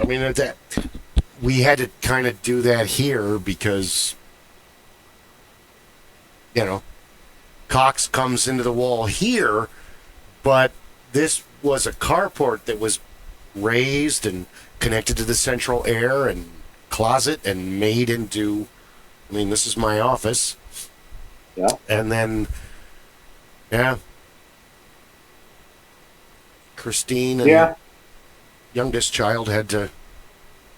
mean, we had to kind of do that here because, Cox comes into the wall here, but this was a carport that was raised and connected to the central air and closet and made into, this is my office. Yeah. And then, Christine and youngest child had to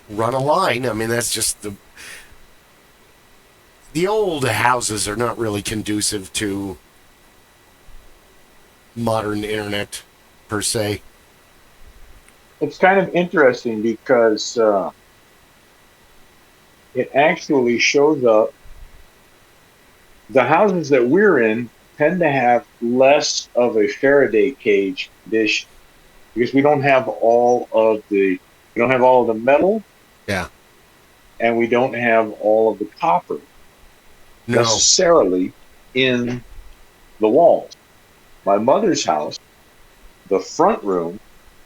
run a line. That's just the old houses are not really conducive to modern internet per se. It's kind of interesting because it actually shows up. The houses that we're in tend to have less of a Faraday cage condition because we don't have all of the metal. Yeah. And we don't have all of the copper necessarily in the walls. My mother's house, the front room,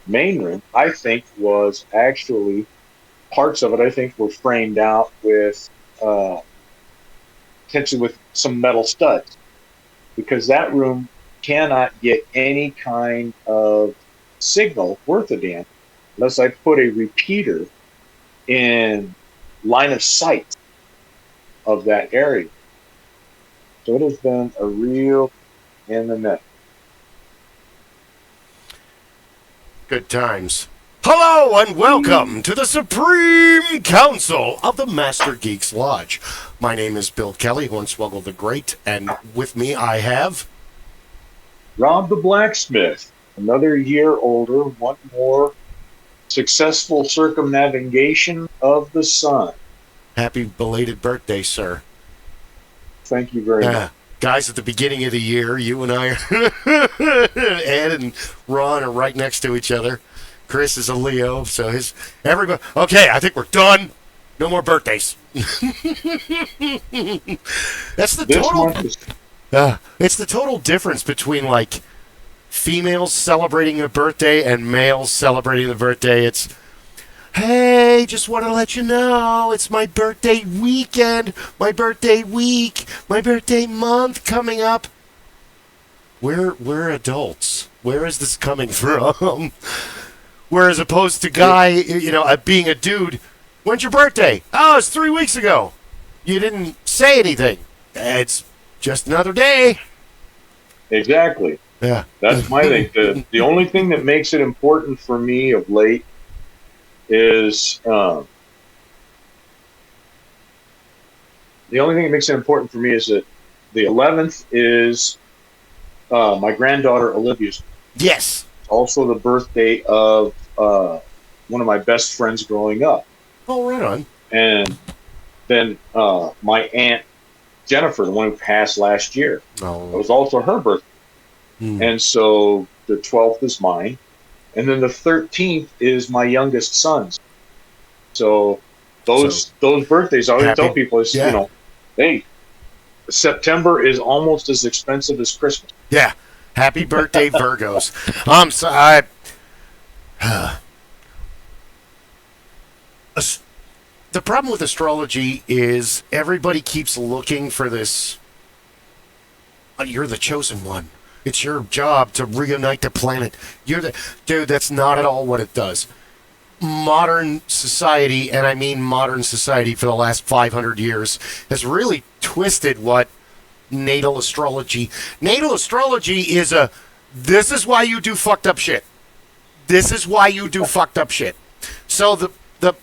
main room, I think was actually, parts of it I think were framed out with potentially with some metal studs, because that room cannot get any kind of signal worth a damn unless I put a repeater in line of sight of that area. So it has been a real in the net. Good times. Hello and welcome to the Supreme Council of the Master Geeks Lodge. My name is Bill Kelly, Hornswoggle the Great, and with me I have Rob the Blacksmith, another year older, one more successful circumnavigation of the sun. Happy belated birthday, sir. Thank you very much. Guys, at the beginning of the year, you and I, Ed and Ron are right next to each other. Chris is a Leo, so everybody. Okay, I think we're done. No more birthdays. That's the total. It's the total difference between like females celebrating a birthday and males celebrating the birthday. It's, hey, just want to let you know it's my birthday weekend, my birthday week, my birthday month coming up. We're adults. Where is this coming from? Whereas opposed to guy, being a dude, when's your birthday? Oh, it's 3 weeks ago. You didn't say anything. It's just another day. Exactly. Yeah. That's my thing. The only thing that makes it important for me of late is that the 11th is my granddaughter Olivia's. Yes. Also the birthday of one of my best friends growing up. Oh, right on. And then my aunt Jennifer, the one who passed last year, it was also her birthday. And so the 12th is mine. And then the 13th is my youngest son's. So those birthdays, I always tell people is, hey, September is almost as expensive as Christmas. Yeah. Happy birthday, Virgos. The problem with astrology is everybody keeps looking for this. You're the chosen one. It's your job to reunite the planet. Dude, that's not at all what it does. Modern society, and I mean modern society for the last 500 years, has really twisted what natal astrology is. This is why you do fucked up shit. This is why you do fucked up shit. So the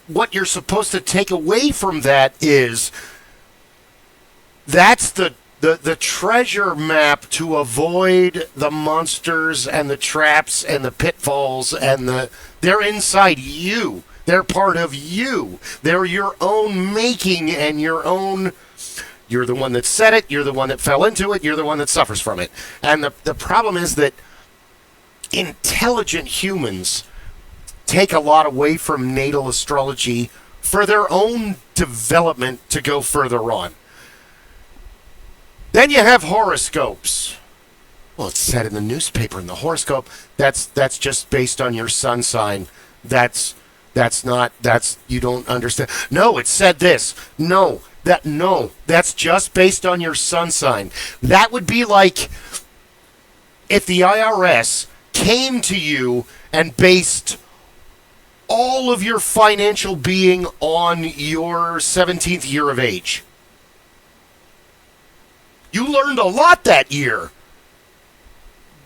what you're supposed to take away from that is that's the treasure map to avoid the monsters and the traps and the pitfalls and they're inside you. They're part of you. They're your own making and your own. You're the one that said it. You're the one that fell into it. You're the one that suffers from it. And the problem is that intelligent humans take a lot away from natal astrology for their own development to go further on. Then you have horoscopes. Well, it's said in the newspaper in the horoscope. That's just based on your sun sign. That's That's you don't understand. No, it said this. No, that's just based on your sun sign. That would be like if the IRS came to you and based all of your financial being on your 17th year of age. You learned a lot that year.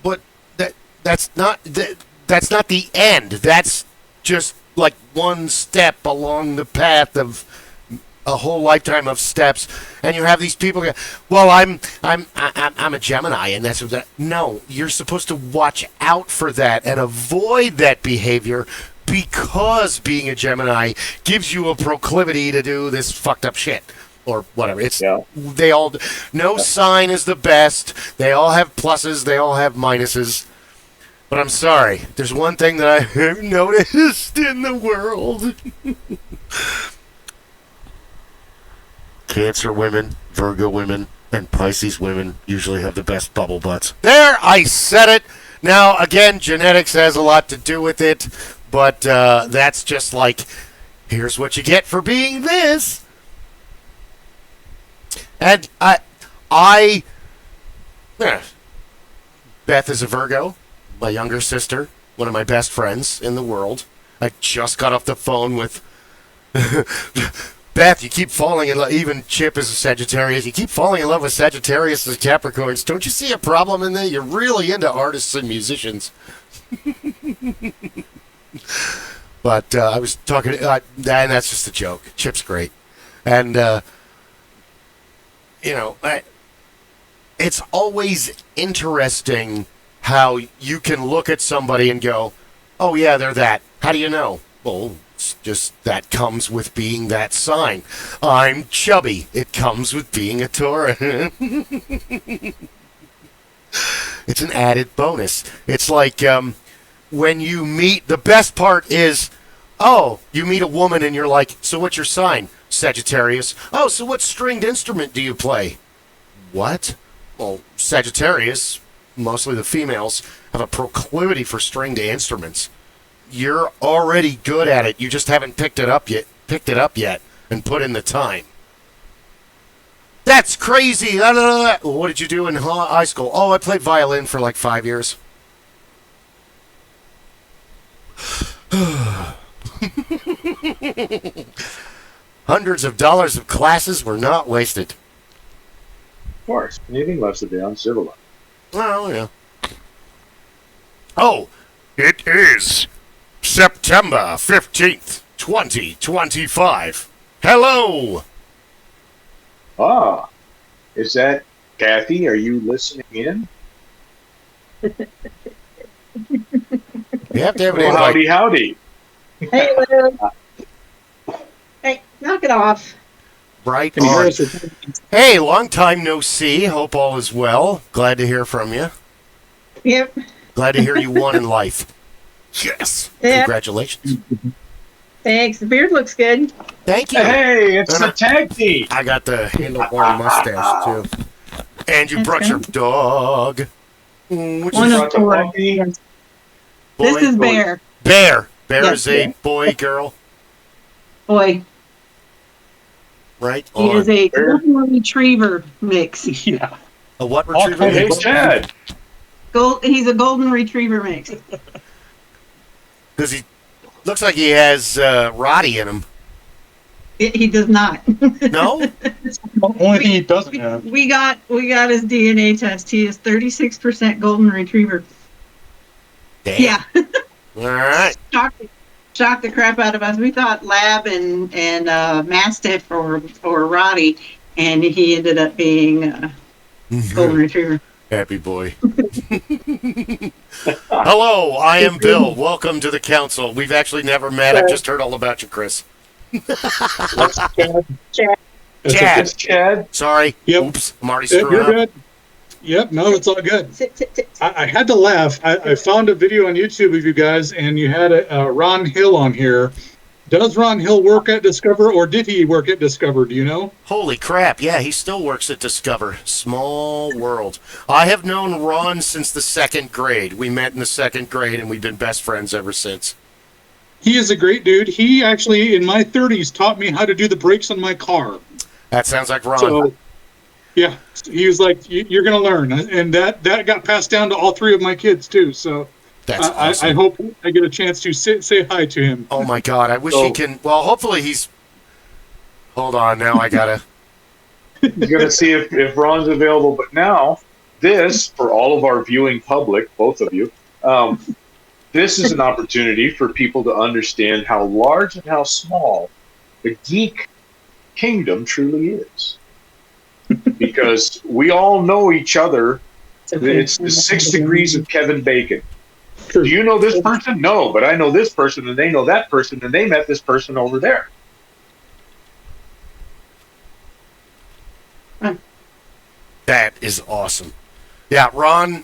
But that's not the end. That's just like one step along the path of a whole lifetime of steps. And you have these people go, well, I'm a Gemini, and that's what that. No, you're supposed to watch out for that and avoid that behavior, because being a Gemini gives you a proclivity to do this fucked up shit. Or whatever. They all. No sign is the best. They all have pluses. They all have minuses. But I'm sorry. There's one thing that I've noticed in the world. Cancer women, Virgo women, and Pisces women usually have the best bubble butts. There, I said it. Now, again, genetics has a lot to do with it. But that's just like, here's what you get for being this. And Beth is a Virgo, my younger sister, one of my best friends in the world. I just got off the phone with Beth. You keep falling in love. Even Chip is a Sagittarius. You keep falling in love with Sagittarius and Capricorns. Don't you see a problem in that? You're really into artists and musicians. But I was talking, and that's just a joke. Chip's great, and. It's always interesting how you can look at somebody and go, oh, yeah, they're that. How do you know? Well, it's just that comes with being that sign. I'm chubby. It comes with being a Taurus. It's an added bonus. It's like when you meet, the best part is, you meet a woman and you're like, so what's your sign? Sagittarius. Oh, so what stringed instrument do you play? What? Well, Sagittarius, mostly the females, have a proclivity for stringed instruments. You're already good at it. You just haven't picked it up yet and put in the time. That's crazy. What did you do in high school? Oh, I played violin for like 5 years. Hundreds of dollars of classes were not wasted. Of course. Anything less than uncivilized. Well, yeah. Oh, it is September 15th, 2025. Hello! Ah, is that Kathy? Are you listening in? You have to have an well, invite. Howdy. Hey, Lou. Hey, knock it off. Right on. Hey, long time no see. Hope all is well. Glad to hear from you. Yep. Glad to hear you won in life. Yes. Yeah. Congratulations. Thanks. The beard looks good. Thank you. Hey, it's the tag team. I got the handlebar mustache, too. And you brought your dog. One of four. Yes. This is Bear. Bear. Bear yes, is a boy, girl. Boy. Right He on. is a golden retriever mix. Yeah. A what retriever Hey, mix? Chad. He's a golden retriever mix. Because he looks like he has Roddy in him. He does not. No? The only thing he doesn't have. We got his DNA test. He is 36% golden retriever. Damn. Yeah. All right. Shocked the crap out of us. We thought Lab and Mastiff or Roddy, and he ended up being golden retriever. Happy boy. Hello, I am Bill. Welcome to the council. We've actually never met. I've just heard all about you, Chris. Chad. It's Chad. Sorry. Yep. Oops. I'm already screwing You're up. good. Yep, no, it's all good. Sit. I had to laugh. I found a video on YouTube of you guys, and you had a Ron Hill on here. Does Ron Hill work at Discover, or did he work at Discover? Do you know? Holy crap. Yeah, he still works at Discover. Small world. I have known Ron since the 2nd grade. We met in the 2nd grade, and we've been best friends ever since. He is a great dude. He actually, in my 30s, taught me how to do the brakes on my car. That sounds like Ron. So, yeah, he was like, "You're going to learn," and that got passed down to all 3 of my kids too. So that's awesome. I hope I get a chance to say hi to him. Oh my God, I wish he can. Well, hopefully he's. Hold on, now I gotta. You're gonna see if Ron's available. But now, this for all of our viewing public, both of you. This is an opportunity for people to understand how large and how small the geek kingdom truly is. Because we all know each other. It's the 6 degrees of Kevin Bacon. Do you know this person? No, but I know this person, and they know that person, and they met this person over there. That is awesome. Yeah, Ron,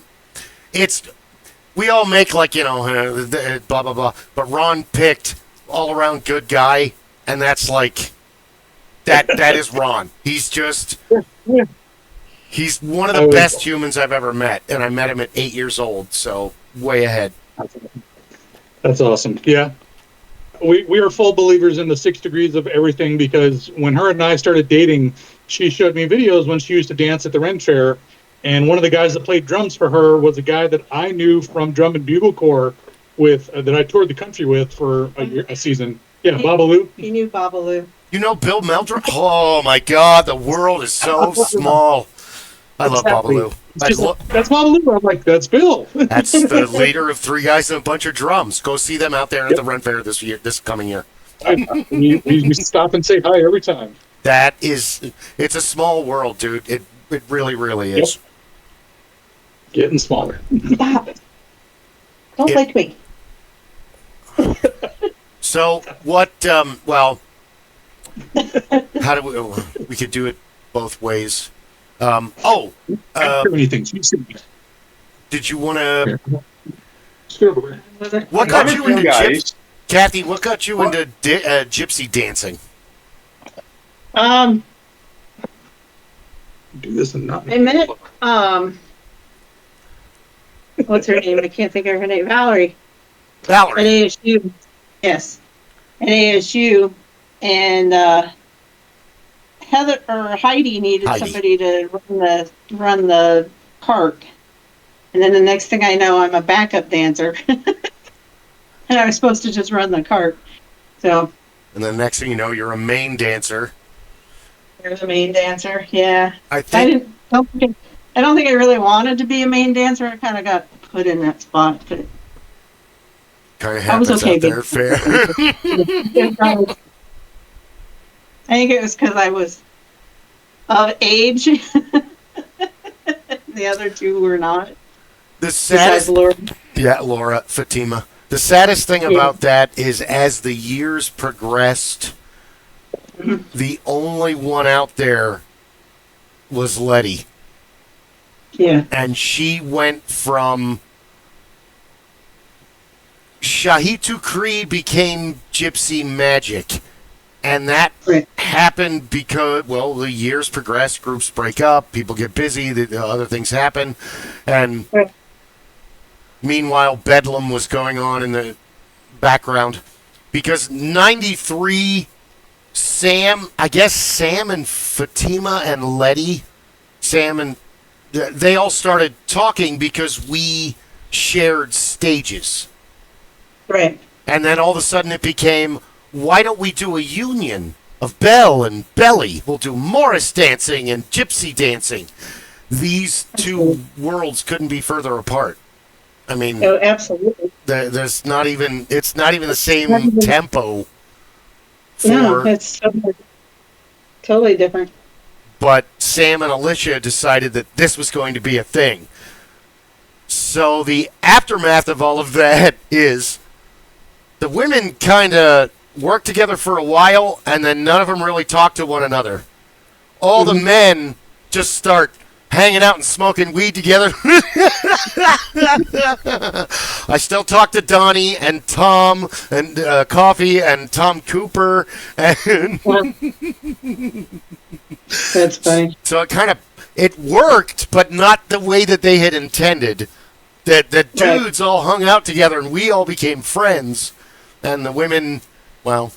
we all make like, blah, blah, blah. But Ron picked all around good guy, and that's like, that is Ron. He's just, he's one of the best humans I've ever met. And I met him at 8 years old, so way ahead. That's awesome. Yeah. We are full believers in the 6 degrees of everything, because when her and I started dating, she showed me videos when she used to dance at the Ren Fair, and one of the guys that played drums for her was a guy that I knew from Drum and Bugle Corps that I toured the country with for a season. Yeah, Babalu. He knew Babalu. You know Bill Meldrum? Oh my God, the world is so small. I love Babalu. That's Babalu. I'm like, that's Bill. That's the leader of 3 guys and a bunch of drums. Go see them out there at the Ren Fair this coming year. We stop and say hi every time. It's a small world, dude. It really, really is. Yep. Getting smaller. Stop. Don't lick me. So what, how do we could do it both ways. Anything. Did you want to, What what got you into gypsy? Kathy, what got you into gypsy dancing? Do this and not. I met, what's her name? I can't think of her name. Valerie. At ASU. Yes. At ASU. And Heidi needed somebody to run the park. And then the next thing I know, I'm a backup dancer. And I was supposed to just run the cart. So. And the next thing you know, you're a main dancer. You're the main dancer, yeah. I don't think I really wanted to be a main dancer. I kind of got put in that spot, but kind of happens out there. Fair. I think it was because I was of age. The other 2 were not. The saddest, Laura, Fatima. The saddest thing about that is, as the years progressed, the only one out there was Letty. Yeah. And she went from Shahitu Cree became Gypsy Magic. And that happened because, the years progress, groups break up, people get busy, the other things happen. And meanwhile, Bedlam was going on in the background. Because 93, Sam and Fatima and Letty, they all started talking because we shared stages. Right. And then all of a sudden it became, why don't we do a union of Belle and Belly? We'll do Morris dancing and Gypsy dancing. These 2 worlds couldn't be further apart. I mean, absolutely. It's not even the same tempo. No, it's totally different. But Sam and Alicia decided that this was going to be a thing. So the aftermath of all of that is the women kind of worked together for a while, and then none of them really talked to one another. All the men just start hanging out and smoking weed together. I still talk to Donnie and Tom and Coffee and Tom Cooper. And that's funny. So it worked, but not the way that they had intended. The dudes all hung out together and we all became friends. And the women, well,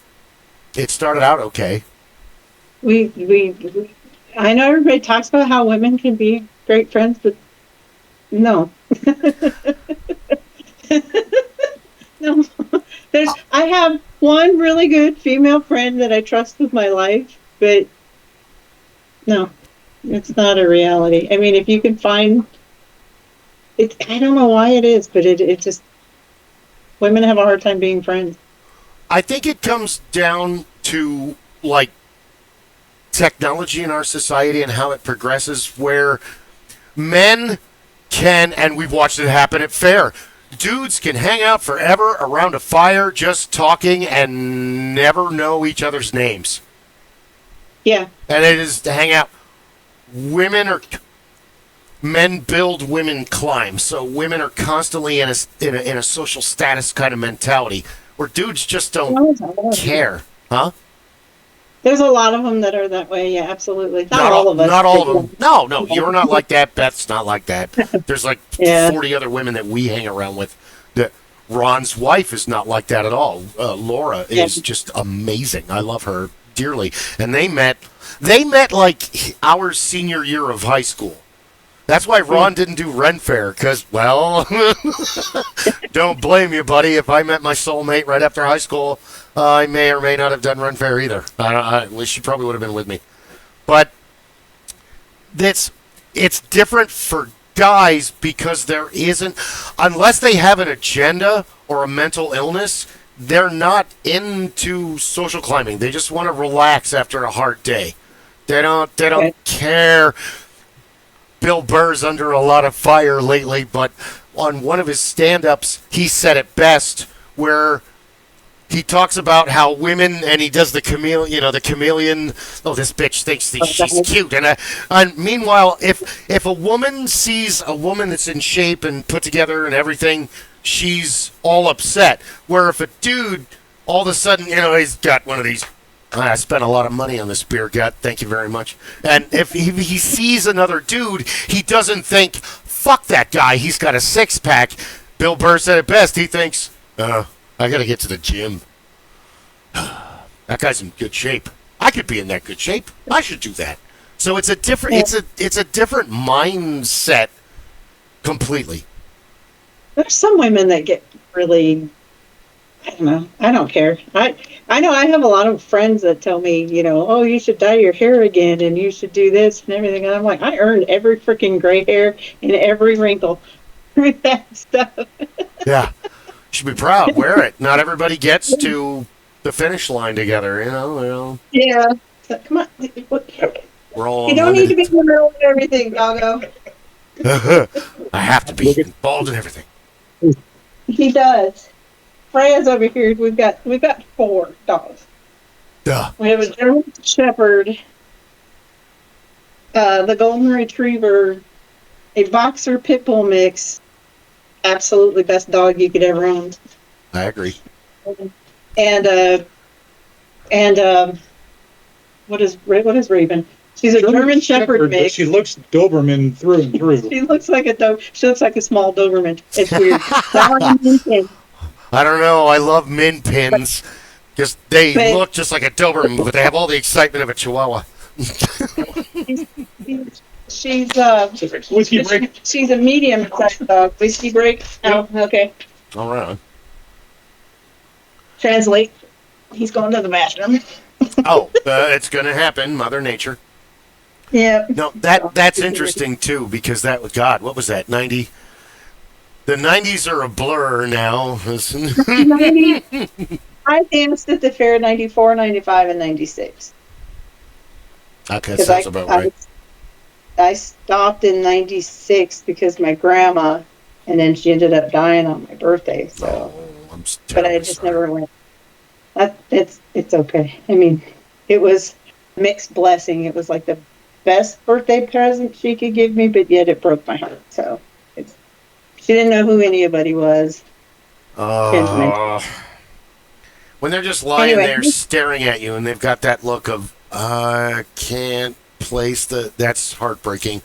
it started out okay. I know everybody talks about how women can be great friends, but no. No. I have one really good female friend that I trust with my life, but no, it's not a reality. I mean, if you can find it, I don't know why it is, but it just, women have a hard time being friends. I think it comes down to, like, technology in our society and how it progresses, where men can, and we've watched it happen at fair, dudes can hang out forever around a fire just talking and never know each other's names. Yeah. And it is to hang out. Men build, women climb. So women are constantly in a social status kind of mentality where dudes just don't care. Huh? There's a lot of them that are that way. Yeah, absolutely. Not all of us. Not all of them. No, you're not like that. Beth's not like that. There's like 40 other women that we hang around with. Ron's wife is not like that at all. Laura is just amazing. I love her dearly. And they met like our senior year of high school. That's why Ron didn't do Ren Fair, because, well, don't blame you, buddy. If I met my soulmate right after high school, I may or may not have done Ren Fair either. At least she probably would have been with me. But it's different for guys because there isn't, unless they have an agenda or a mental illness, they're not into social climbing. They just want to relax after a hard day. They don't care. Bill Burr's under a lot of fire lately, but on one of his stand-ups, he said it best, where he talks about how women, and he does the chameleon, oh, this bitch thinks that she's cute. And meanwhile, if a woman sees a woman that's in shape and put together and everything, she's all upset. Where if a dude, all of a sudden, he's got one of these, I spent a lot of money on this beer gut, thank you very much. And if he sees another dude, he doesn't think, fuck that guy, he's got a six-pack. Bill Burr said it best. He thinks, I got to get to the gym. That guy's in good shape. I could be in that good shape. I should do that. So it's a different it's a different mindset completely. There's some women that get really, I don't know. I don't care. I know I have a lot of friends that tell me, oh, you should dye your hair again and you should do this and everything. And I'm like, I earned every freaking gray hair and every wrinkle with that stuff. Yeah. You should be proud. Wear it. Not everybody gets to the finish line together, Yeah. So, come on. We're all you don't need to be in the middle of everything, doggo. I have to be involved in everything. He does. Freya's over here. We've got 4 dogs. Duh. We have a German Shepherd, the Golden Retriever, a Boxer Pit Bull mix. Absolutely best dog you could ever own. I agree. And what is Raven? She's a German Shepherd mix. She looks Doberman through and through. She looks like a small Doberman. It's weird. I don't know. I love min pins because they look just like a Doberman, but they have all the excitement of a Chihuahua. She's Whiskey break. She's a medium-sized dog. Whiskey break. Oh, okay. All right. Translate. He's going to the bathroom. It's gonna happen. Mother Nature. Yeah. No, that's interesting too, because God, what was that? 90. The 90s are a blur now. I danced at the fair 94, 95, and 96. Okay, that sounds about right. I stopped in 96 because my grandma, and then she ended up dying on my birthday. So, but I just never went. It's okay. I mean, it was a mixed blessing. It was like the best birthday present she could give me, but yet it broke my heart. So she didn't know who anybody was. When they're just lying there staring at you and they've got that look of, I can't place that's heartbreaking.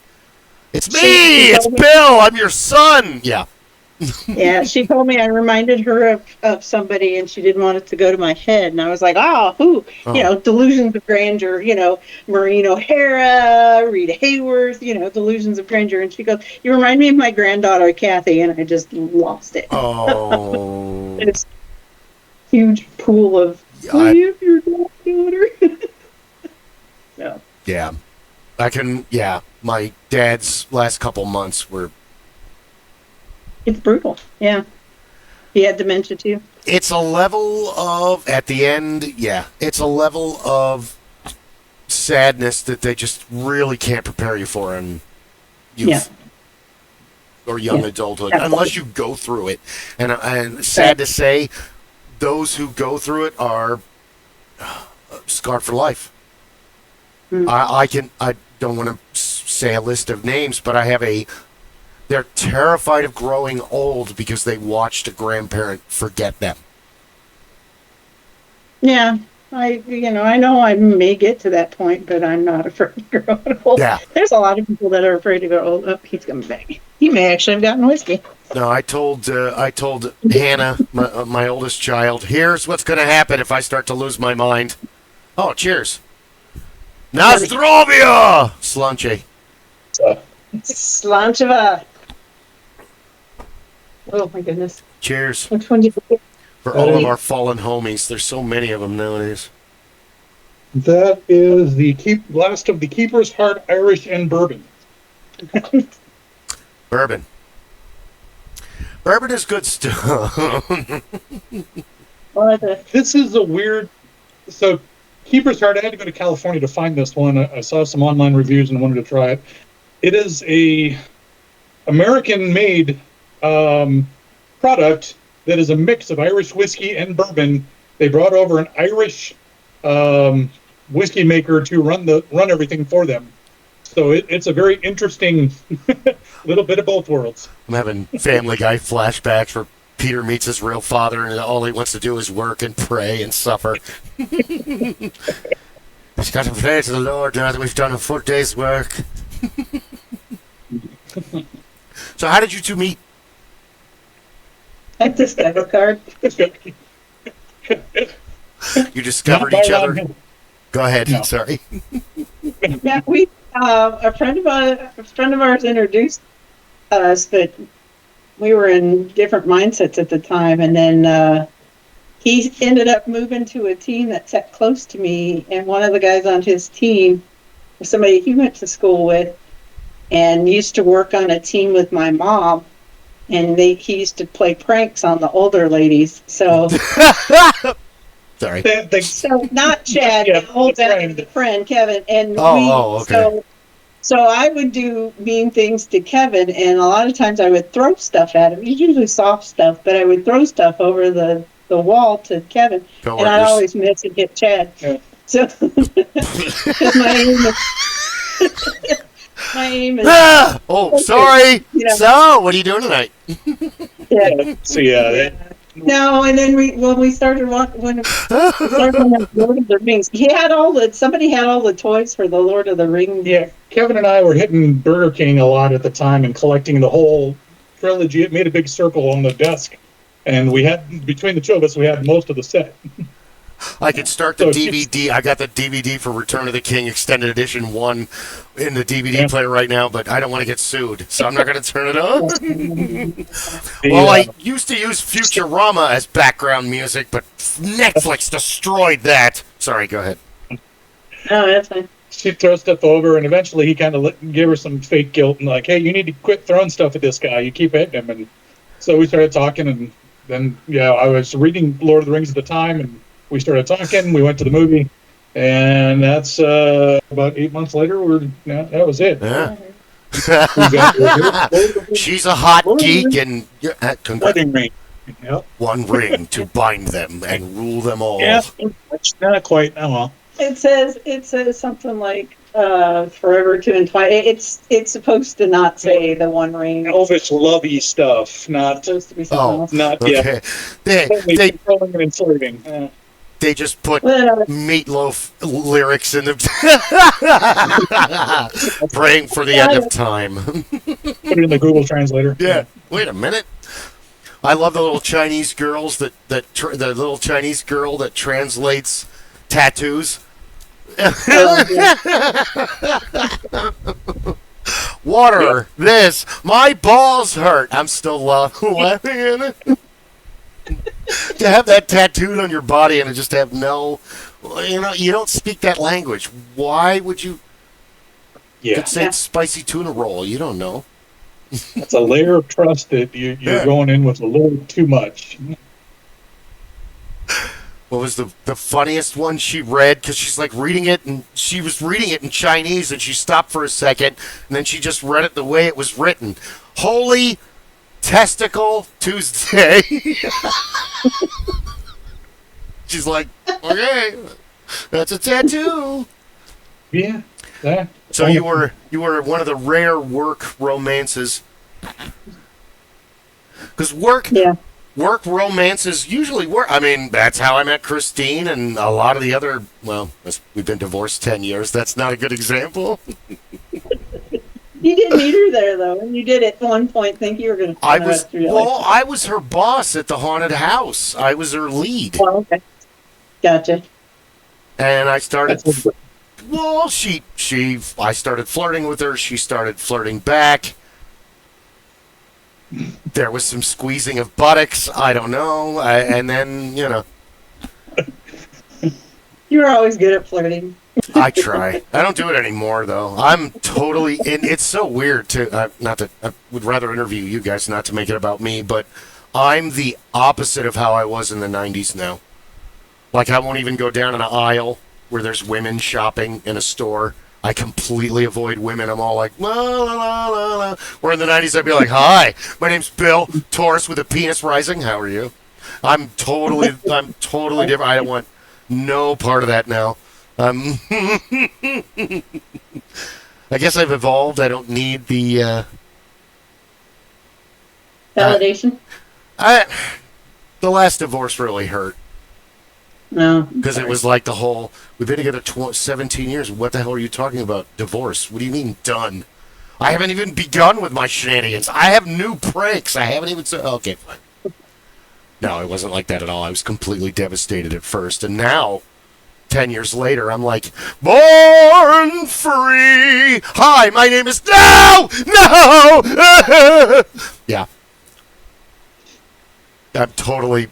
It's me! It's Bill! I'm your son! Yeah. Yeah, she told me I reminded her of somebody, and she didn't want it to go to my head. And I was like, oh, who? Oh. You know, delusions of grandeur, you know, Maureen O'Hara, Rita Hayworth, you know, delusions of grandeur. And she goes, you remind me of my granddaughter, Kathy, and I just lost it. Oh. It's a huge pool of, I am your granddaughter. No. Yeah. My dad's last couple months were... It's brutal. Yeah. He had dementia too. It's a level of, at the end, it's a level of sadness that they just really can't prepare you for in youth or young adulthood, unless you go through it. And sad to say, those who go through it are scarred for life. I don't want to say a list of names, but they're terrified of growing old because they watched a grandparent forget them. Yeah, I know I may get to that point, but I'm not afraid to grow old. Yeah. There's a lot of people that are afraid to grow old. Oh, he's coming back. He may actually have gotten whiskey. No, I told Hannah, my oldest child, here's what's going to happen if I start to lose my mind. Oh, cheers. Nazdrovia! Slanche. Slancheva. Oh my goodness. Cheers. Which one did you get? For all of our fallen homies. There's so many of them nowadays. That is the last of the Keeper's Heart Irish and Bourbon. Bourbon. Bourbon is good stuff. This is a weird... So, Keeper's Heart, I had to go to California to find this one. I saw some online reviews and wanted to try it. It is a American-made product that is a mix of Irish whiskey and bourbon. They brought over an Irish whiskey maker to run everything for them. So it's a very interesting little bit of both worlds. I'm having Family Guy flashbacks where Peter meets his real father and all he wants to do is work and pray and suffer. He's got to pray to the Lord now that we've done a full day's work. So how did you two meet? At this type of card. You discovered each other? Go ahead. No. Sorry. Yeah, a friend of ours introduced us, but we were in different mindsets at the time, and then he ended up moving to a team that sat close to me, and one of the guys on his team was somebody he went to school with and used to work on a team with my mom, and he used to play pranks on the older ladies. So sorry. So not Chad, old friend Kevin, and okay. So I would do mean things to Kevin, and a lot of times I would throw stuff at him. Usually soft stuff, but I would throw stuff over the wall to Kevin, and I'd always miss and hit Chad. Yeah. So my aim is. Sorry. So, what are you doing tonight? Yeah. So yeah. No, and then when we started Lord of the Rings, somebody had all the toys for the Lord of the Rings. Yeah, Kevin and I were hitting Burger King a lot at the time and collecting the whole trilogy. It made a big circle on the desk, and we had, between the two of us, we had most of the set. I could start the DVD. I got the DVD for Return of the King Extended Edition 1 in the DVD player right now, but I don't want to get sued, so I'm not going to turn it on. Well, I used to use Futurama as background music, but Netflix destroyed that. Sorry, go ahead. No, that's fine. She'd throw stuff over, and eventually he kind of gave her some fake guilt and like, hey, you need to quit throwing stuff at this guy. You keep hitting him. And so we started talking, and then, I was reading Lord of the Rings at the time, and we started talking. We went to the movie, and that's about 8 months later. That was it. Yeah. She's a hot geek, and wedding ring. Yep. One ring to bind them and rule them all. Yeah, not quite. Oh well. It says something like forever to entwine. It's supposed to not say the one ring. Elvish lovey stuff, not supposed to be something else. Not okay. They controlling and enslaving. They just put Meatloaf lyrics in the praying for the end of time. Put it in the Google Translator. Yeah. Wait a minute. I love the little Chinese girls the little Chinese girl that translates tattoos. Water. This. My balls hurt. I'm still laughing at it. To have that tattooed on your body and just have no, you don't speak that language. Why would you? Yeah. Could say it's spicy tuna roll. You don't know. That's a layer of trust that you're going in with a little too much. What was the funniest one she read? Because she's like reading it, and she was reading it in Chinese, and she stopped for a second, and then she just read it the way it was written. Holy Testicle Tuesday. She's like, okay, that's a tattoo. Yeah. So you were one of the rare work romances. Because work romances usually work. I mean, that's how I met Christine and a lot of the other. Well, we've been divorced 10 years. That's not a good example. You did meet her there, though, and you did at one point think you were going to. I was her boss at the haunted house. I was her lead. Oh, okay, gotcha. And I started. Well, I started flirting with her. She started flirting back. There was some squeezing of buttocks. I don't know, and then You were always good at flirting. I try. I don't do it anymore, though. I'm totally... And it's so weird, to... not that... I would rather interview you guys, not to make it about me, but I'm the opposite of how I was in the 90s now. Like, I won't even go down an aisle where there's women shopping in a store. I completely avoid women. I'm all like, la, la, la, la, la. Where in the 90s, I'd be like, hi, my name's Bill, Taurus with a penis rising. How are you? I'm totally different. I don't want no part of that now. I guess I've evolved. I don't need the validation. The last divorce really hurt. No, because it was like the whole. We've been together 17 years. What the hell are you talking about? Divorce? What do you mean done? I haven't even begun with my shenanigans. I have new pranks. I haven't even said. Okay, fine. No, it wasn't like that at all. I was completely devastated at first, and now. 10 years later, I'm like, born free. Hi, my name is... No! Yeah. I'm totally...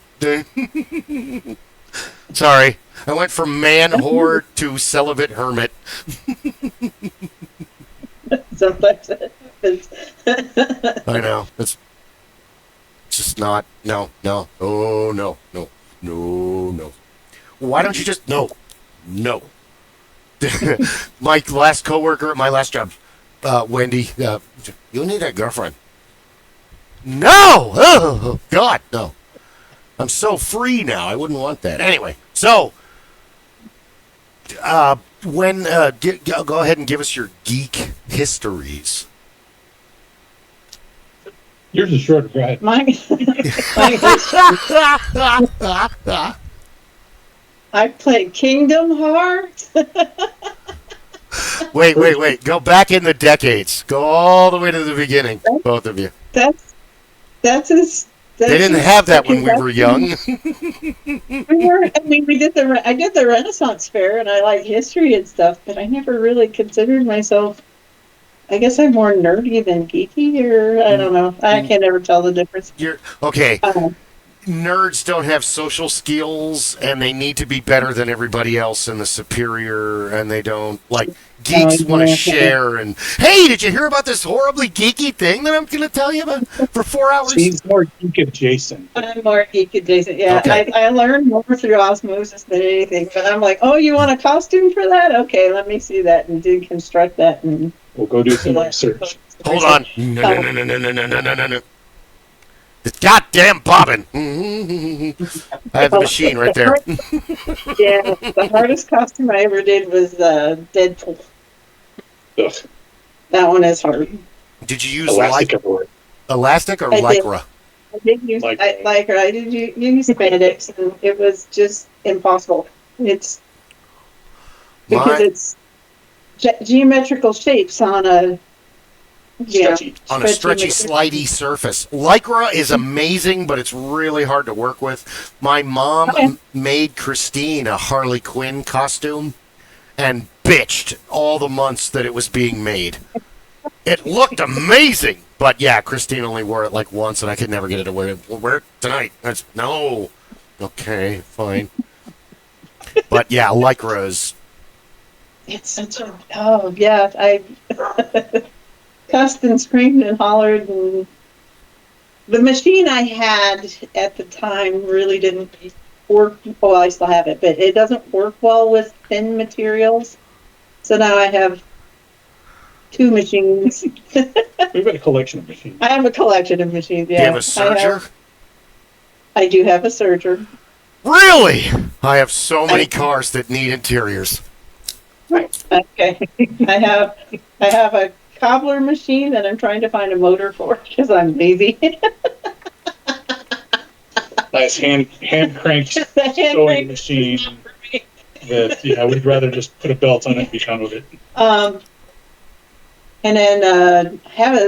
Sorry. I went from man whore to celibate hermit. Sometimes it happens. I know. It's just not... No. Oh, no. Why don't you just... No. My last coworker at my last job, Wendy, you need a girlfriend. No! Oh, God, no. I'm so free now. I wouldn't want that. Anyway, so, go ahead and give us your geek histories. Yours is short, right? I played Kingdom Hearts. Wait. Go back in the decades. Go all the way to the beginning, both of you. That's they didn't have that when we were young. I did the Renaissance Fair, and I like history and stuff, but I never really considered myself. I guess I'm more nerdy than geeky, or I don't know. I can never tell the difference. Okay. Nerds don't have social skills, and they need to be better than everybody else and the superior, and they don't, like, geeks want to share, and, hey, did you hear about this horribly geeky thing that I'm going to tell you about for 4 hours? She's more geek adjacent. I'm more geek adjacent, yeah. Okay. I learned more through osmosis than anything, but I'm like, oh, you want a costume for that? Okay, let me see that and deconstruct that. And we'll go do some research. Hold on. No. The goddamn bobbin. I have the machine right there. Yeah, the hardest costume I ever did was Deadpool. Ugh. That one is hard. Did you use elastic or Lycra? I did use Lycra. I did use spandex, and it was just impossible. It's because it's geometrical shapes on a stretchy, slidey surface. Lycra is amazing, but it's really hard to work with. My mom made Christine a Harley Quinn costume and bitched all the months that it was being made. It looked amazing, but yeah, Christine only wore it like once, and I could never get it to wear it. We'll wear it tonight. No. Okay, fine. But yeah, Lycra's. It's such a... Oh, yeah, I cussed and screamed and hollered. And the machine I had at the time really didn't work. Well, I still have it, but it doesn't work well with thin materials. So now I have 2 machines. We've got a collection of machines. I have a collection of machines, yeah. Do you have a serger? I do have a serger. Really? I have so many cars that need interiors. Right. Okay. I have a cobbler machine that I'm trying to find a motor for because I'm lazy. Nice hand cranked sewing machine. That we'd rather just put a belt on it and be done with it. And then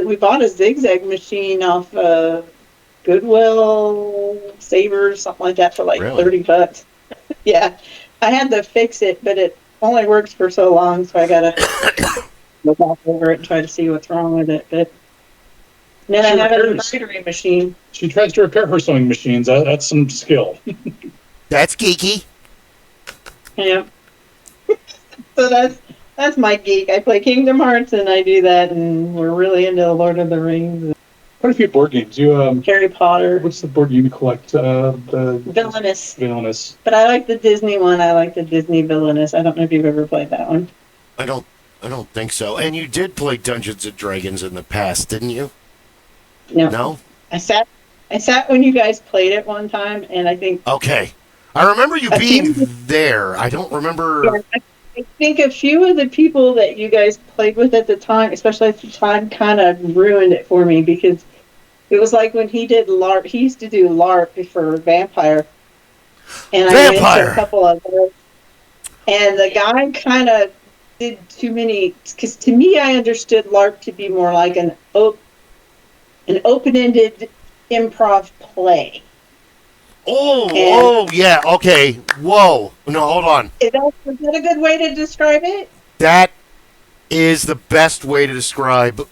we bought a zigzag machine off Goodwill, Savers, something like that for like $30. Yeah, I had to fix it, but it only works for so long, so I gotta look back over it and try to see what's wrong with it. But then I have an embroidery machine. She tries to repair her sewing machines. That's some skill. That's geeky. Yeah. So that's my geek. I play Kingdom Hearts and I do that, and we're really into the Lord of the Rings. Quite a few board games. Harry Potter. What's the board game you collect? The Villainous. Villainous. But I like the Disney one. I like the Disney Villainous. I don't know if you've ever played that one. I don't think so. And you did play Dungeons and Dragons in the past, didn't you? No. No? I sat when you guys played it one time, and I think... Okay. I remember you being there. I don't remember... Yeah, I think a few of the people that you guys played with at the time, especially at the time, kind of ruined it for me, because it was like when he did LARP. He used to do LARP for Vampire. And I went to a couple of those. And the guy kind of did too many... Because to me, I understood LARP to be more like an open-ended improv play. Oh, yeah, okay. Whoa. No, hold on. Is that a good way to describe it? That is the best way to describe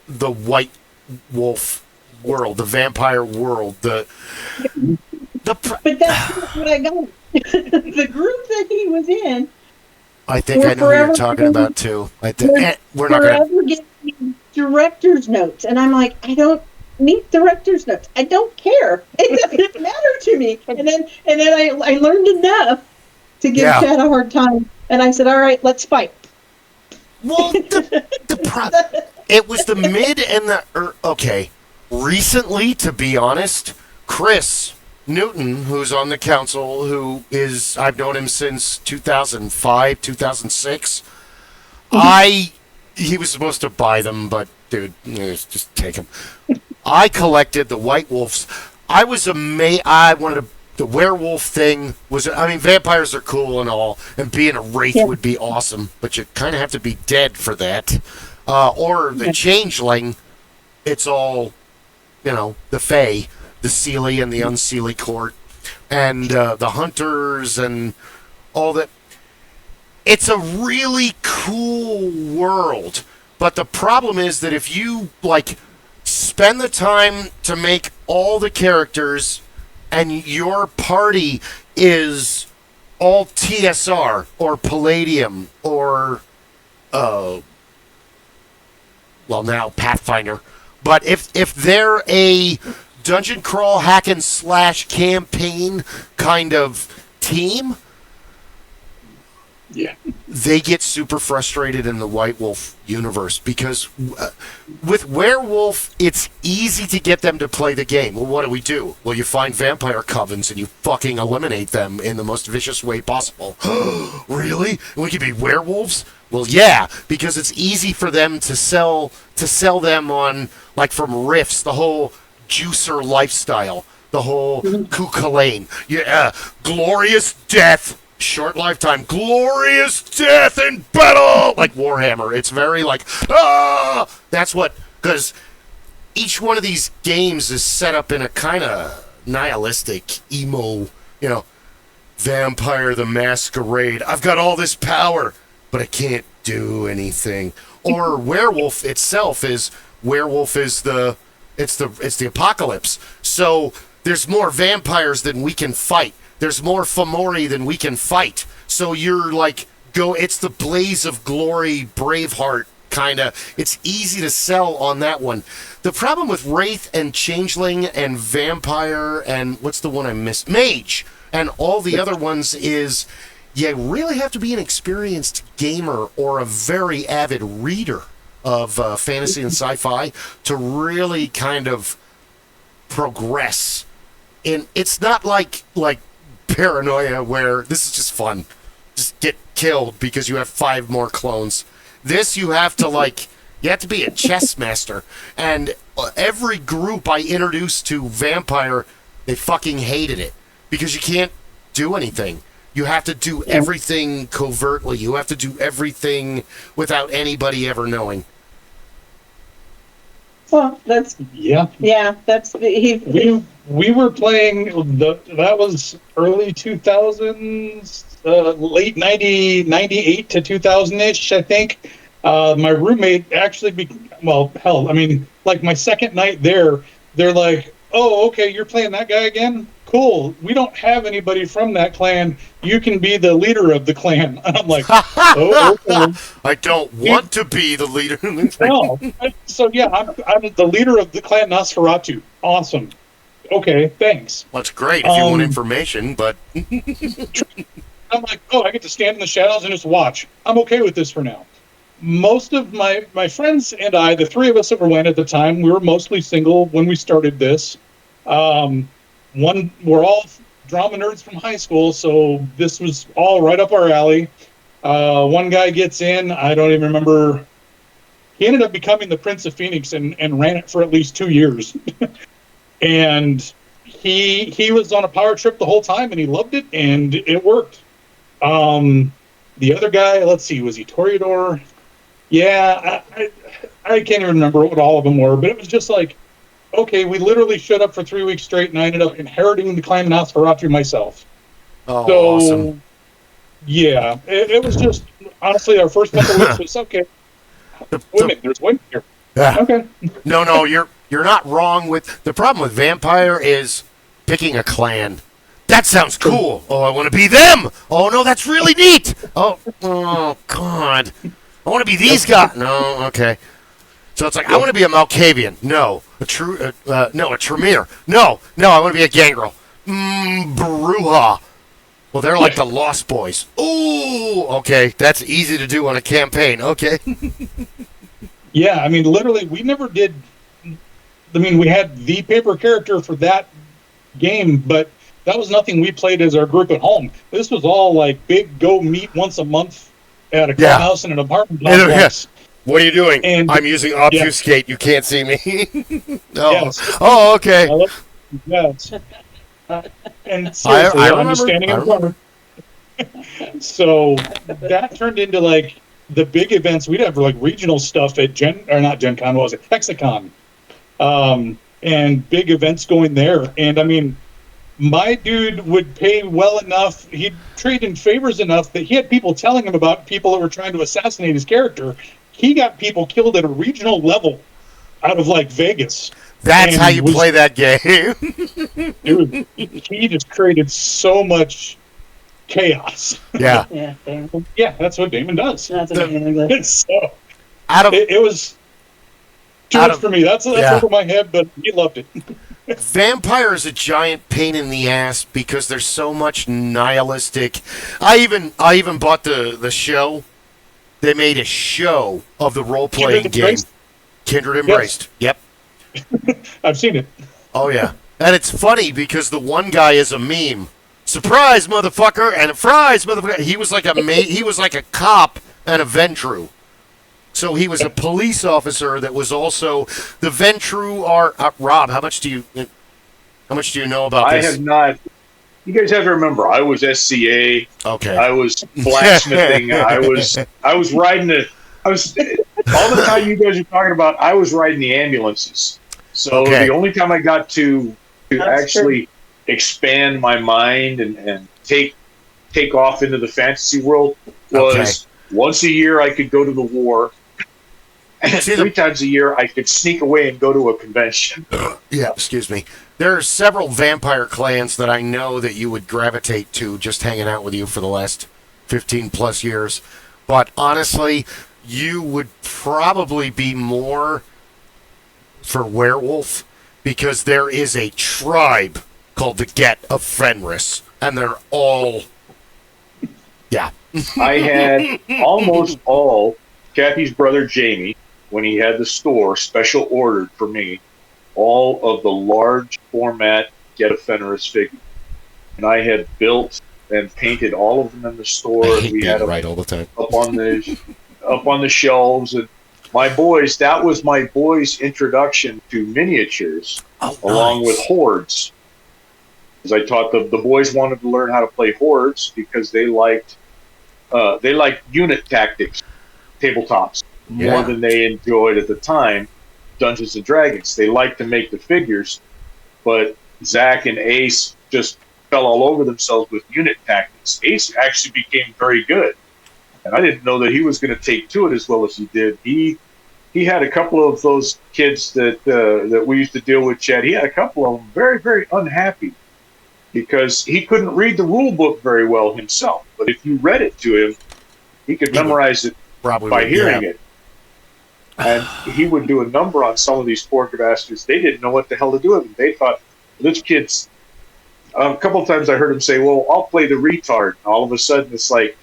the White Wolf world, the vampire world. But that's what I got. The group that he was in. I think I know who you're talking about, too. We're not going to get director's notes. And I'm like, I don't need director's notes. I don't care. It doesn't matter to me. And then I learned enough to give Chad a hard time. And I said, all right, let's fight. Well, it was the mid and the... okay. Recently, to be honest, Chris Newton, who's on the council, I've known him since 2005, 2006. He was supposed to buy them, but dude, just take them. I collected the White Wolves. I was amazed. The werewolf thing was, vampires are cool and all, and being a wraith would be awesome, but you kind of have to be dead for that. Or the changeling, it's all, the Fae, the Seelie and the Unseelie court, and the hunters and all that. It's a really cool world, but the problem is that if you, spend the time to make all the characters and your party is all TSR or Palladium or, now Pathfinder. But if they're a dungeon crawl hack and slash campaign kind of team, they get super frustrated in the White Wolf universe because with Werewolf, it's easy to get them to play the game. Well, what do? Well, you find vampire covens and you fucking eliminate them in the most vicious way possible. Really? We could be werewolves? Well, yeah, because it's easy for them to sell them on, from Rifts, the whole juicer lifestyle. The whole Kukulane. Yeah, glorious death. Short lifetime, glorious death in battle, like Warhammer. It's very like, that's what, because each one of these games is set up in a kind of nihilistic, emo, Vampire the Masquerade. I've got all this power, but I can't do anything. Or Werewolf itself is the apocalypse. So there's more vampires than we can fight. There's more Fomori than we can fight. So you're like, it's the blaze of glory, Braveheart kind of. It's easy to sell on that one. The problem with Wraith and Changeling and Vampire and what's the one I missed? Mage and all the other ones is you really have to be an experienced gamer or a very avid reader of fantasy and sci-fi to really kind of progress. And it's not like Paranoia where this is just fun. Just get killed because you have 5 more clones. This you have to be a chess master. And every group I introduced to Vampire, they fucking hated it because you can't do anything. You have to do everything covertly. You have to do everything without anybody ever knowing. Well, that's that's we were playing that was early 2000s, late 98 to 2000-ish, I think. My roommate actually like my second night there, they're like, "Oh, okay, you're playing that guy again? Cool. We don't have anybody from that clan. You can be the leader of the clan." And I'm like, "Oh, okay." I don't want to be the leader. No. So yeah, I'm the leader of the clan Nosferatu. Awesome. Okay, thanks. Well, it's great if you want information, but I'm like, I get to stand in the shadows and just watch. I'm okay with this for now. Most of my friends and I, the 3 of us that were in at the time, we were mostly single when we started this. We're all drama nerds from high school, so this was all right up our alley. One guy gets in, I don't even remember. He ended up becoming the Prince of Phoenix and ran it for at least 2 years. And he was on a power trip the whole time, and he loved it, and it worked. The other guy, let's see, was he Toreador? Yeah, I can't even remember what all of them were, but it was just like, okay, we literally showed up for 3 weeks straight, and I ended up inheriting the clan Nosferatu myself. Oh, so, awesome. Yeah, it was just, honestly, our first couple of weeks was, okay, there's women here. Yeah. Okay. No, you're not wrong with, the problem with Vampire is picking a clan. That sounds cool. Oh, I want to be them. Oh, no, that's really neat. Oh, God. I want to be these guys. No, okay. So it's like, I want to be a Malkavian. No. A Tremere. No, I want to be a Gangrel. Bruja. Well, they're like the Lost Boys. Ooh, okay. That's easy to do on a campaign. Okay. Yeah, I mean, literally, we never did. I mean, we had the paper character for that game, but that was nothing we played as our group at home. This was all like big go meet once a month at a clubhouse in an apartment complex. Yes. What are you doing? And, I'm using obfuscate. You can't see me. Oh. Yes. Oh, okay. Yes. And seriously, I'm just standing in front. So that turned into like the big events. We'd have like regional stuff at not Gen Con, what was it? Hexacon. And big events going there. And I mean, my dude would pay well enough. He'd trade in favors enough that he had people telling him about people that were trying to assassinate his character. He got people killed at a regional level out of like Vegas. That's how you play that game. Dude, he just created so much chaos. Yeah. Yeah, that's what Damon does. That's what Damon does. So, it was too much for me. That's over my head, but he loved it. Vampire is a giant pain in the ass because there's so much nihilistic. I even bought the show. They made a show of the role playing game. Kindred Embraced. Yes. Yep. I've seen it. Oh yeah, and it's funny because the one guy is a meme. Surprise, motherfucker! And fries, motherfucker. He was like a cop and a Ventru. So he was a police officer that was also the Ventru are Rob. How much do you? How much do you know about I this? have not. You guys have to remember, I was SCA. Okay. I was blacksmithing. I was riding all the time you guys are talking about, I was riding the ambulances. So the only time I got to actually expand my mind and take off into the fantasy world was once a year I could go to the war. And 3 times a year I could sneak away and go to a convention. Yeah, excuse me. There are several vampire clans that I know that you would gravitate to just hanging out with you for the last 15 plus years. But honestly, you would probably be more for werewolf because there is a tribe called the Get of Fenris, and they're all... Yeah. I had almost all Kathy's brother Jamie, when he had the store, special ordered for me all of the large format Get of Fenris figures. And I had built and painted all of them in the store. We had them right all the time. up on the shelves. And that was my boys' introduction to miniatures, along with hordes. Because I taught the boys wanted to learn how to play hordes because they liked unit tactics, tabletops, more than they enjoyed at the time Dungeons and Dragons. They liked to make the figures, but Zach and Ace just fell all over themselves with unit tactics. Ace actually became very good, and I didn't know that he was going to take to it as well as he did. He had a couple of those kids that we used to deal with, Chad. He had a couple of them very, very unhappy because he couldn't read the rule book very well himself. But if you read it to him, he could memorize it by hearing it. And he would do a number on some of these poor bastards. They didn't know what the hell to do with them. They thought, this kid's... a couple of times I heard him say, well, I'll play the retard. And all of a sudden it's like,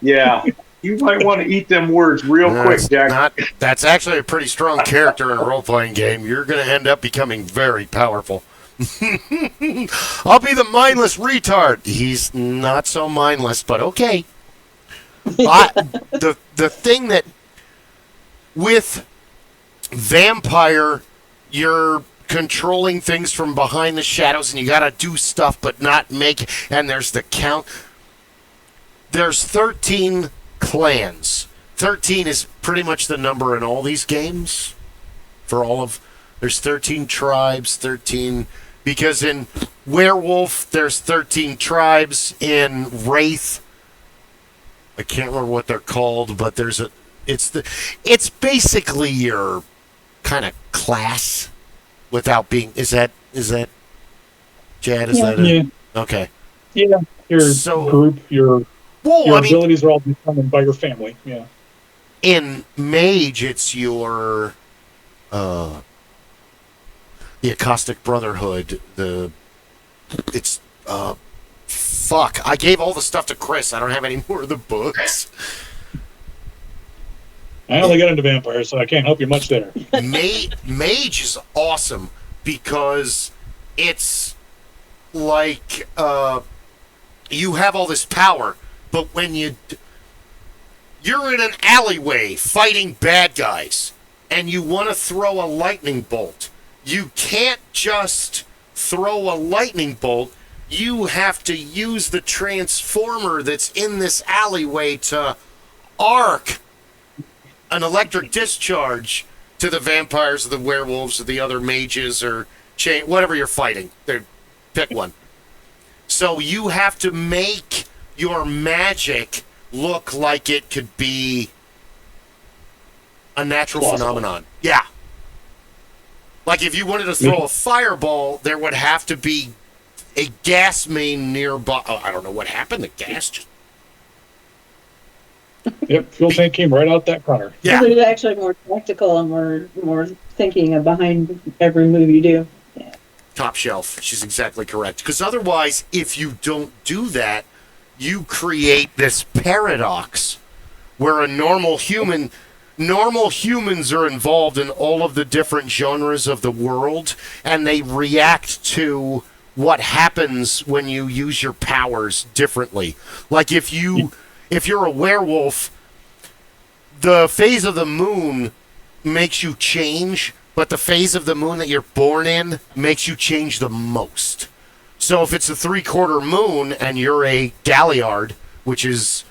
yeah, you might want to eat them words real quick, Jack. That's actually a pretty strong character in a role-playing game. You're going to end up becoming very powerful. I'll be the mindless retard. He's not so mindless, but okay. The thing that... With vampire, you're controlling things from behind the shadows, and you gotta do stuff but not make... And there's the count. There's 13 clans. 13 is pretty much the number in all these games. There's 13 tribes, 13... Because in Werewolf, there's 13 tribes. In Wraith, I can't remember what they're called, but there's a... It's basically your kind of class without being... Is that Chad? Okay. Yeah, your group, your abilities are all determined by your family. Yeah. In Mage, it's your the Acoustic Brotherhood. Fuck. I gave all the stuff to Chris. I don't have any more of the books. I only got into vampires, so I can't help you much there. Mage is awesome because it's like you have all this power, but when you're in an alleyway fighting bad guys and you want to throw a lightning bolt, you can't just throw a lightning bolt. You have to use the transformer that's in this alleyway to arc an electric discharge to the vampires or the werewolves or the other mages or whatever you're fighting. Pick one. So you have to make your magic look like it could be a natural phenomenon. Yeah. Like if you wanted to throw a fireball, there would have to be a gas main nearby. Oh, I don't know what happened. The gas just... Yep, fuel tank came right out that corner. Yeah. It's actually more tactical and more thinking of behind every move you do. Yeah. Top shelf. She's exactly correct. Because otherwise, if you don't do that, you create this paradox where normal humans are involved in all of the different genres of the world, and they react to what happens when you use your powers differently. Like if you're a werewolf, the phase of the moon makes you change but the phase of the moon that you're born in makes you change the most. So if it's a 3/4 moon and you're a Galliard, which is,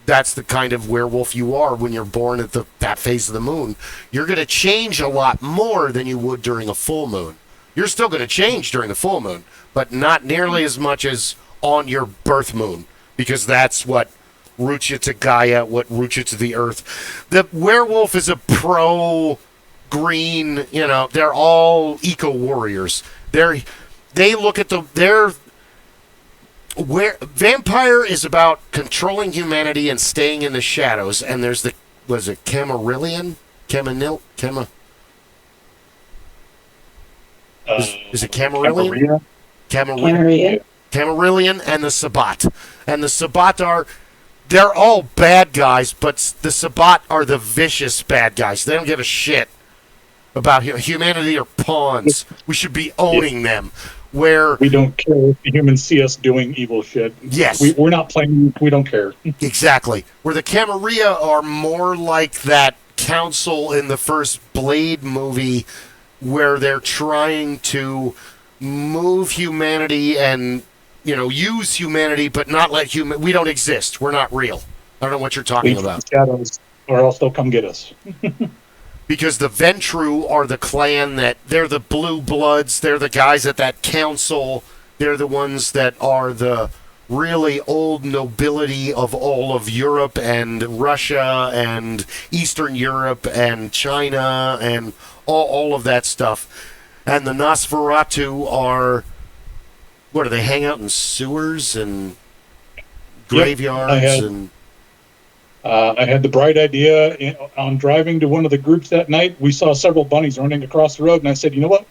that's the kind of werewolf you are when you're born at that phase of the moon, you're going to change a lot more than you would during a full moon. You're still going to change during the full moon, but not nearly as much as on your birth moon, because that's what roots you to Gaia, what roots you to the earth. The werewolf is a pro-green, they're all eco-warriors. They look at vampire is about controlling humanity and staying in the shadows, and there's was it Camarilla? Is it Camarilla? Camarilla and the Sabbat. And the Sabbat they're all bad guys, but the Sabbat are the vicious bad guys. They don't give a shit about humanity or pawns. We should be owning them. Where we don't care if the humans see us doing evil shit. Yes. We're not playing, we don't care. Exactly. Where the Camarilla are more like that council in the first Blade movie, where they're trying to move humanity and, use humanity, but not let we don't exist. We're not real. I don't know what you're talking about. Shadows, or else they'll come get us. Because the Ventru are the clan they're the blue bloods. They're the guys at that council. They're the ones that are the really old nobility of all of Europe and Russia and Eastern Europe and China and all of that stuff. And the Nosferatu are, what do they hang out in sewers and graveyards? I had the bright idea on driving to one of the groups that night. We saw several bunnies running across the road, and I said, you know what?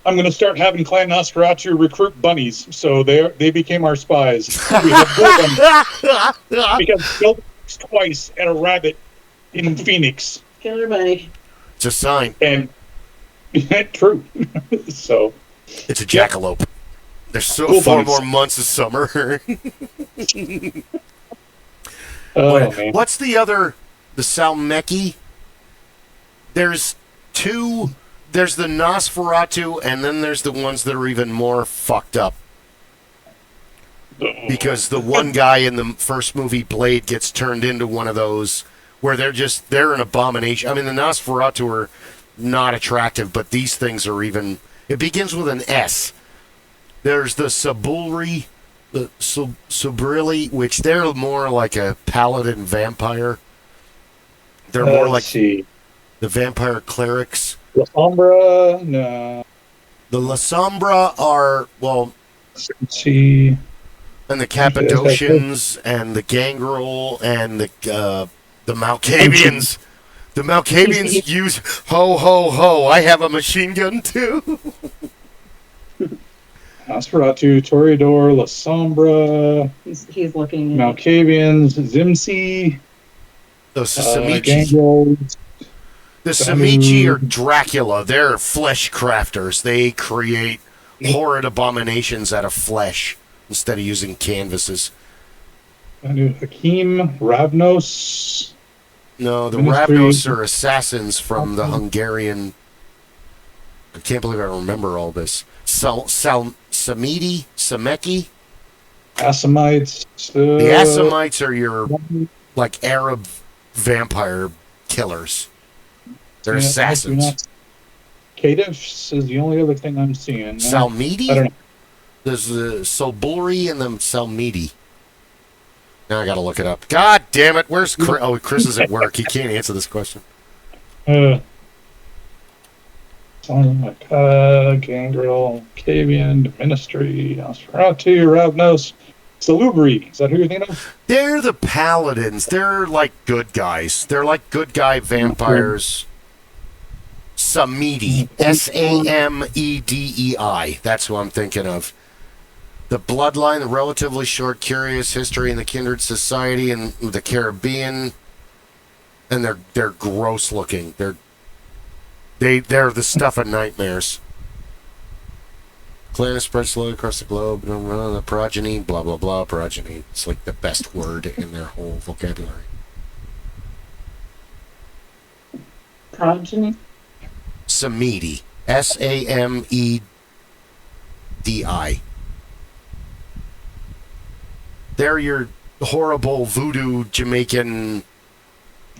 I'm going to start having Clan Nosferatu recruit bunnies. So they became our spies. We have bunnies. Because killed twice at a rabbit in Phoenix. Killer bunny. It's a sign. And true. So it's a jackalope. There's so cool far bunnies. more months of summer. Man. What's the other? The Salmeki? There's two. There's the Nosferatu, and then there's the ones that are even more fucked up. Because the one guy in the first movie, Blade, gets turned into one of those where they're an abomination. I mean, the Nosferatu are not attractive, but these things are even. It begins with an S. There's the Sabulri. The Subrilli, which they're more like a paladin vampire. They're more like the vampire clerics. La Sombra, no. The La Sombra are, well, see, and the Cappadocians and the Gangrel and the Malkavians. The Malkavians use ho ho ho. I have a machine gun too. Nosferatu, Toreador, La Sombra. He's looking. Malkavians, Zimsi. Those Samichi. Gangrels. The Samichi are Dracula. They're flesh crafters. They create horrid abominations out of flesh instead of using canvases. Hakim, Ravnos. No, the Ravnos are assassins from the Hungarian. I can't believe I remember all this. Samedi, Sameki. Assamites. The Assamites are your like Arab vampire killers. They're assassins. Kadif is the only other thing I'm seeing. Salmidi? I don't know. There's the Sobulri and the Salmidi. Now I gotta look it up. God damn it! Where's Chris? Oh, Chris is at work. He can't answer this question. Gangrel, Cavian, Ministry, Nosferatu, Ravnos, Salubri. Is that who you're thinking of? They're the paladins. They're like good guys. They're like good guy vampires. Samedi. Samedei. That's who I'm thinking of. The bloodline, the relatively short, curious history in the kindred society in the Caribbean. And they're gross looking. They're the stuff of nightmares. Clan is spread slowly across the globe. The progeny, blah, blah, blah. Progeny. It's like the best word in their whole vocabulary. Samedi. Samedi. They're your horrible voodoo Jamaican,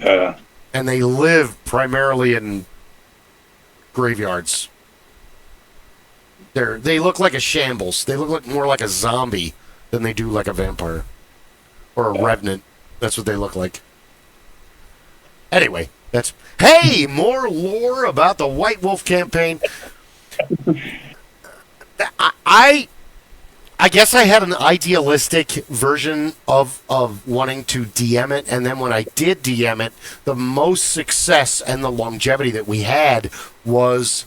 and they live primarily in graveyards. They look like a shambles. They look more like a zombie than they do like a vampire or a revenant. That's what they look like. Anyway, hey, more lore about the White Wolf campaign. I guess I had an idealistic version of wanting to DM it, and then when I did DM it, the most success and the longevity that we had was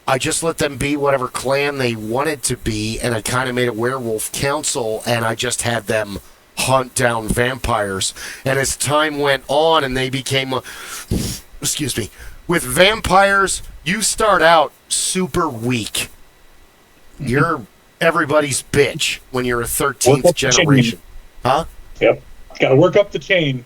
I just let them be whatever clan they wanted to be, and I kind of made a werewolf council, and I just had them hunt down vampires. And as time went on and they became, excuse me, with vampires, you start out super weak. You're everybody's bitch when you're a 13th generation. Huh? Yep. Got to work up the chain.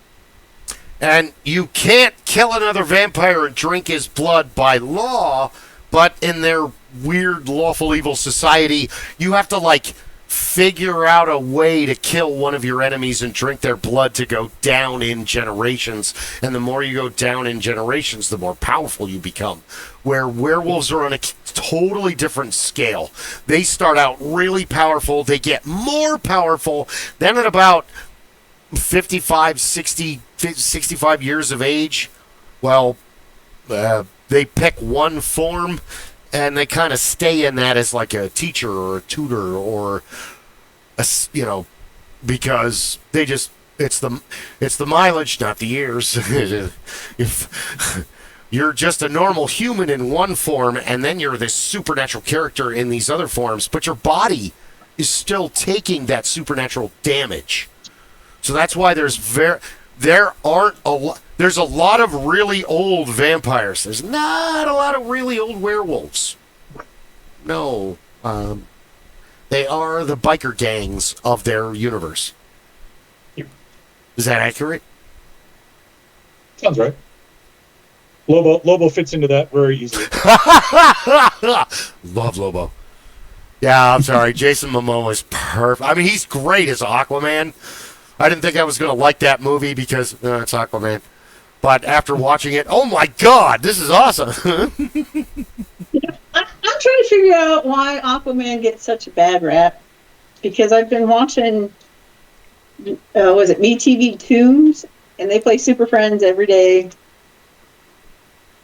And you can't kill another vampire and drink his blood by law, but in their weird lawful evil society, you have to, like, figure out a way to kill one of your enemies and drink their blood to go down in generations. And the more you go down in generations, the more powerful you become. Where werewolves are on a totally different scale. They start out really powerful. They get more powerful. Then at about 55, 60, 65 years of age, well, they pick one form, and they kind of stay in that as like a teacher or a tutor or because they just it's the mileage, not the years. If you're just a normal human in one form, and then you're this supernatural character in these other forms, but your body is still taking that supernatural damage. So that's why there's a lot of really old vampires. There's not a lot of really old werewolves. No. They are the biker gangs of their universe. Is that accurate? Sounds right. Lobo fits into that very easily. Love Lobo. Yeah, I'm sorry. Jason Momoa is perfect. I mean, he's great as Aquaman. I didn't think I was going to like that movie because it's Aquaman. But after watching it, oh my God, this is awesome. I'm trying to figure out why Aquaman gets such a bad rap. Because I've been watching, was it MeTV Toons? And they play Super Friends every day.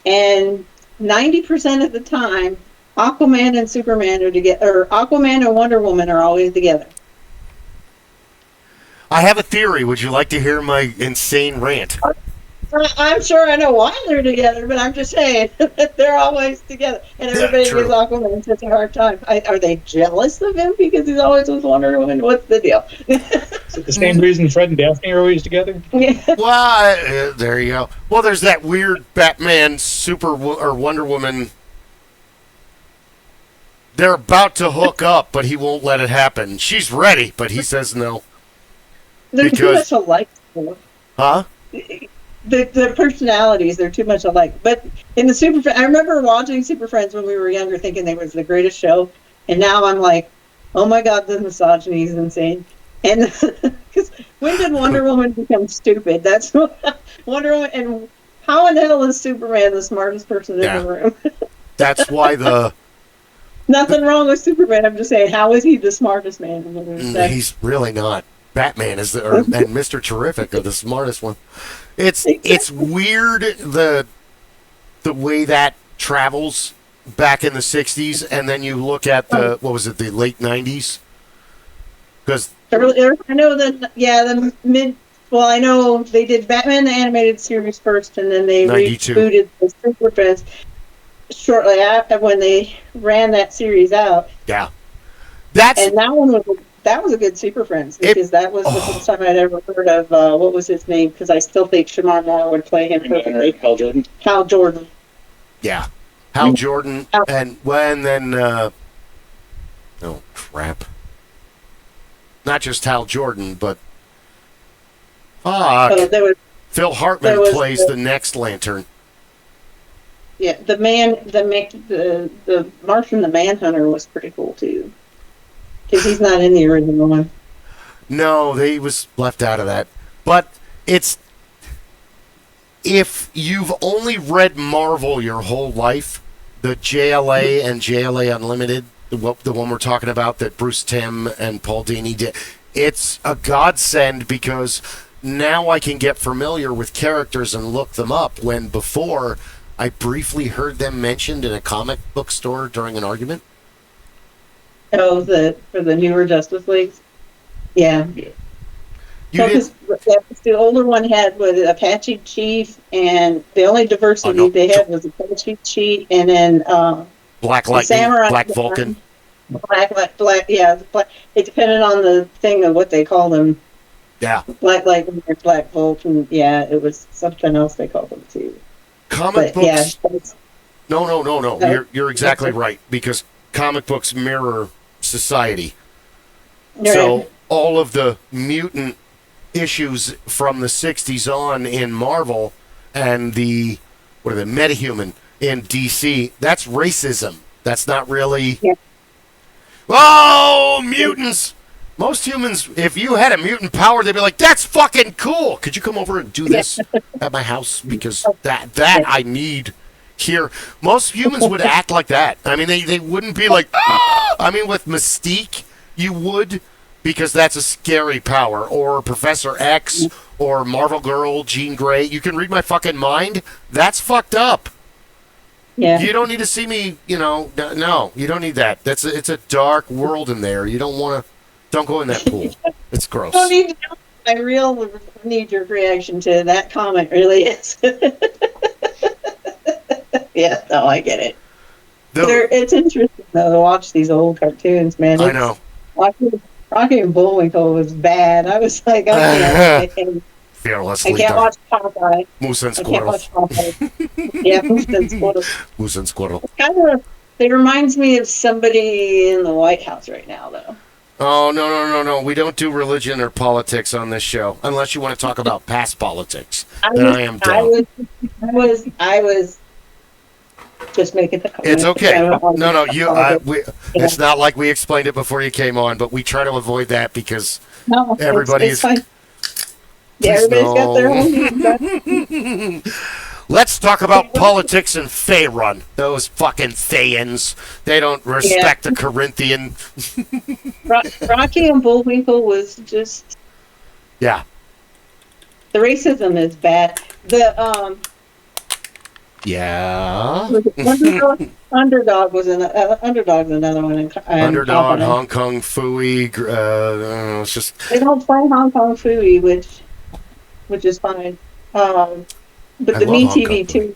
And 90% of the time, Aquaman and Superman are together, or Aquaman and Wonder Woman are always together. I have a theory. Would you like to hear my insane rant? I'm sure I know why they're together, but I'm just saying that they're always together. And everybody gives Aquaman such a hard time. Are they jealous of him because he's always with Wonder Woman? What's the deal? Is it the same reason Fred and Daphne are always together? Yeah. Well, there you go. Well, there's that weird Batman or Wonder Woman. They're about to hook up, but he won't let it happen. She's ready, but he says no. They're too much alike. Huh? The personalities, they're too much alike. But in the I remember watching Super Friends when we were younger, thinking they was the greatest show, and now I'm like, oh my God, the misogyny is insane. And because when did Wonder Woman become stupid? That's what Wonder Woman. And how in the hell is Superman the smartest person in the room? That's why nothing wrong with Superman. I'm just saying, how is he the smartest man in the room? He's really not. Batman is and Mr. Terrific are the smartest one. It's weird the way that travels back in the 60s, and then you look at the late 90s? Because I know that the mid. Well, I know they did Batman the animated series first, and then they 92. rebooted the Super Friends shortly after when they ran that series out. Yeah, and that was a good Super Friends, because that was the first time I'd ever heard of what was his name, because I still think Shamar Moore would play him perfectly. Hal Jordan. Yeah, Hal Jordan, and then oh crap, not just Hal Jordan, but Phil Hartman plays the next Lantern. Yeah, the Martian the Manhunter was pretty cool too, because he's not in the original one. No, he was left out of that. But it's, if you've only read Marvel your whole life, the JLA and JLA Unlimited, the one we're talking about that Bruce Timm and Paul Dini did, it's a godsend because now I can get familiar with characters and look them up, when before I briefly heard them mentioned in a comic book store during an argument. Oh, for the newer Justice Leagues? Yeah. The older one had with Apache Chief, and the only diversity they had was Apache Chief, and then Black Lightning, Samurai, Black Vulcan. Black, yeah. It depended on the thing of what they called them. Yeah. Black Lightning or Black Vulcan. Yeah, it was something else they called them too. Comic books. Yeah. No. You're exactly right, because comic books mirror society. Right. So all of the mutant issues from the 60s on in Marvel and the metahuman in DC, that's racism. That's not really oh, mutants. Most humans, if you had a mutant power, they'd be like, that's fucking cool. Could you come over and do this at my house? Because that I need here. Most humans would act like that. I mean, they wouldn't be like, ah! I mean, with Mystique, you would, because that's a scary power. Or Professor X, or Marvel Girl, Jean Grey. You can read my fucking mind. That's fucked up. Yeah. You don't need to see me, no, you don't need that. It's a dark world in there. You don't go in that pool. It's gross. My real knee-jerk reaction to that comment really is. Yeah, no, I get it. It's interesting, though, to watch these old cartoons, man. I know. Rocky and Bullwinkle was bad. I was like, I can't. Fearless I can't watch Popeye. Moose and Squirrel. I can't watch Popeye. Yeah, Moose and Squirrel. Moose and Squirrel. It reminds me of somebody in the White House right now, though. Oh, no. We don't do religion or politics on this show, unless you want to talk about past politics. I am down. I was just making the comment. It's okay. No. It's not like we explained it before you came on, but we try to avoid that because everybody's fine. Yeah, everybody's got their own needs. Let's talk about politics and Faerun. Those fucking Thayans. They don't respect the Corinthian. Rocky and Bullwinkle was just... Yeah. The racism is bad. Yeah. Underdog was Underdog's another one. Underdog, Hong Kong Phooey. It's just... They don't play Hong Kong Phooey, which is fine. But the Me TV too,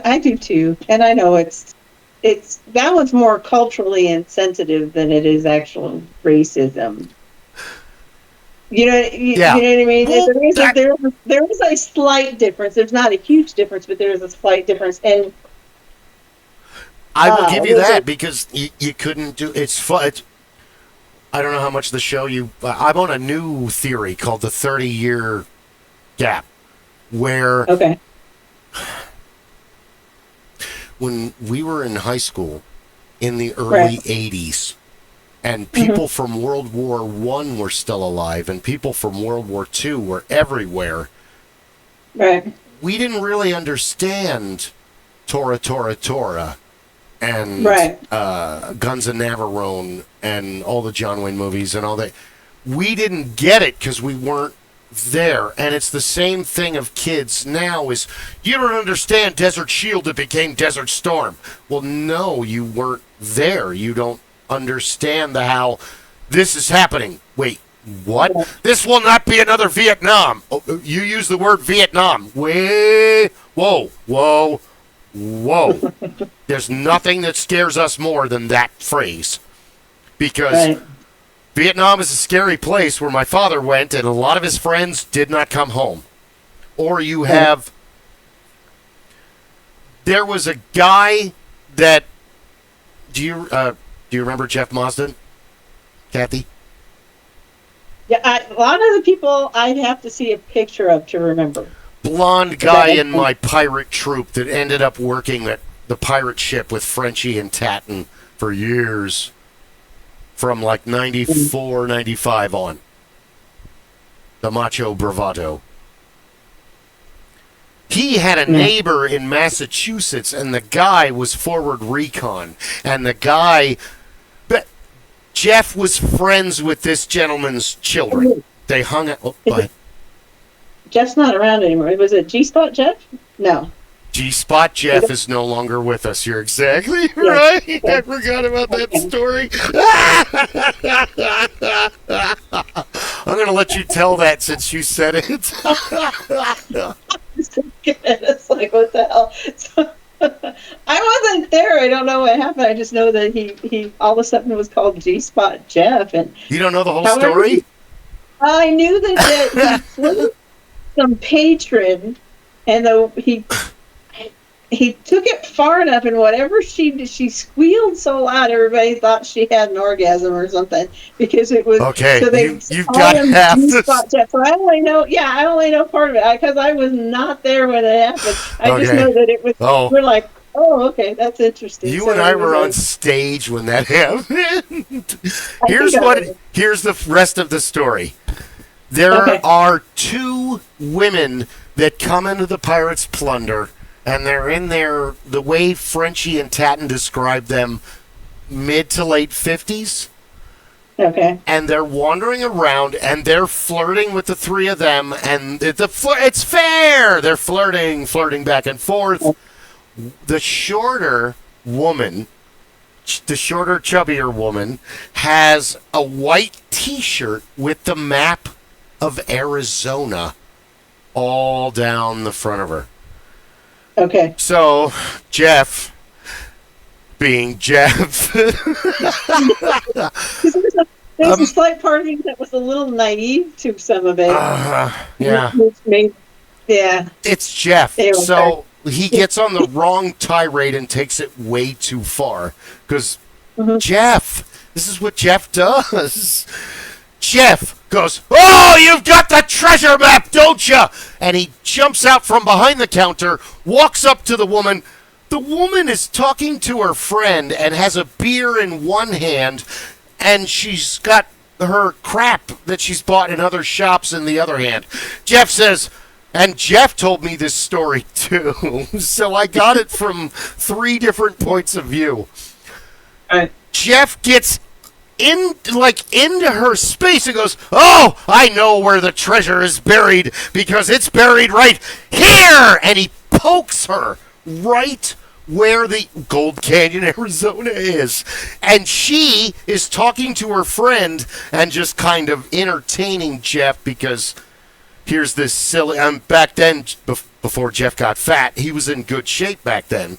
I do too, and I know it's that one's more culturally insensitive than it is actual racism. You know what I mean? Well, there is a slight difference. There's not a huge difference, but there is a slight difference. And I will give you that because you couldn't do it's fun. I don't know how much the show I'm on a new theory called the 30-year gap. Where when we were in high school in the early 80s and people from World War I were still alive and people from World War II were everywhere, we didn't really understand Tora and Guns of Navarone and all the John Wayne movies and all that. We didn't get it because we weren't there. And it's the same thing of kids now is, you don't understand Desert Shield, it became Desert Storm. Well, no, you weren't there. You don't understand how this is happening. Wait, what? This will not be another Vietnam. Oh, you use the word Vietnam. Whoa. There's nothing that scares us more than that phrase. Because Vietnam is a scary place where my father went and a lot of his friends did not come home. Or you have... There was a guy that... Do you remember Jeff Mosden? Kathy? Yeah, a lot of the people I'd have to see a picture of to remember. blonde guy in my pirate troop that ended up working at the pirate ship with Frenchie and Tatton for years, from like 94, 95 on. The Macho Bravado. He had a neighbor in Massachusetts, and the guy was forward recon. And the guy, Jeff was friends with this gentleman's children. They hung out. Oh, go ahead. Jeff's not around anymore. Was it G-Spot Jeff? No. G-Spot Jeff is no longer with us. You're exactly right. I forgot about that story. I'm going to let you tell that since you said it. It's like, what the hell? So, I wasn't there. I don't know what happened. I just know that he all of a sudden was called G-Spot Jeff. And you don't know the whole story? I knew that he flew some patron, and he took it far enough, and whatever she did, she squealed so loud everybody thought she had an orgasm or something, because it was okay. So you've got half this. So I only know part of it because I was not there when it happened. I just know that it was. Oh. We're like, oh, okay, that's interesting. You and I were on stage when that happened. Here's the rest of the story. There are two women that come into the Pirates' Plunder, and they're in there, the way Frenchie and Tatton described them, mid to late 50s. Okay. And they're wandering around, and they're flirting with the three of them, and it's fair. They're flirting back and forth. The shorter woman, the shorter, chubbier woman, has a white T-shirt with the map of Arizona all down the front of her. Okay. So, Jeff, being Jeff. There's a slight part of me that was a little naive to some of it. Yeah. Yeah. It's Jeff. So he gets on the wrong tirade and takes it way too far. Because Jeff, this is what Jeff does. Jeff goes, "Oh, you've got the treasure map, don't you?" And he jumps out from behind the counter, walks up to the woman. The woman is talking to her friend and has a beer in one hand, and she's got her crap that she's bought in other shops in the other hand. Jeff says, and Jeff told me this story too, so I got it from 3 different points of view. Jeff gets into her space and goes, "Oh, I know where the treasure is buried because it's buried right here!" And he pokes her right where the Gold Canyon, Arizona is. And she is talking to her friend and just kind of entertaining Jeff because here's this silly... back then, before Jeff got fat, he was in good shape back then.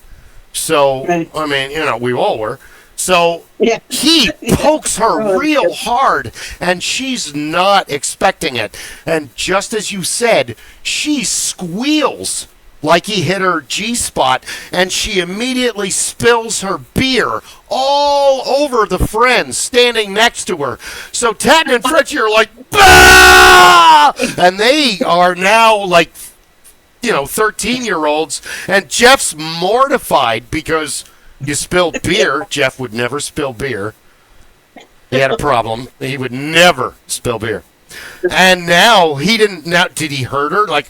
So, I mean, we all were. So he pokes her real hard, and she's not expecting it. And just as you said, she squeals like he hit her G-spot, and she immediately spills her beer all over the friends standing next to her. So Tatton and Frenchie are like, "Bah!" And they are now like, 13-year-olds, and Jeff's mortified because... You spilled beer. Jeff would never spill beer. He had a problem. He would never spill beer. And now he didn't. Now, did he hurt her? Like,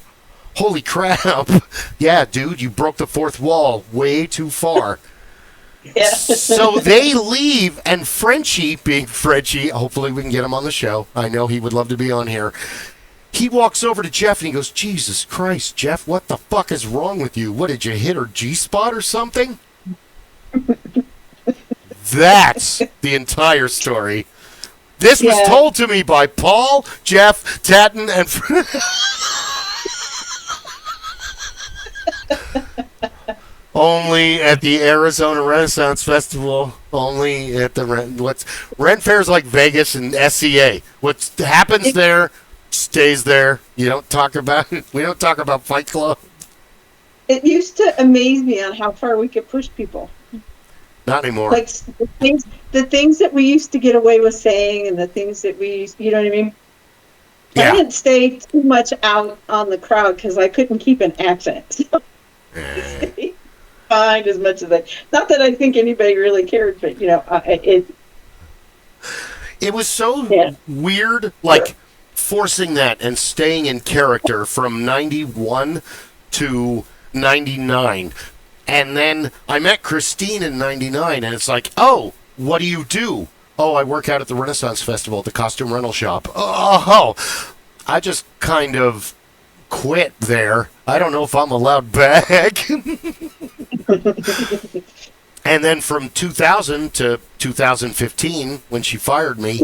holy crap. Yeah, dude, you broke the fourth wall way too far. Yeah. So they leave, and Frenchie, being Frenchie, hopefully we can get him on the show. I know he would love to be on here. He walks over to Jeff and he goes, "Jesus Christ, Jeff, what the fuck is wrong with you? What, did you hit her G-spot or something?" That's the entire story. This was told to me by Paul, Jeff, Tatton, and... Only at the Arizona Renaissance Festival. Only at the Ren Fair's like Vegas and SCA. What happens there stays there. You don't talk about it. We don't talk about Fight Club. It used to amaze me on how far we could push people. Not anymore. Like the things that we used to get away with saying, and the things that we used, you know what I mean? Yeah. I didn't stay too much out on the crowd because I couldn't keep an accent. So I stayed behind as much as I. Not that I think anybody really cared, but it was so weird, like forcing that and staying in character from 91 to 99. And then I met Christine in 99, and it's like, oh, what do you do? Oh, I work out at the Renaissance Festival at the costume rental shop. Oh, I just kind of quit there. I don't know if I'm allowed back. And then from 2000 to 2015, when she fired me,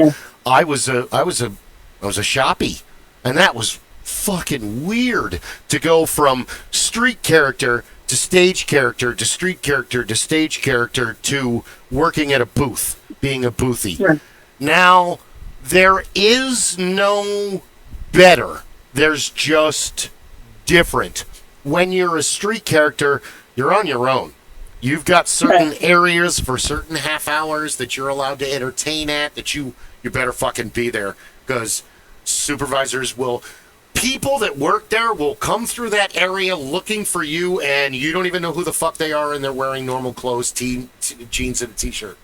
I was a shoppy, and that was fucking weird to go from street character to stage character to street character to stage character to working at a booth, being a boothie. Sure. Now there is no better. There's just different. When you're a street character, you're on your own. You've got certain areas for certain half hours that you're allowed to entertain at, that you better fucking be there, because supervisors will, people that work there will come through that area looking for you, and you don't even know who the fuck they are, and they're wearing normal clothes, jeans and a t-shirt.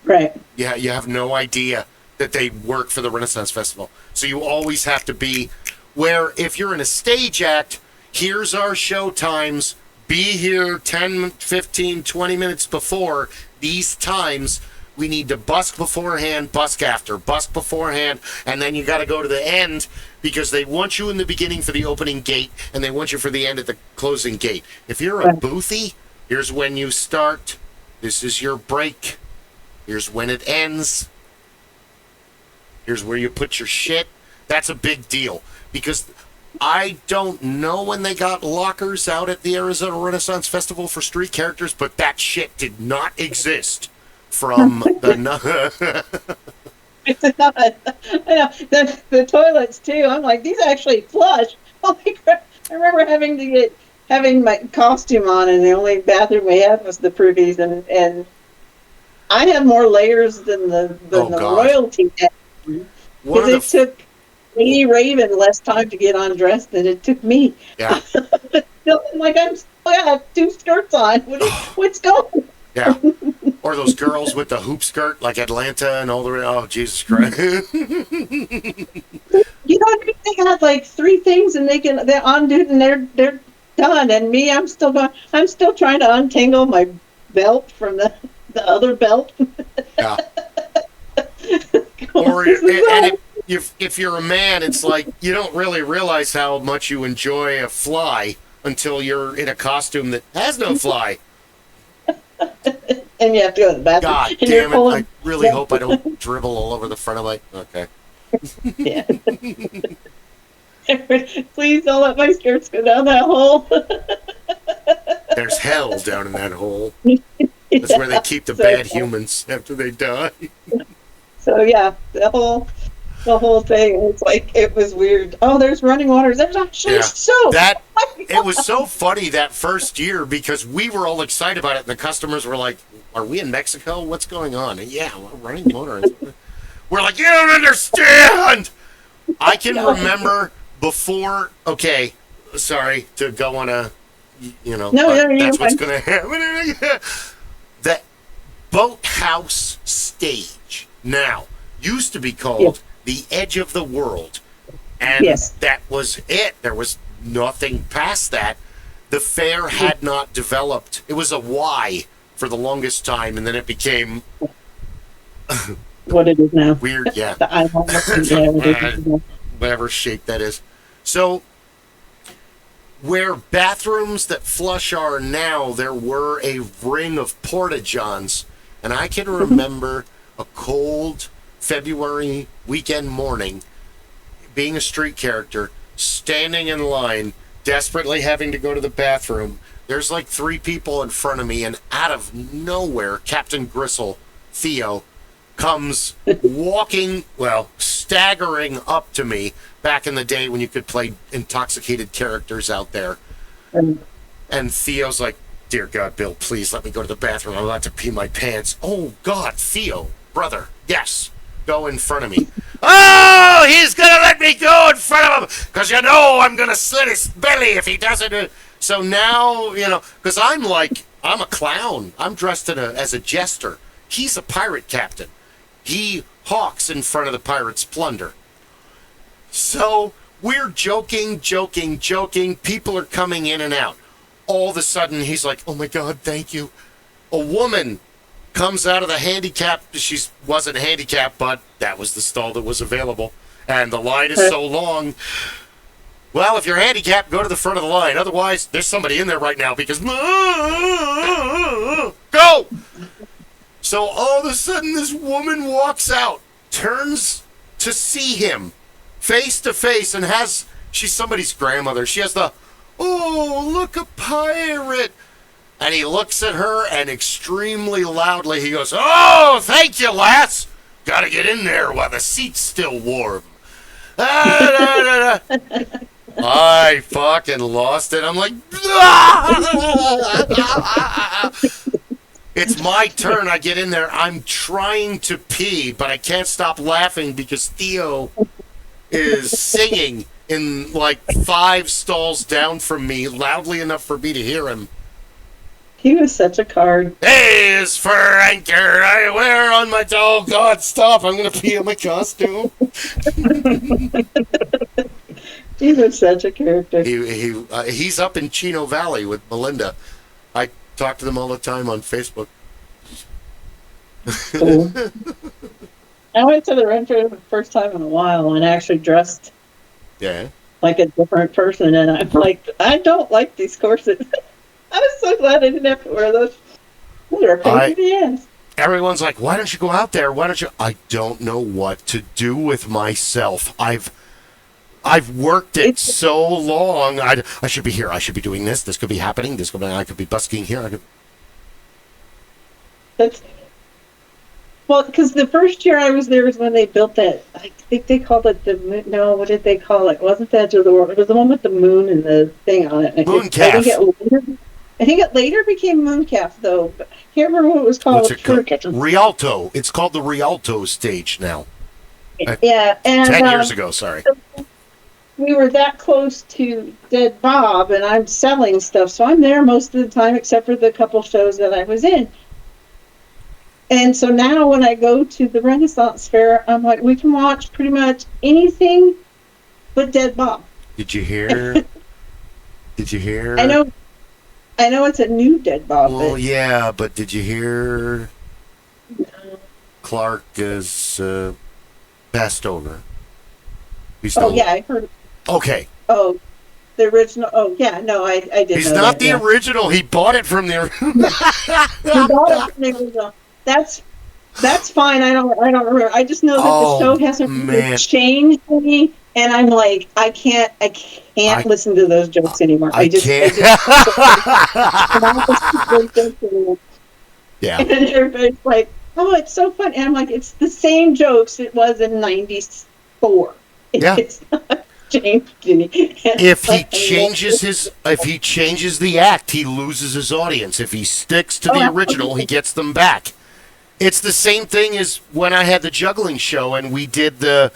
Right. Yeah, you have no idea that they work for the Renaissance Festival. So you always have to be where, if you're in a stage act, here's our show times, be here 10, 15, 20 minutes before these times. We need to busk beforehand, busk after, busk beforehand, and then you got to go to the end because they want you in the beginning for the opening gate, and they want you for the end at the closing gate. If you're a boothie, here's when you start. This is your break. Here's when it ends. Here's where you put your shit. That's a big deal because I don't know when they got lockers out at the Arizona Renaissance Festival for street characters, but that shit did not exist from the... It's not. I know. The toilets, too. I'm like, these actually flush. Holy crap. I remember having my costume on, and the only bathroom we had was the privies, and I have more layers than the royalty had. Because it took Lady Raven less time to get undressed than it took me. Yeah. I'm like, I have 2 skirts on. What's going on? Yeah. Or those girls with the hoop skirt, like Atlanta and all the way. Oh, Jesus Christ. You know, they got like 3 things, and they undo it, and they're done. And me, I'm still trying to untangle my belt from the other belt. Yeah. Or if you're a man, it's like you don't really realize how much you enjoy a fly until you're in a costume that has no fly. And you have to go to the bathroom. God damn it. I really hope I don't dribble all over the front of my... Okay. Yeah. Please don't let my skirts go down that hole. There's hell down in that hole. That's where they keep the bad humans after they die. So yeah, the whole thing, it's like, it was weird. Oh, there's running water. There's actually soap. It was so funny that first year because we were all excited about it, and the customers were like, "Are we in Mexico? What's going on?" And yeah, we're running water. We're like, "You don't understand." I can remember before. Okay, sorry to go on a, that's what's going to happen. That boathouse stage now used to be called the Edge of the World, and that was it. There was nothing past that. The fair had not developed. It was a Y for the longest time, and then it became what it is now. Weird, yeah. Whatever shape that is. So where bathrooms that flush are now, there were a ring of porta-johns, and I can remember a cold February weekend morning, being a street character, standing in line, desperately having to go to the bathroom. There's like 3 people in front of me, and out of nowhere, Captain Gristle, Theo, comes staggering up to me back in the day when you could play intoxicated characters out there. And Theo's like, "Dear God, Bill, please let me go to the bathroom. I'm about to pee my pants." "Oh, God, Theo, brother, yes, go in front of me." Oh, he's going to let me go in front of him because you know I'm going to slit his belly if he doesn't. So now, because I'm a clown. I'm dressed as a jester. He's a pirate captain. He hawks in front of the pirates' plunder. So we're joking. People are coming in and out. All of a sudden, he's like, oh my God, thank you. A woman comes out of the handicap. She wasn't handicapped, but that was the stall that was available. And the line is so long. Well, if you're handicapped, go to the front of the line. Otherwise, there's somebody in there right now because... Go! So all of a sudden, this woman walks out, turns to see him face to face, and she's somebody's grandmother. She has the, oh, look, a pirate. And he looks at her, and extremely loudly, he goes, oh, thank you, lass. Gotta get in there while the seat's still warm. I fucking lost it. I'm like, it's my turn. I get in there. I'm trying to pee, but I can't stop laughing because Theo is singing in like 5 stalls down from me, loudly enough for me to hear him. He was such a card. A is for anchor I wear on my... Oh, God, stop. I'm going to pee on my costume. He was such a character. He's up in Chino Valley with Melinda. I talk to them all the time on Facebook. Cool. I went to the rent fair for the first time in a while and actually dressed like a different person. And I'm like, I don't like these corsets. I was so glad I didn't have to wear those. Those are a pain in the ass. Everyone's like, why don't you go out there? Why don't you? I don't know what to do with myself. I've worked it so long. I should be here. I should be doing this. This could be happening. I could be busking here. Well, because the first year I was there was when they built that. I think they called it the moon. No, what did they call it? It wasn't the Edge of the World. It was the one with the moon and the thing on it. Mooncalf. I think it later became Mooncalf, though. But I can't remember what it was called. What's it called? Rialto. It's called the Rialto stage now. Yeah, and 10 years ago. Sorry. We were that close to Dead Bob, and I'm selling stuff, so I'm there most of the time, except for the couple shows that I was in. And so now when I go to the Renaissance Fair, I'm like, we can watch pretty much anything but Dead Bob. Did you hear? I know it's a new Dead Bob. Well, yeah, but did you hear Clark is passed over? Yeah, I heard. Okay. Oh, the original. Oh, yeah, no, I didn't. He's know not that, the original. He bought it from the original. He bought it from the original. That's fine. I don't remember. I just know that the show hasn't really changed me, and I'm like, I can't listen to those jokes anymore. I can't. Yeah. And everybody's like, oh, it's so fun. And I'm like, it's the same jokes it was in '94. Yeah. It's not changed any. If he changes the act, he loses his audience. If he sticks to the original, he gets them back. It's the same thing as when I had the juggling show and we did the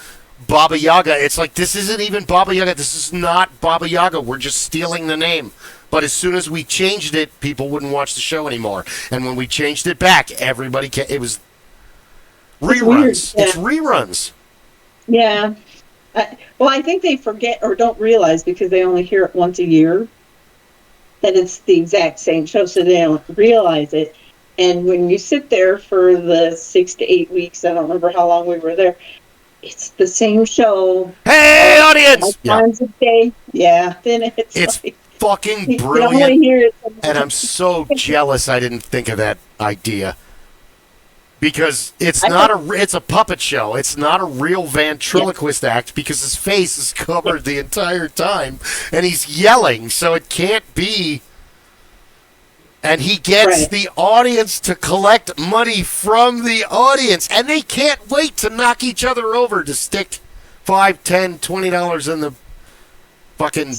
Baba Yaga. It's like, this isn't even Baba Yaga. This is not Baba Yaga. We're just stealing the name. But as soon as we changed it, people wouldn't watch the show anymore. And when we changed it back, everybody it was reruns. It's reruns. Yeah. Well, I think they forget or don't realize because they only hear it once a year that it's the exact same show, so they don't realize it. And when you sit there for the 6 to 8 weeks, I don't remember how long we were there, it's the same show. Hey, audience! Times a day. Yeah. Then it's like, fucking brilliant. And I'm so jealous I didn't think of that idea. Because it's it's a puppet show. It's not a real ventriloquist act because his face is covered the entire time and he's yelling, so it can't be. And he gets the audience to collect money from the audience, and they can't wait to knock each other over to stick $5, $10, $20 in the fucking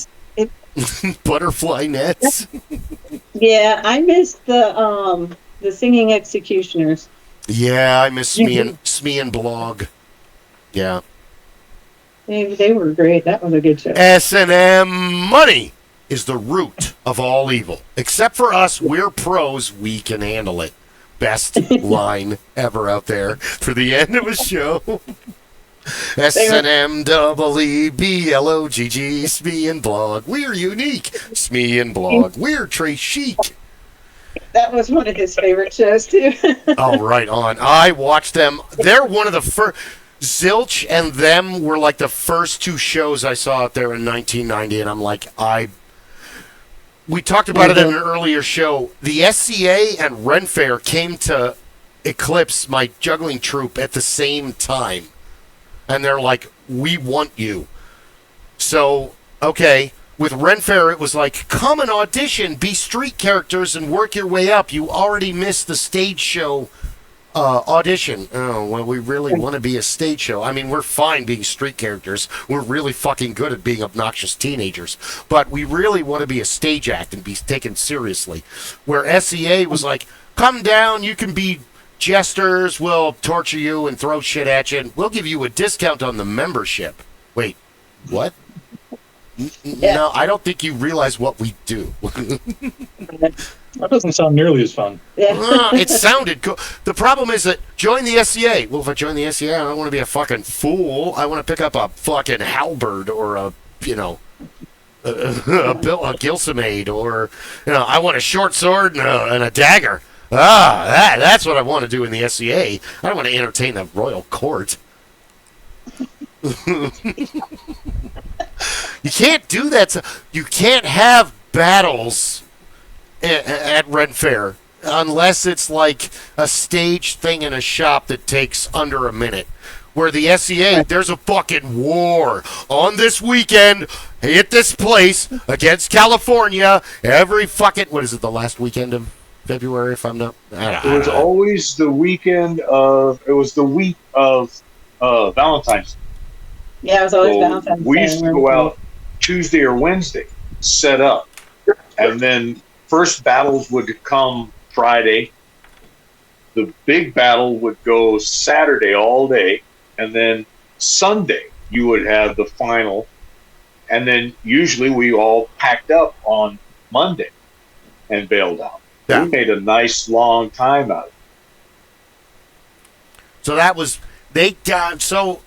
butterfly nets. Yeah, I missed the singing executioners. Yeah, I miss Smee and Blog. Yeah. They were great. That was a good show. S&M money is the root of all evil. Except for us, we're pros. We can handle it. Best line ever out there for the end of a show. S&M double E B L O G G Smee and Blog. We're unique. Smee and Blog. We're Trey Chic. That was one of his favorite shows too. Oh, right on. I watched them. They're one of the first. Zilch and them were like the first two shows I saw out there in 1990, and I'm like, we talked about it in an earlier show. The SCA and Ren Fair came to eclipse my juggling troupe at the same time. And they're like, we want you. So, okay, with Ren Fair, it was like, come and audition, be street characters, and work your way up. You already missed the stage show audition. Oh, well, we really want to be a stage show. I mean, we're fine being street characters. We're really fucking good at being obnoxious teenagers. But we really want to be a stage act and be taken seriously. Where SEA was like, come down, you can be jesters, we'll torture you and throw shit at you, and we'll give you a discount on the membership. Wait, what? No, I don't think you realize what we do. That doesn't sound nearly as fun. It sounded cool. The problem is that join the SCA. Well, if I join the SCA, I don't want to be a fucking fool. I want to pick up a fucking halberd or a gilsamade, or I want a short sword and a dagger. That's what I want to do in the SCA. I don't want to entertain the royal court. You can't do that. You can't have battles at Ren Fair unless it's like a stage thing in a shop that takes under a minute. Where the SCA, there's a fucking war on this weekend at this place against California every fucking, what is it, the last weekend of February, if I'm not... It was always the weekend of... It was the week of Valentine's. Yeah, it was always Valentine's Day. We used to go out Tuesday or Wednesday, set up, and then first battles would come Friday. The big battle would go Saturday all day, and then Sunday you would have the final, and then usually we all packed up on Monday and bailed out. Yeah. We made a nice long time out of it. So that was, so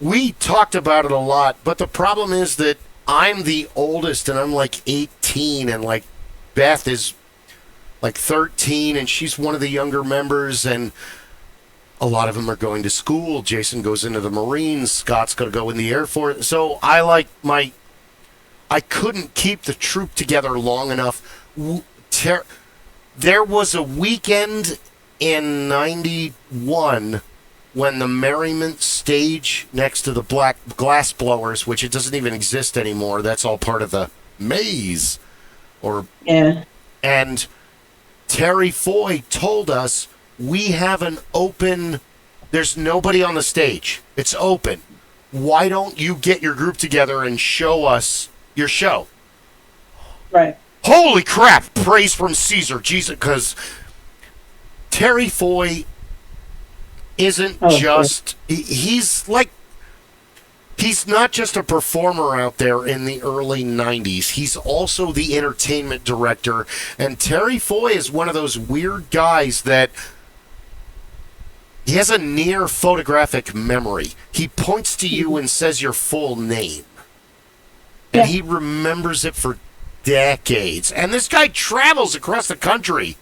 we talked about it a lot, but the problem is that I'm the oldest and I'm like 18, and like Beth is like 13 and she's one of the younger members, and a lot of them are going to school. Jason goes into the Marines. Scott's going to go in the Air Force. So I couldn't keep the troop together long enough. There was a weekend in 91 when the Merriment stage next to the Black Glass Blowers, which it doesn't even exist anymore, that's all part of the maze. And Terry Foy told us, we have an open, there's nobody on the stage. It's open. Why don't you get your group together and show us your show? Right. Holy crap! Praise from Caesar. Jesus, because Terry Foy isn't just... He's like... He's not just a performer out there in the early 90s. He's also the entertainment director. And Terry Foy is one of those weird guys that... He has a near photographic memory. He points to you and says your full name. And he remembers it for decades. And this guy travels across the country.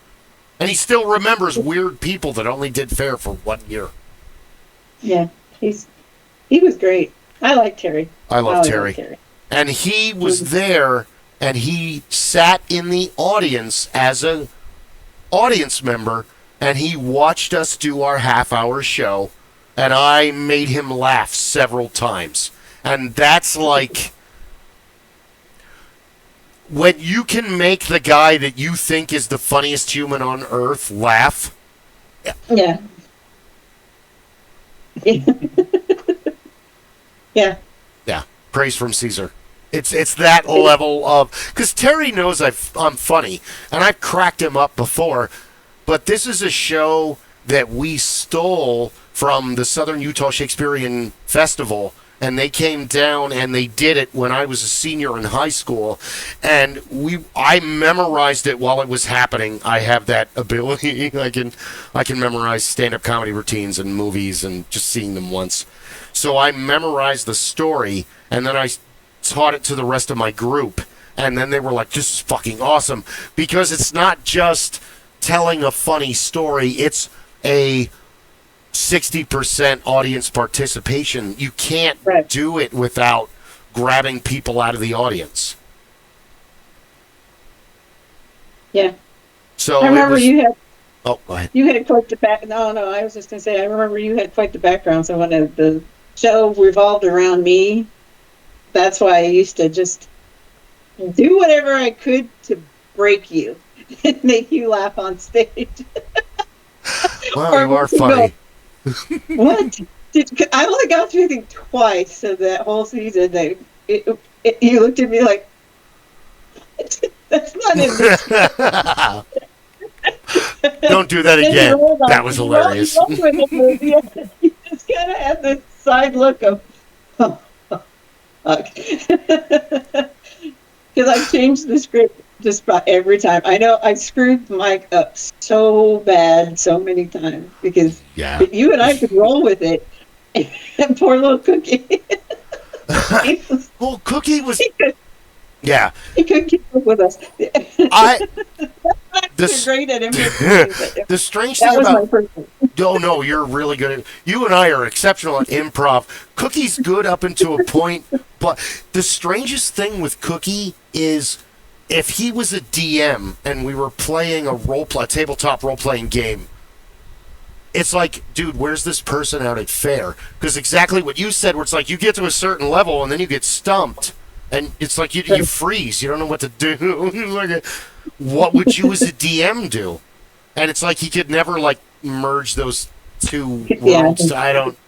And he still remembers weird people that only did fair for 1 year. Yeah, he was great. I like Terry. I love Terry. And he was there, and he sat in the audience as an audience member, and he watched us do our half-hour show, and I made him laugh several times. And that's like... When you can make the guy that you think is the funniest human on earth laugh. Yeah. Yeah. Yeah. Praise from Caesar. It's that level of... Because Terry knows I'm funny, and I've cracked him up before, but this is a show that we stole from the Southern Utah Shakespearean Festival, and they came down and they did it when I was a senior in high school, and I memorized it while it was happening. I have that ability. I can memorize stand-up comedy routines and movies and just seeing them once. So I memorized the story, and then I taught it to the rest of my group, and then they were like, "This is fucking awesome," because it's not just telling a funny story, it's a 60% audience participation. You can't do it without grabbing people out of the audience. Yeah. So I remember you had. Oh, go ahead. You had quite the back. No, I was just gonna say. I remember you had quite the background. So when the show revolved around me, that's why I used to just do whatever I could to break you and make you laugh on stage. Well, you are funny. What? I only got through, I think, twice of that whole season. You looked at me like, that's not in this. Don't do that again. That was hilarious. You just kind of had this side look of, because I've changed the script just about every time. I know I screwed Mike up so bad so many times because you and I could roll with it. And poor little Cookie. Well, Cookie was... He couldn't keep up with us. Great at improv. The strange thing about... No, you're really good at... You and I are exceptional at improv. Cookie's good up until a point, but the strangest thing with Cookie is... If he was a DM and we were playing a tabletop role-playing game, it's like, dude, where's this person out at fair? Because exactly what you said, where it's like you get to a certain level and then you get stumped, and it's like you freeze. You don't know what to do. What would you as a DM do? And it's like he could never like merge those two worlds. I don't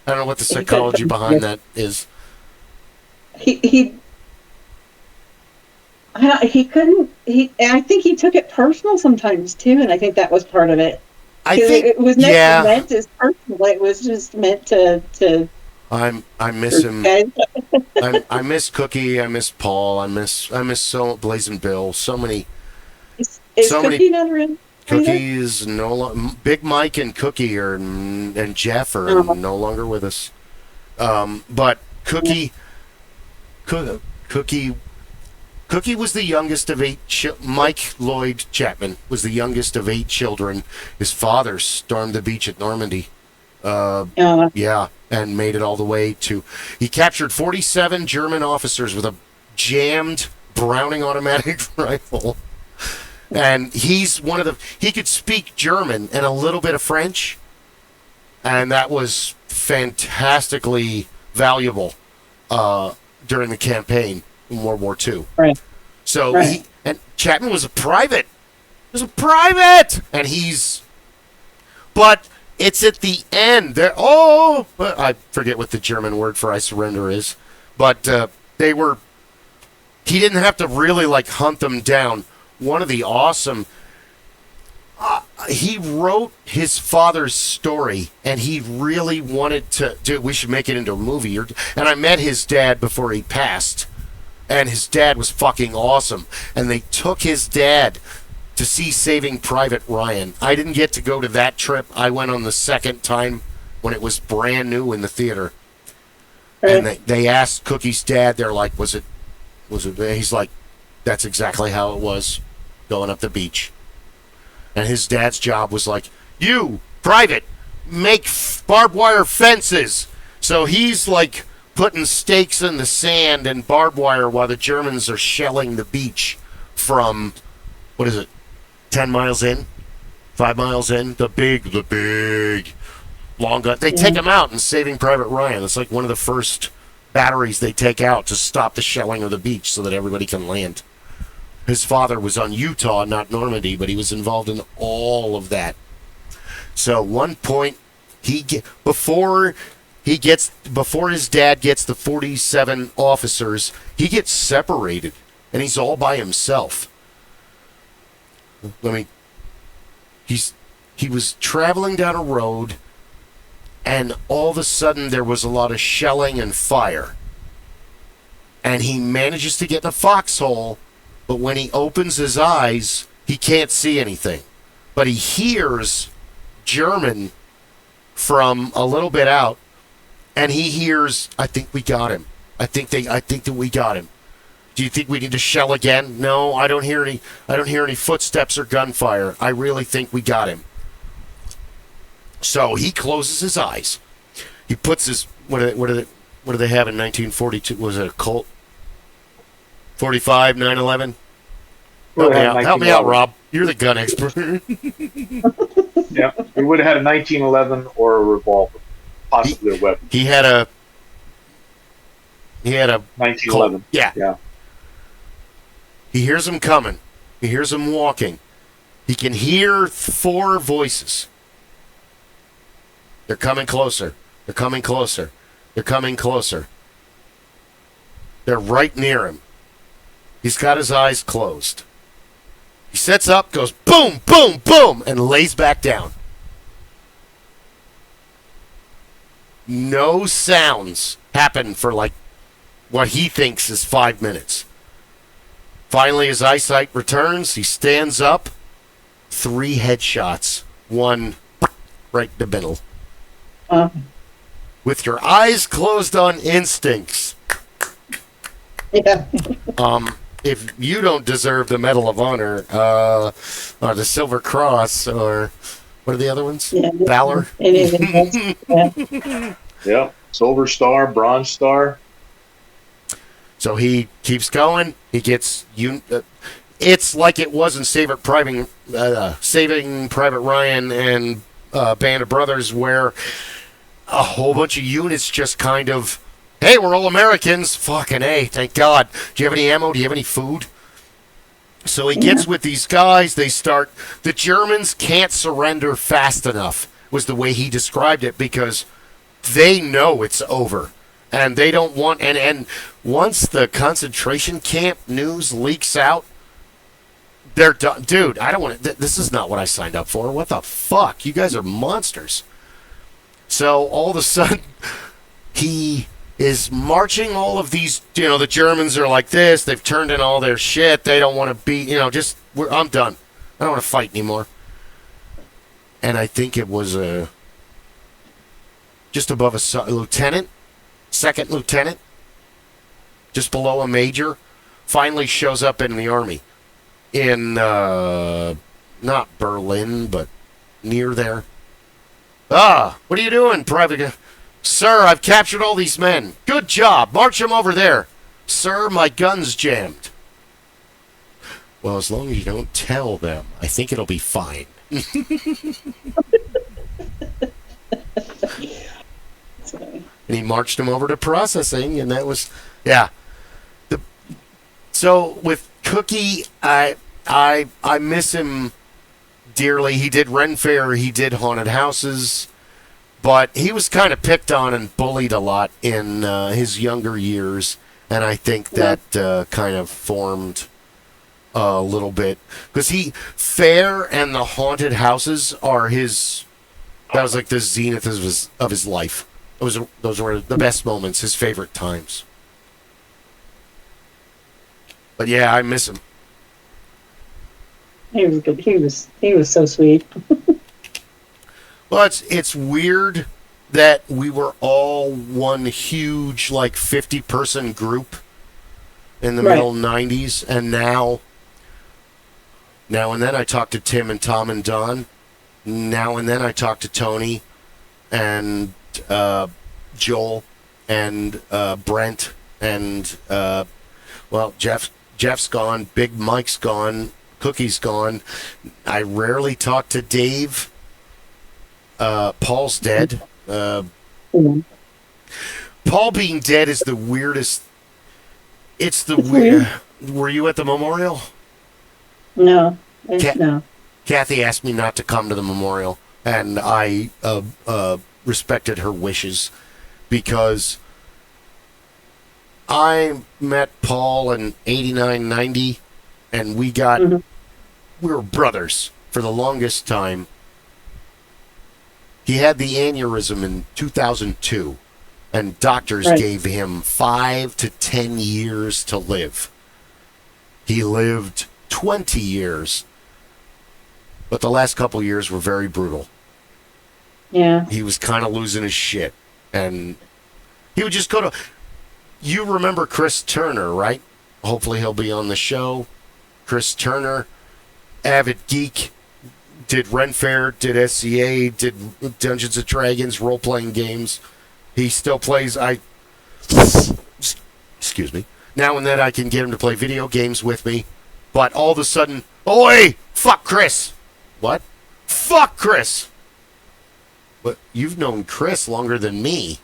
know what the psychology behind that is. He couldn't. I think he took it personal sometimes too, and I think that was part of it. I think it was never meant as personal. It was just meant to. I miss him. I miss Cookie. I miss Paul. I miss Blazing Bill. So many. Is Cookie not around? Cookie is no longer. Big Mike and Cookie and Jeff are no longer with us. But Cookie was the youngest of 8 Mike Lloyd Chapman was the youngest of 8 children. His father stormed the beach at Normandy. And made it all the way to... He captured 47 German officers with a jammed Browning automatic rifle. And he's one of the... He could speak German and a little bit of French. And that was fantastically valuable during the campaign in World War II. Right. So and Chapman was a private. He was a private, and but it's at the end. I forget what the German word for "I surrender" is, but he didn't have to really like hunt them down. One of the awesome. He wrote his father's story, and he really wanted to. Dude, we should make it into a movie. And I met his dad before he passed. And his dad was fucking awesome. And they took his dad to see Saving Private Ryan. I didn't get to go to that trip. I went on the second time when it was brand new in the theater. And they asked Cookie's dad, they're like, was it? He's like, that's exactly how it was, going up the beach. And his dad's job was like, you, Private, make barbed wire fences. So he's like... putting stakes in the sand and barbed wire while the Germans are shelling the beach from, 10 miles in? 5 miles in? The big long gun. They take him out in Saving Private Ryan. It's like one of the first batteries they take out to stop the shelling of the beach so that everybody can land. His father was on Utah, not Normandy, but he was involved in all of that. So one point, before his dad gets the 47 officers, he gets separated, and he's all by himself. He was traveling down a road, and all of a sudden there was a lot of shelling and fire. And he manages to get in a foxhole, but when he opens his eyes, he can't see anything. But he hears German from a little bit out, and he hears, I think we got him. I think that we got him. Do you think we need to shell again? No, I don't hear any footsteps or gunfire. I really think we got him. So he closes his eyes. He puts his what do they have in 1942? Was it a Colt 45 911? Help me out, Rob. You're the gun expert. Yeah, we would have had a 1911 or a revolver, possibly a weapon. He had a 1911. Colt. Yeah. Yeah. He hears him coming. He hears him walking. He can hear 4 voices. They're coming closer. They're coming closer. They're coming closer. They're right near him. He's got his eyes closed. He sets up, goes boom, boom, boom, and lays back down. No sounds happen for like what he thinks is 5 minutes. Finally, his eyesight returns. He stands up. 3 headshots. 1 right in the middle. With your eyes closed on instincts. Yeah. If you don't deserve the Medal of Honor, or the Silver Cross, or what are the other ones? Yeah. Valor? Yeah. Silver Star, Bronze Star. So he keeps going. He gets it's like it was in Saving Private Ryan and Band of Brothers, where a whole bunch of units just kind of, hey, we're all Americans. Fucking A, thank God. Do you have any ammo? Do you have any food? So he gets with these guys. They start. The Germans can't surrender fast enough, was the way he described it, because they know it's over. And they don't want, and once the concentration camp news leaks out, they're done. Dude, I don't want to, this is not what I signed up for. What the fuck? You guys are monsters. So all of a sudden, he is marching all of these, the Germans are like this. They've turned in all their shit. They don't want to be, I'm done. I don't want to fight anymore. And I think it was just above a lieutenant. Second lieutenant, just below a major, finally shows up in the army in not Berlin, but near there. What are you doing, Private? Sir, I've captured all these men. Good job. March them over there. Sir, my gun's jammed. Well, as long as you don't tell them, I think it'll be fine. And he marched him over to processing, and that was, yeah. So with Cookie, I miss him dearly. He did Ren Fair, he did Haunted Houses, but he was kind of picked on and bullied a lot in his younger years, and I think that kind of formed a little bit, because Fair and the Haunted Houses are that was like the zenith of his life. Those were the best moments, his favorite times. But yeah, I miss him. He was good. He was so sweet. Well, it's weird that we were all one huge, like, 50-person group in the middle 90s, and now and then I talk to Tim and Tom and Don. Now and then I talk to Tony and Joel and Brent and Jeff's gone, Big Mike's gone, Cookie's gone. I rarely talk to Dave. Paul's dead. Paul being dead is the weirdest. It's the weird. Were you at the memorial? No. No. Kathy asked me not to come to the memorial, and I respected her wishes, because I met Paul in 89, 90, and we were brothers for the longest time. He had the aneurysm in 2002, and doctors gave him 5 to 10 years to live. He lived 20 years, but the last couple years were very brutal. Yeah. He was kind of losing his shit, and he would just go to... You remember Chris Turner, right? Hopefully he'll be on the show. Chris Turner, avid geek, did Ren Fair, did SCA, did Dungeons & Dragons, role-playing games. He still plays... Excuse me. Now and then I can get him to play video games with me, but all of a sudden... Oi! Fuck Chris! What? Fuck Chris! But you've known Chris longer than me.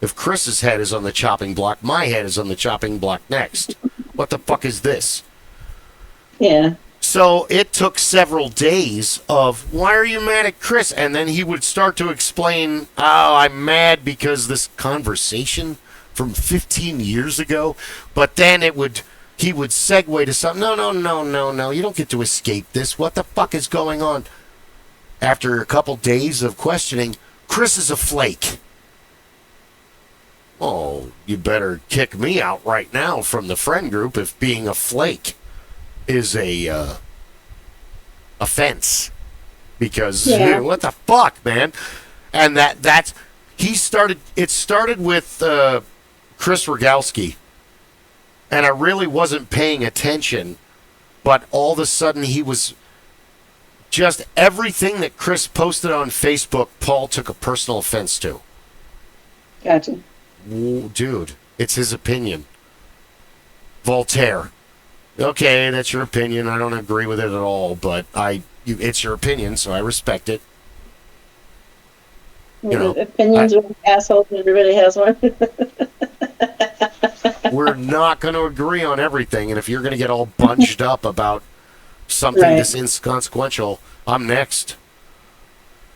If Chris's head is on the chopping block, my head is on the chopping block next. What the fuck is this? Yeah. So it took several days of, why are you mad at Chris? And then he would start to explain, oh, I'm mad because this conversation from 15 years ago. But then he would segue to something. No, you don't get to escape this. What the fuck is going on? After a couple days of questioning, Chris is a flake. Oh, you better kick me out right now from the friend group if being a flake is a offense. Because what the fuck, man? And it started with Chris Rogalski, and I really wasn't paying attention, but all of a sudden he was just everything that Chris posted on Facebook, Paul took a personal offense to. Gotcha. Ooh, dude, it's his opinion. Voltaire. Okay, that's your opinion. I don't agree with it at all, but it's your opinion, so I respect it. Opinions are assholes, and everybody has one. We're not going to agree on everything, and if you're going to get all bunched up about something this inconsequential, I'm next.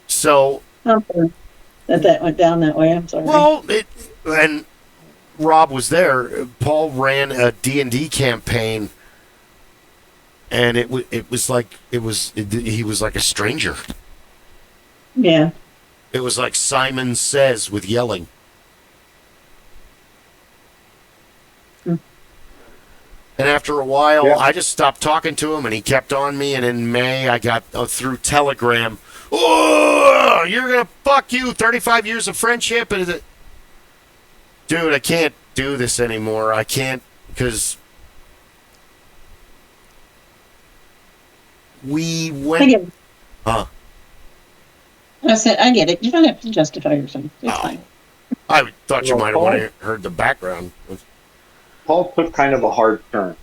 So... that went down that way, I'm sorry. Well, and Rob was there. Paul ran a DnD campaign, and he was like a stranger. Yeah. It was like Simon Says with yelling. And after a while, I just stopped talking to him, and he kept on me. And in May, I got through Telegram. Oh, you're gonna fuck you. 35 years of friendship, and dude, I can't do this anymore. I can't because we went. I said, I get it. You don't have to justify yourself. It's fine. I thought you might have wanted to heard the background. Paul took kind of a hard turn.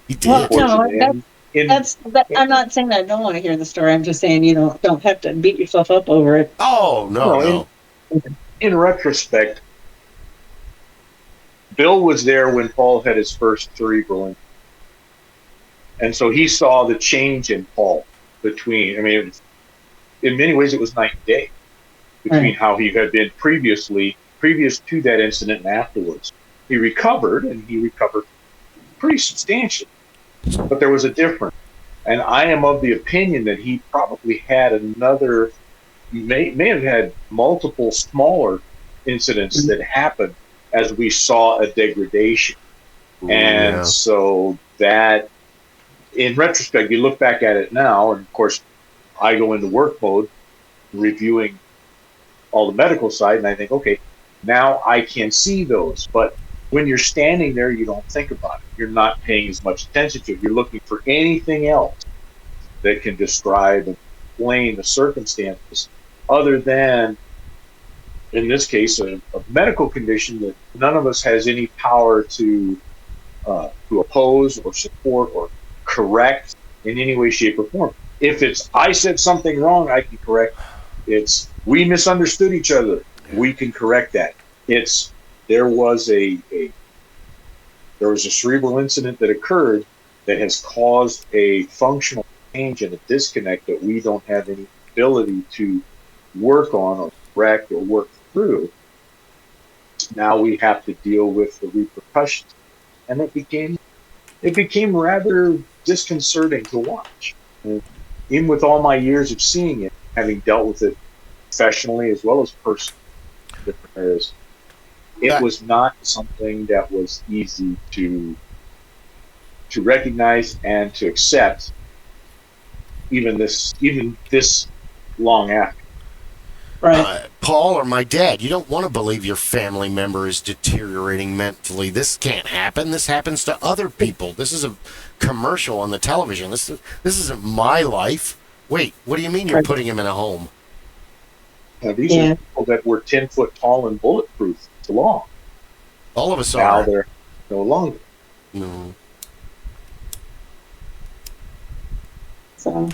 He did. Well, no, I'm not saying that I don't want to hear the story. I'm just saying you don't have to beat yourself up over it. Oh, no. In retrospect, Bill was there when Paul had his first cerebral injury. And so he saw the change in Paul in many ways it was night and day between how he had been previous to that incident and afterwards. He recovered, and he recovered pretty substantially. But there was a difference. And I am of the opinion that he probably had may have had multiple smaller incidents that happened as we saw a degradation. So that, in retrospect, you look back at it now, and of course, I go into work mode, reviewing all the medical side, and I think, okay, now I can see those. But when you're standing there, you don't think about it. You're not paying as much attention to it. You're looking for anything else that can describe and explain the circumstances other than, in this case, a medical condition that none of us has any power to oppose or support or correct in any way, shape, or form. If it's I said something wrong, I can correct. It's we misunderstood each other, we can correct that. It's there was a cerebral incident that occurred that has caused a functional change and a disconnect that we don't have any ability to work on or correct or work through. Now we have to deal with the repercussions, and it became rather disconcerting to watch. And even with all my years of seeing it, having dealt with it professionally as well as personally, different areas. It was not something that was easy to recognize and to accept, even this long after. Right. Paul or my dad, you don't want to believe your family member is deteriorating mentally. This can't happen. This happens to other people. This is a commercial on the television. This isn't my life. Wait, what do you mean you're putting him in a home? Now, these are people that were 10 foot tall and bulletproof so long. All of us now are. Now they're no longer. No. So.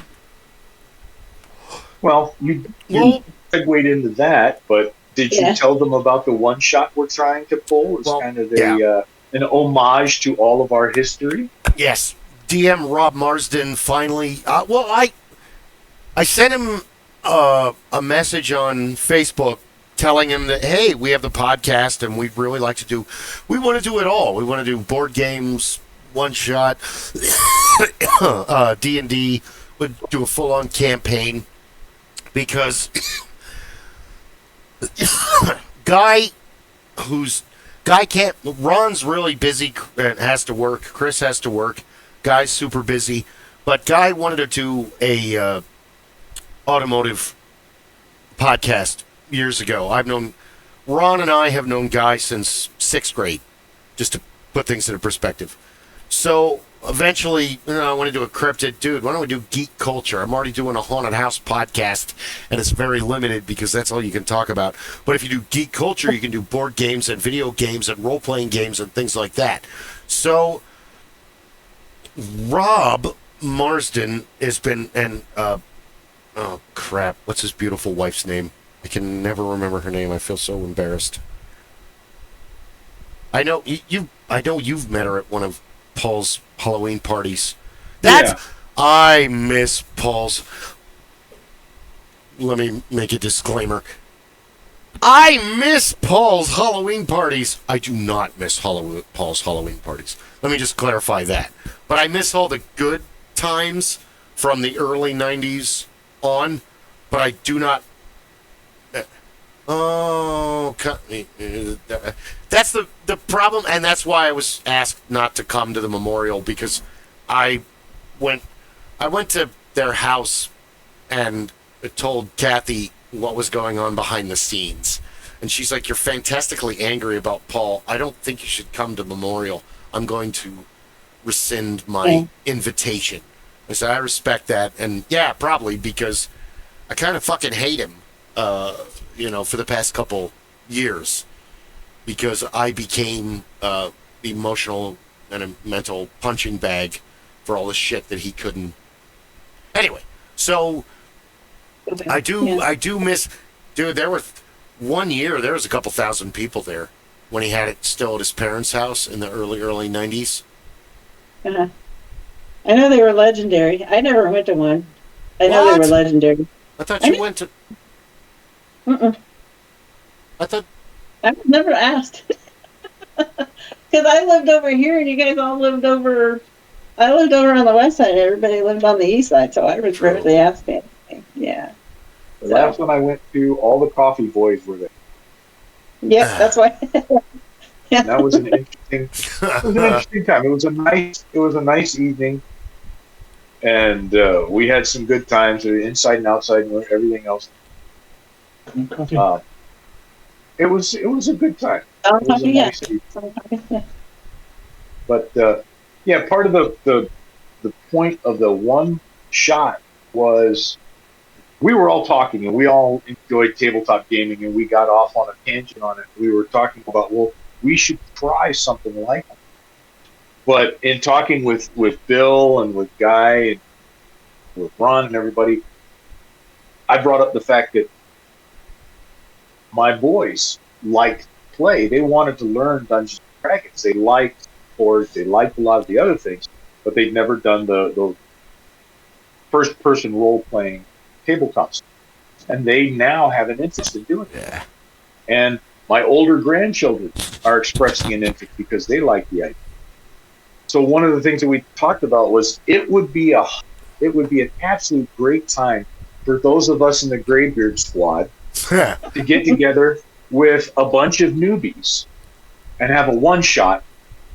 Well, you segued into that, but did you tell them about the one shot we're trying to pull? It's kind of an homage to all of our history. Yes. DM Rob Marsden finally. I sent him a message on Facebook telling him that, hey, we have the podcast and we'd really like to we want to do it all. We want to do board games, one shot, D&D, would do a full-on campaign because Ron's really busy and has to work. Chris has to work. Guy's super busy, but Guy wanted to do a automotive podcast years ago. Ron and I have known Guy since 6th grade, just to put things into perspective. So eventually, I want to do a cryptid. Dude, why don't we do geek culture? I'm already doing a haunted house podcast, and it's very limited because that's all you can talk about. But if you do geek culture, you can do board games and video games and role-playing games and things like that. So Rob Marsden has been, and oh crap, what's his beautiful wife's name? I can never remember her name. I feel so embarrassed. I know you've met her at one of Paul's Halloween parties. I miss Paul's. Let me make a disclaimer. I miss Paul's Halloween parties. I do not miss Paul's Halloween parties. Let me just clarify that. But I miss all the good times from the early 90s on, but I do not. That's the problem, and that's why I was asked not to come to the memorial, because I went to their house and told Kathy what was going on behind the scenes, and she's like, "You're fantastically angry about Paul. I don't think you should come to memorial. I'm going to rescind my invitation." I said, "I respect that," and yeah, probably because I kind of fucking hate him, for the past couple years, because I became emotional and a mental punching bag for all the shit that he couldn't. Anyway, so I do miss, dude. There were 1 year there was a couple thousand people there when he had it still at his parents' house in the early 90s. I know they were legendary. I never went to one. I know they were legendary. I thought you went to. I thought. I was never asked. Because I lived over here and you guys all lived over. I lived over on the west side. Everybody lived on the east side, so I was rarely asked anything. Yeah. The last one I went to, all the coffee boys were there. Yep, that's why. Yeah. That was an interesting. It was an interesting time. It was a nice evening, and we had some good times, inside and outside, and everything else. It was a good time. It was a nice evening. But part of the point of the one shot was we were all talking, and we all enjoyed tabletop gaming, and we got off on a tangent on it. We were talking about, we should try something like it. But in talking with Bill and with Guy and with Ron and everybody, I brought up the fact that my boys liked play. They wanted to learn Dungeons and Dragons. They liked boards. They liked a lot of the other things, but they'd never done the first-person role-playing tabletops. And they now have an interest in doing it. Yeah. And my older grandchildren are expressing an interest because they like the idea. So one of the things that we talked about was it would be an absolute great time for those of us in the Graybeard squad to get together with a bunch of newbies and have a one-shot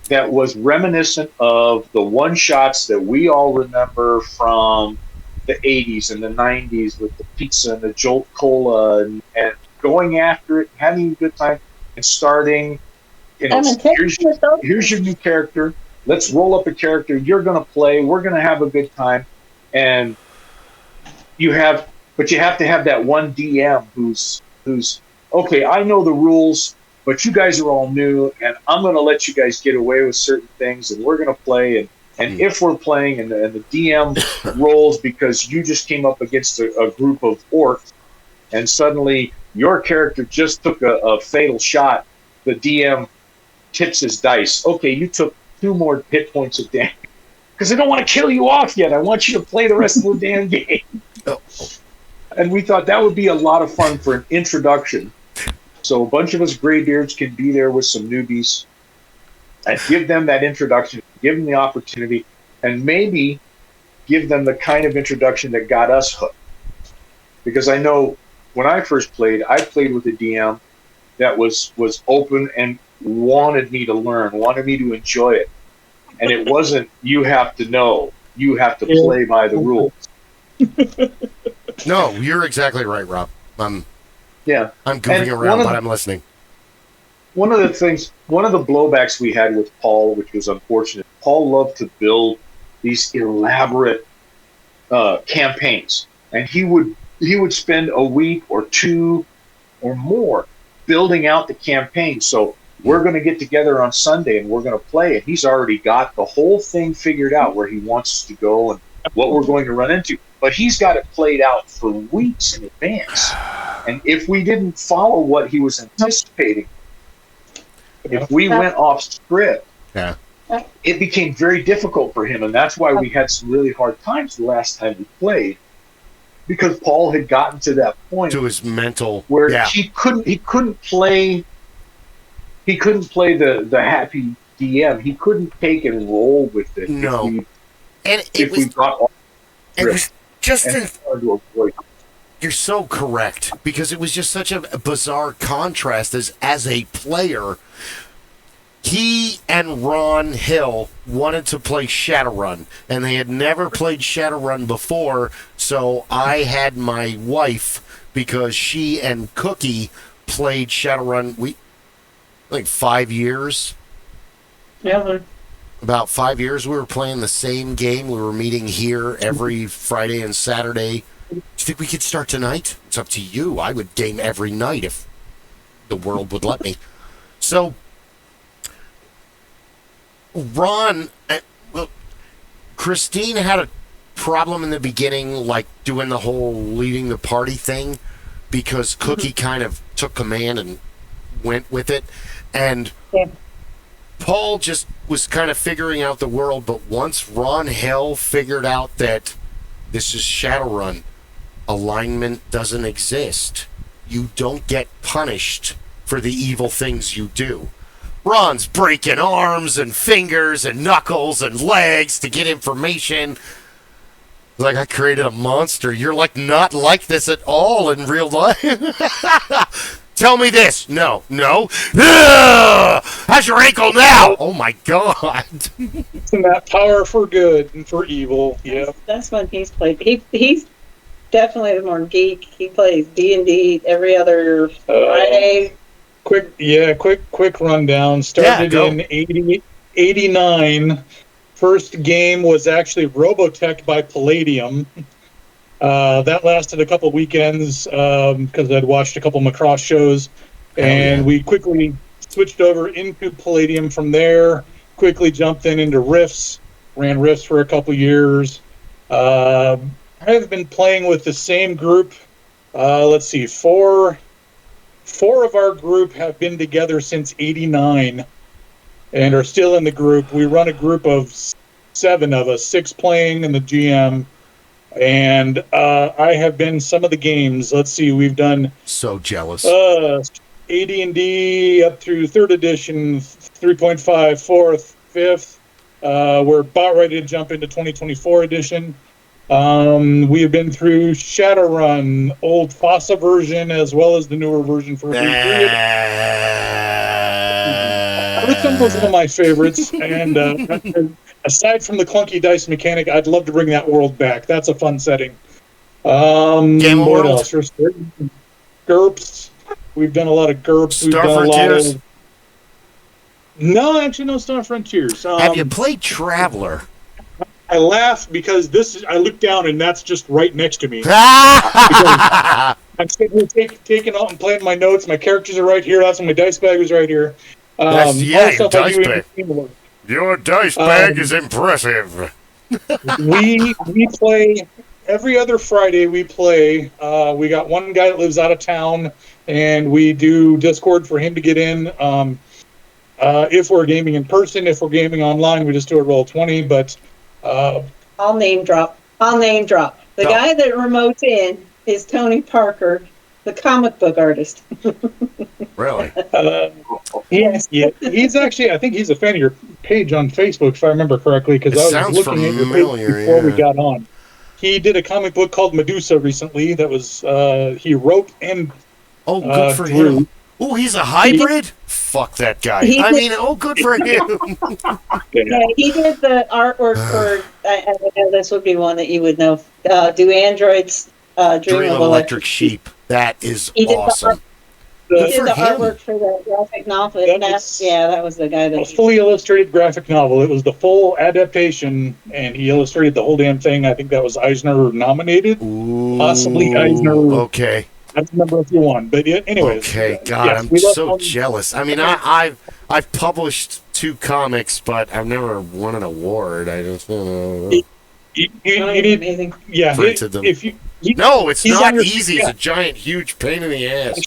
that was reminiscent of the one-shots that we all remember from the 80s and the 90s with the pizza and the Jolt Cola and going after it, having a good time, and starting, here's your new character. Let's roll up a character. You're going to play. We're going to have a good time. And you have to have that one DM who's okay, I know the rules, but you guys are all new, and I'm going to let you guys get away with certain things, and we're going to play. And if we're playing and the DM rolls because you just came up against a group of orcs, and suddenly your character just took a fatal shot, the DM tips his dice. Okay, you took 2 more hit points of damage. Because I don't want to kill you off yet. I want you to play the rest of the damn game. And we thought that would be a lot of fun for an introduction. So a bunch of us graybeards can be there with some newbies and give them that introduction, give them the opportunity, and maybe give them the kind of introduction that got us hooked. Because I know when I first played, I played with a DM that was open and wanted me to learn, wanted me to enjoy it. And it wasn't, you have to know, you have to play by the rules. No, you're exactly right, Rob. I'm goofing around, but I'm listening. One of the blowbacks we had with Paul, which was unfortunate, Paul loved to build these elaborate campaigns. And he would spend a week or 2 or more building out the campaign. So we're going to get together on Sunday and we're going to play. And he's already got the whole thing figured out where he wants us to go and what we're going to run into. But he's got it played out for weeks in advance. And if we didn't follow what he was anticipating, if we went off script, it became very difficult for him. And that's why we had some really hard times the last time we played. Because Paul had gotten to that point to his mental where he couldn't play the happy DM. He couldn't take and roll with it. No. You're so correct, because it was just such a bizarre contrast as a player. He and Ron Hill wanted to play Shadowrun, and they had never played Shadowrun before, so I had my wife, because she and Cookie played Shadowrun, 5 years. Yeah. About 5 years we were playing the same game. We were meeting here every Friday and Saturday. Do you think we could start tonight? It's up to you. I would game every night if the world would let me. So, Ron, Christine had a problem in the beginning, like doing the whole leading the party thing, because Cookie kind of took command and went with it. And Paul just was kind of figuring out the world, but once Ron Hill figured out that this is Shadowrun, alignment doesn't exist. You don't get punished for the evil things you do. Ron's breaking arms and fingers and knuckles and legs to get information. Like, I created a monster. You're not like this at all in real life. Tell me this. No. How's your ankle now? Oh my God. Isn't that power for good and for evil? Yeah. That's when he's played. He's definitely the more geek. He plays DnD every other Friday. Quick rundown. Started in 89. First game was actually Robotech by Palladium. That lasted a couple weekends because I'd watched a couple Macross shows, and we quickly switched over into Palladium from there. Quickly jumped into Rifts, ran Rifts for a couple years. I've been playing with the same group. Let's see, four of our group have been together since '89 and are still in the group. We run a group of 7 of us, 6 playing in the GM. And I have been some of the games. Let's see, we've done... So jealous. AD&D up through 3rd edition, 3.5, 4th, 5th. We're about ready to jump into 2024 edition. We have been through Shadowrun, old FOSSA version, as well as the newer version for a brief period. Everything was one of my favorites, and aside from the clunky dice mechanic, I'd love to bring that world back. That's a fun setting. What else? GURPS. We've done a lot of GURPS. Star Frontiers? No, actually, no Star Frontiers. Have you played Traveler? I laugh because I look down and that's just right next to me. I'm sitting here taking out and playing my notes. My characters are right here. That's when my dice bag was right here. Your dice bag. Your dice bag is impressive. we play every other Friday. We play. We got one guy that lives out of town, and we do Discord for him to get in. If we're gaming in person, if we're gaming online, we just do a Roll20. But I'll name drop. The guy that remotes in is Tony Parker, the comic book artist. Really? He's actually, I think he's a fan of your page on Facebook, if I remember correctly, because I was looking at your page before we got on. He did a comic book called Medusa recently that was, he wrote and good for him. Oh, he's a hybrid? Fuck that guy. Good for him. Yeah, he did the artwork for, I know this would be one that you would know. Do Androids Dream of Electric Sheep? That is awesome. He did the artwork for the graphic novel. That was the guy that... A fully illustrated graphic novel. It was the full adaptation, and he illustrated the whole damn thing. I think that was Eisner nominated. Ooh, possibly Eisner. Okay. I don't remember if you won, but anyways. Okay, God, I'm so jealous. I mean, I've published 2 comics, but I've never won an award. I just you need amazing. Yeah, printed them. No, it's not easy. It's a giant, huge pain in the ass.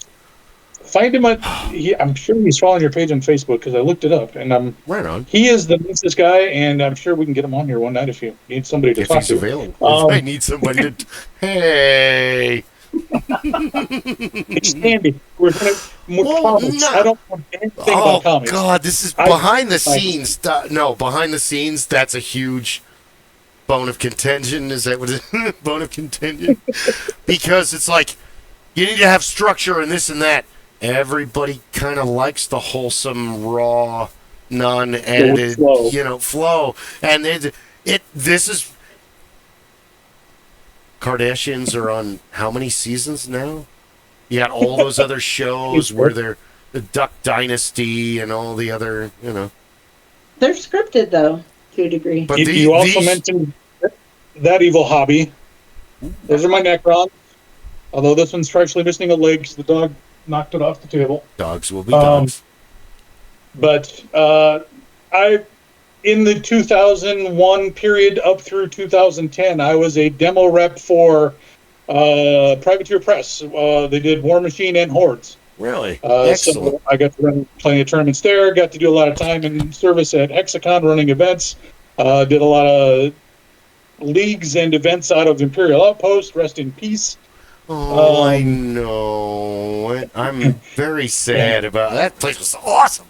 Find him I'm sure he's following your page on Facebook because I looked it up, and right on. He is the nicest guy, and I'm sure we can get him on here one night if you need somebody to talk to. If he's available. If I need somebody to... Hey... Expanding. We're going to comics. I don't want anything about comics. God, this is behind the scenes. Behind the scenes, that's a huge bone of contention. Is that what it is? Bone of contention? Because it's like, you need to have structure and this and that. Everybody kind of likes the wholesome, raw, non-edited, flow. And this is... Kardashians are on how many seasons now? You got all those other shows where they're the Duck Dynasty and all the other, They're scripted, though, to a degree. But you also mentioned That Evil Hobby. Those are my Necrons. Although this one's actually missing a leg because the dog knocked it off the table. Dogs will be dogs. But in the 2001 period up through 2010, I was a demo rep for Privateer Press. They did War Machine and Hordes. Really? Excellent. So I got to run plenty of tournaments there. Got to do a lot of time in service at Hexacon running events. Did a lot of leagues and events out of Imperial Outpost. Rest in peace. Oh, I know. I'm very sad about that. Place was awesome.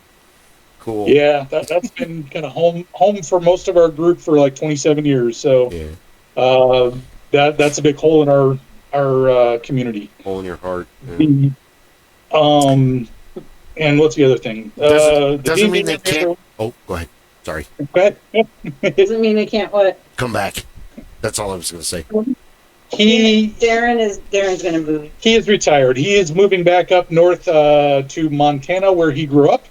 Cool. Yeah, that's been kind of home for most of our group for like 27 years. So that's a big hole in our community. Hole in your heart. Yeah. And what's the other thing? Doesn't mean they can't. Oh, go ahead. Sorry. Go ahead. Doesn't mean they can't what? Come back. That's all I was going to say. Darren's going to move. He is retired. He is moving back up north to Montana, where he grew up.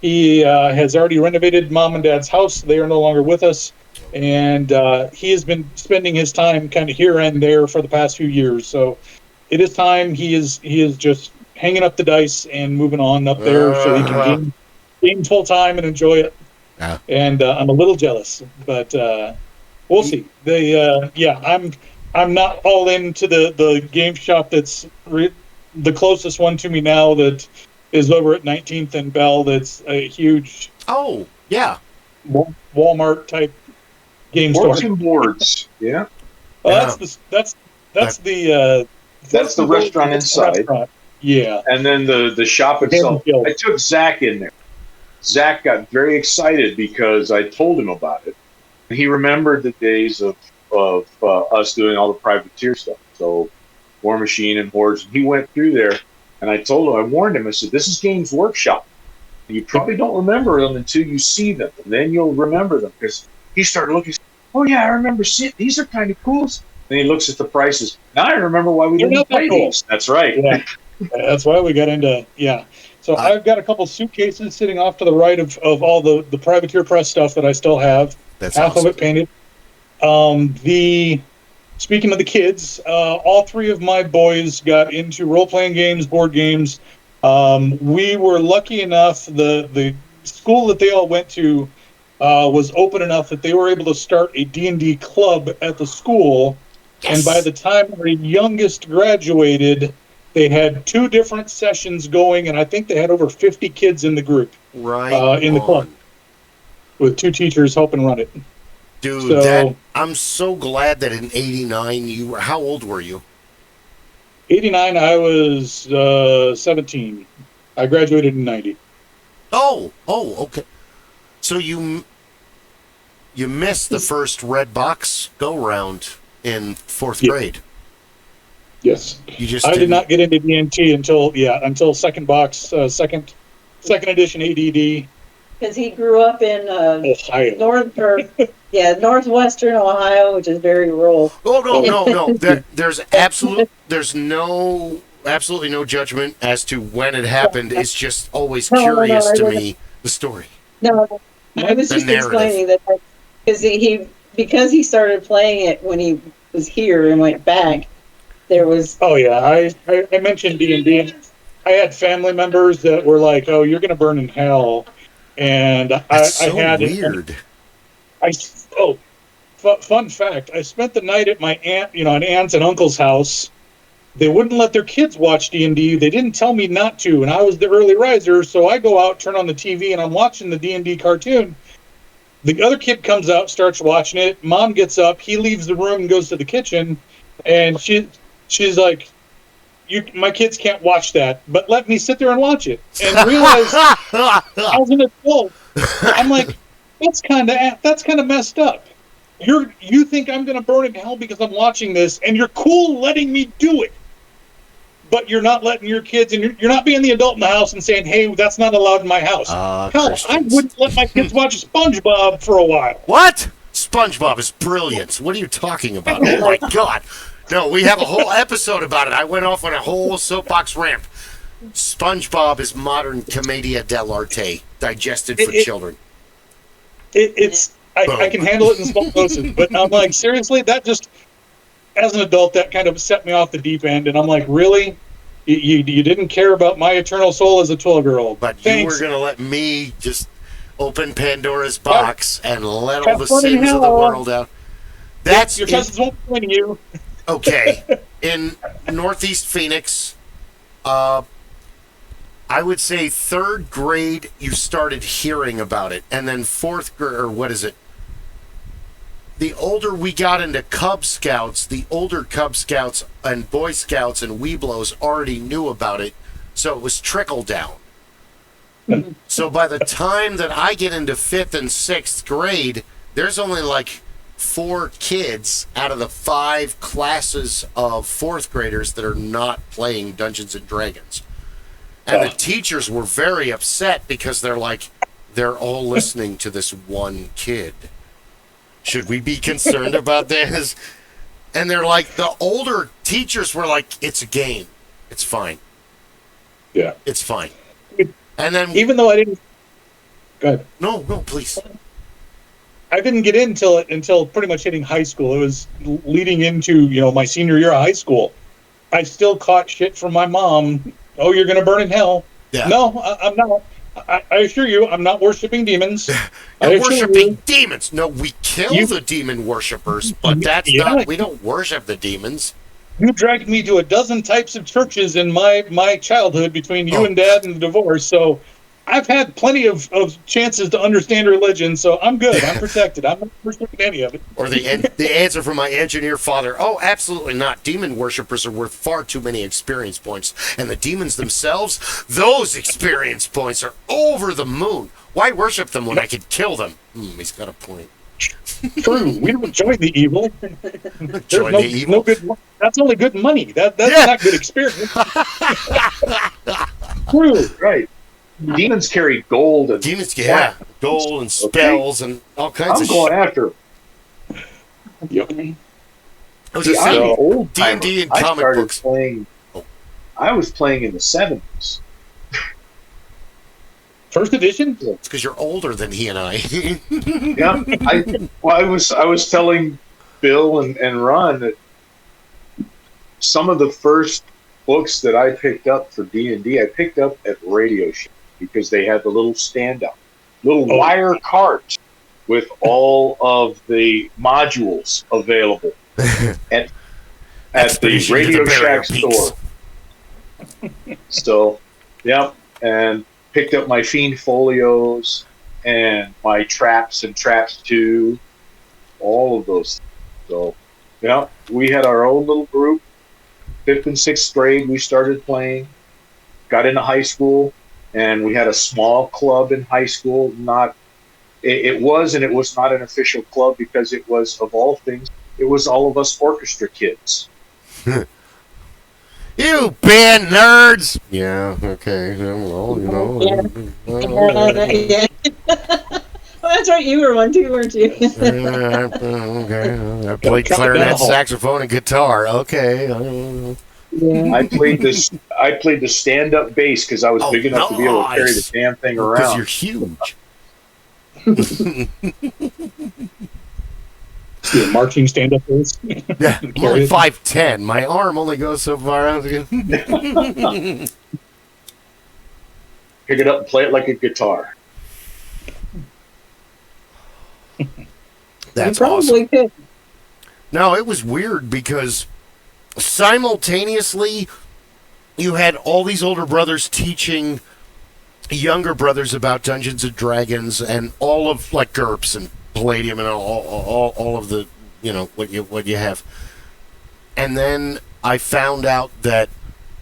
He has already renovated Mom and Dad's house. They are no longer with us. And he has been spending his time kind of here and there for the past few years. So it is time. He is just hanging up the dice and moving on up there so he can game full time and enjoy it. Yeah. And I'm a little jealous, but we'll see. I'm not all into the game shop that's the closest one to me now that is over at 19th and Bell. That's a huge Walmart type game store. Boards and boards. Yeah. That's the restaurant inside. Restaurant. Yeah. And then the shop itself. I took Zach in there. Zach got very excited because I told him about it. He remembered the days of us doing all the privateer stuff. So War Machine and Hordes. He went through there, and I told him, I warned him. I said, "This is Games Workshop. You probably don't remember them until you see them, and then you'll remember them." Because he started looking. Oh yeah, I remember seeing these are kind of cool. Then he looks at the prices. Now I remember why we didn't play these. That's right. Yeah. That's why we got into So I've got a couple suitcases sitting off to the right of all the Privateer Press stuff that I still have. That's half awesome. of it painted. Speaking of the kids, all three of my boys got into role-playing games, board games. We were lucky enough, the school that they all went to was open enough that they were able to start a D&D club at the school. Yes. And by the time our youngest graduated, they had 2 different sessions going, and I think they had over 50 kids in the group. Right. In the club, with 2 teachers helping run it. Dude, I'm so glad that in '89 how old were you? 89, I was 17. I graduated in 90. Oh, okay. So you missed the first Red Box go-round in 4th grade. Yes. I did not get into DnD until second box, second edition ADD. Because he grew up in Ohio. northwestern Ohio, which is very rural. Oh no! There's absolutely no judgment as to when it happened. It's just always curious to me, the story. No, I was just explaining that because he started playing it when he was here and went back. There was. Oh yeah, I mentioned D&D. I had family members that were like, "Oh, you're going to burn in hell," and That's I so had weird. Fun fact: I spent the night at my aunt's and uncle's house. They wouldn't let their kids watch D&D. They didn't tell me not to, and I was the early riser, so I go out, turn on the TV, and I'm watching the D&D cartoon. The other kid comes out, starts watching it. Mom gets up. He leaves the room and goes to the kitchen, and she's like, my kids can't watch that, but let me sit there and watch it. And realize as an adult, I'm like, that's kind of messed up. You think I'm going to burn in hell because I'm watching this, and you're cool letting me do it, but you're not letting your kids, and you're not being the adult in the house and saying, "Hey, that's not allowed in my house." Hell, Christians. I wouldn't let my kids watch SpongeBob for a while. What? SpongeBob is brilliant. What are you talking about? Oh my God! No, we have a whole episode about it. I went off on a whole soapbox ramp. SpongeBob is modern commedia dell'arte, digested for children. I can handle it in small doses, but I'm like, seriously, that just, as an adult, that kind of set me off the deep end, and I'm like, really? You didn't care about my eternal soul as a 12-year-old. But Thanks. You were going to let me just open Pandora's box and let all the sins of the world out. That's your cousins won't blame you. Okay. In Northeast Phoenix, I would say 3rd grade, you started hearing about it. And then 4th grade, or what is it? The older we got into Cub Scouts, the older Cub Scouts and Boy Scouts and Weeblos already knew about it. So it was trickle down. So by the time that I get into 5th and 6th grade, there's only like 4 kids out of the 5 classes of 4th graders that are not playing Dungeons and Dragons. And the teachers were very upset because they're all listening to this one kid. Should we be concerned about this? And they're like, the older teachers were like, it's a game. It's fine. Yeah. It's fine. And then, even though I didn't. Go ahead. No, please. I didn't get in until pretty much hitting high school. It was leading into my senior year of high school. I still caught shit from my mom. Oh, you're going to burn in hell. Yeah. No, I'm not. I assure you, I'm not worshiping demons. You're worshiping demons. No, we kill the demon worshippers, but that's not. We don't worship the demons. You dragged me to a dozen types of churches in my childhood between you and Dad and the divorce, so I've had plenty of chances to understand religion, so I'm good. I'm protected. I'm not worshiping any of it. Or the answer from my engineer father, oh, absolutely not. Demon worshippers are worth far too many experience points. And the demons themselves, those experience points are over the moon. Why worship them when I could kill them? He's got a point. True. We don't join the evil. Join the evil. No good. That's only good money. That's not good experience. True. Right. Demons carry gold and gold and spells and all kinds of shit. I'm going after. Yep. I was just saying, old D&D and comic books. I was playing in the 70s. First edition? It's because you're older than he and I. Yeah. I was telling Bill and Ron that some of the first books that I picked up for D&D, I picked up at Radio Shack because they had the little stand-up, wire carts with all of the modules available at the Radio Shack store. So, yeah, and picked up my Fiend folios and my Traps and Traps 2, all of those. So, yeah, we had our own little group. 5th and 6th grade, we started playing. Got into high school, and we had a small club in high school. It was not an official club because it was, of all things, it was all of us orchestra kids. You band nerds! Yeah, okay. Well, you know. Yeah. Well, that's right. You were one too, weren't you? Okay. I played clarinet, saxophone, and guitar. Okay. Yeah. I played the stand-up bass because I was big enough to be able to carry the damn thing around. Because you're huge. Marching stand-up bass. Yeah, I'm only 5'10". My arm only goes so far out. Pick it up and play it like a guitar. That's probably awesome. could. No, it was weird because simultaneously you had all these older brothers teaching younger brothers about Dungeons and Dragons and all of like GURPS and Palladium and all of the, you know, what you have. And then I found out that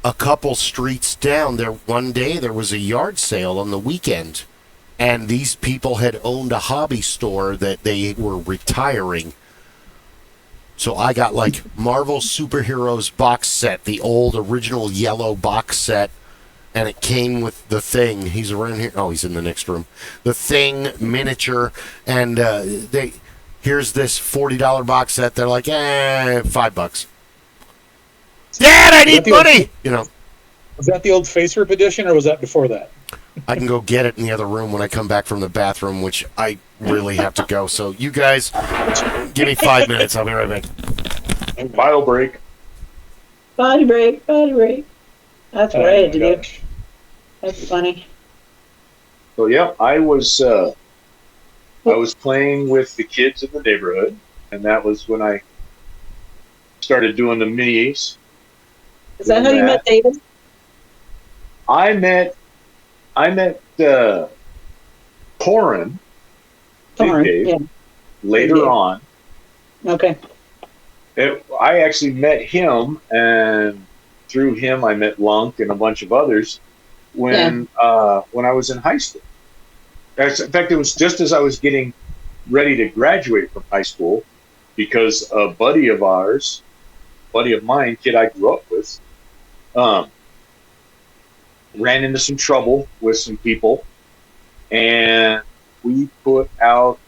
a couple streets down there one day there was a yard sale on the weekend, and these people had owned a hobby store that they were retiring. So I got like Marvel Superheroes box set, the old original yellow box set, and it came with the Thing. He's around here. Oh, he's in the next room. The Thing miniature, and here's this $40 box set. They're like, $5. Dad, I need money. You know. Was that the old Face Rip edition, or was that before that? I can go get it in the other room when I come back from the bathroom, which I really have to go. So you guys, give me 5 minutes. I'll be right back. Bio break. Body break. That's what I had to do. That's funny. So yeah, I was playing with the kids in the neighborhood, and that was when I started doing the minis. Is that how you met David? I met Torin later on. Okay. I actually met him, and through him I met Lunk and a bunch of others when I was in high school. In fact, it was just as I was getting ready to graduate from high school, because a buddy of mine, kid I grew up with, ran into some trouble with some people, and we put out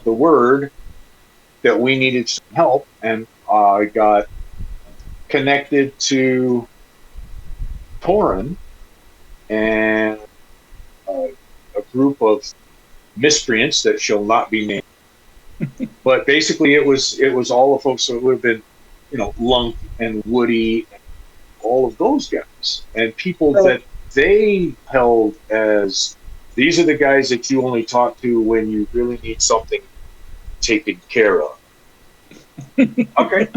the word that we needed some help, and I got connected to Torin and a group of miscreants that shall not be named. But basically it was all the folks that would have been, Lunk and Woody and all of those guys, and people that they held as, these are the guys that you only talk to when you really need something taken care of. Okay.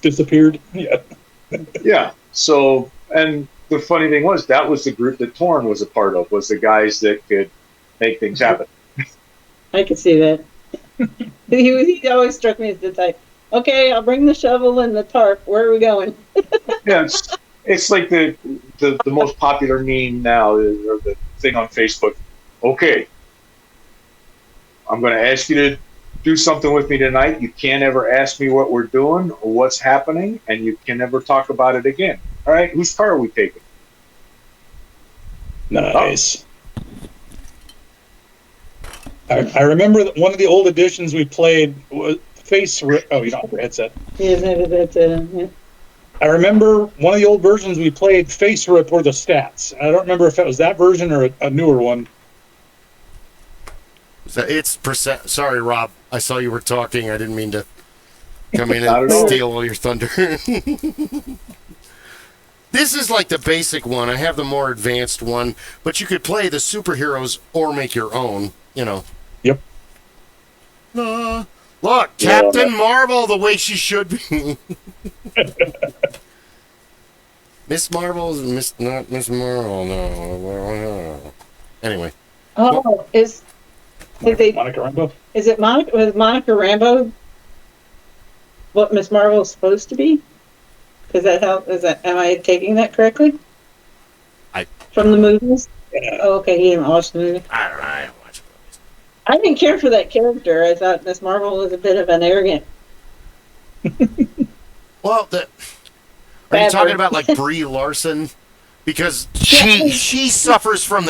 Disappeared. Yeah. Yeah. So, and the funny thing was, that was the group that Torn was a part of, was the guys that could make things happen. I could see that. He always struck me as the type, okay, I'll bring the shovel and the tarp. Where are we going? Yeah, it's like the most popular meme now, or the thing on Facebook. Okay, I'm going to ask you to do something with me tonight, you can't ever ask me what we're doing or what's happening, and you can never talk about it again. All right, whose car are we taking? Nice. I remember that one of the old editions we played was Face Rip. Oh, you don't have your headset. Yeah. I remember one of the old versions we played, Face Rip, were the stats. I don't remember if it was that version or a newer one. It's percent. Sorry, Rob. I saw you were talking. I didn't mean to come in and steal all your thunder. This is like the basic one. I have the more advanced one, but you could play the superheroes or make your own, you know. Yep. Look, Captain Marvel the way she should be. Miss Marvel's not Miss Marvel, no. Anyway. Oh, is Monica Rambeau? Is it Monica Rambeau what Miss Marvel is supposed to be? Am I taking that correctly? From the movies? Yeah. Oh, okay, you didn't watch the movie. I don't know. I didn't watch the movies. I didn't care for that character. I thought Miss Marvel was a bit of an arrogant. Well, are you talking about like Brie Larson? Because she suffers from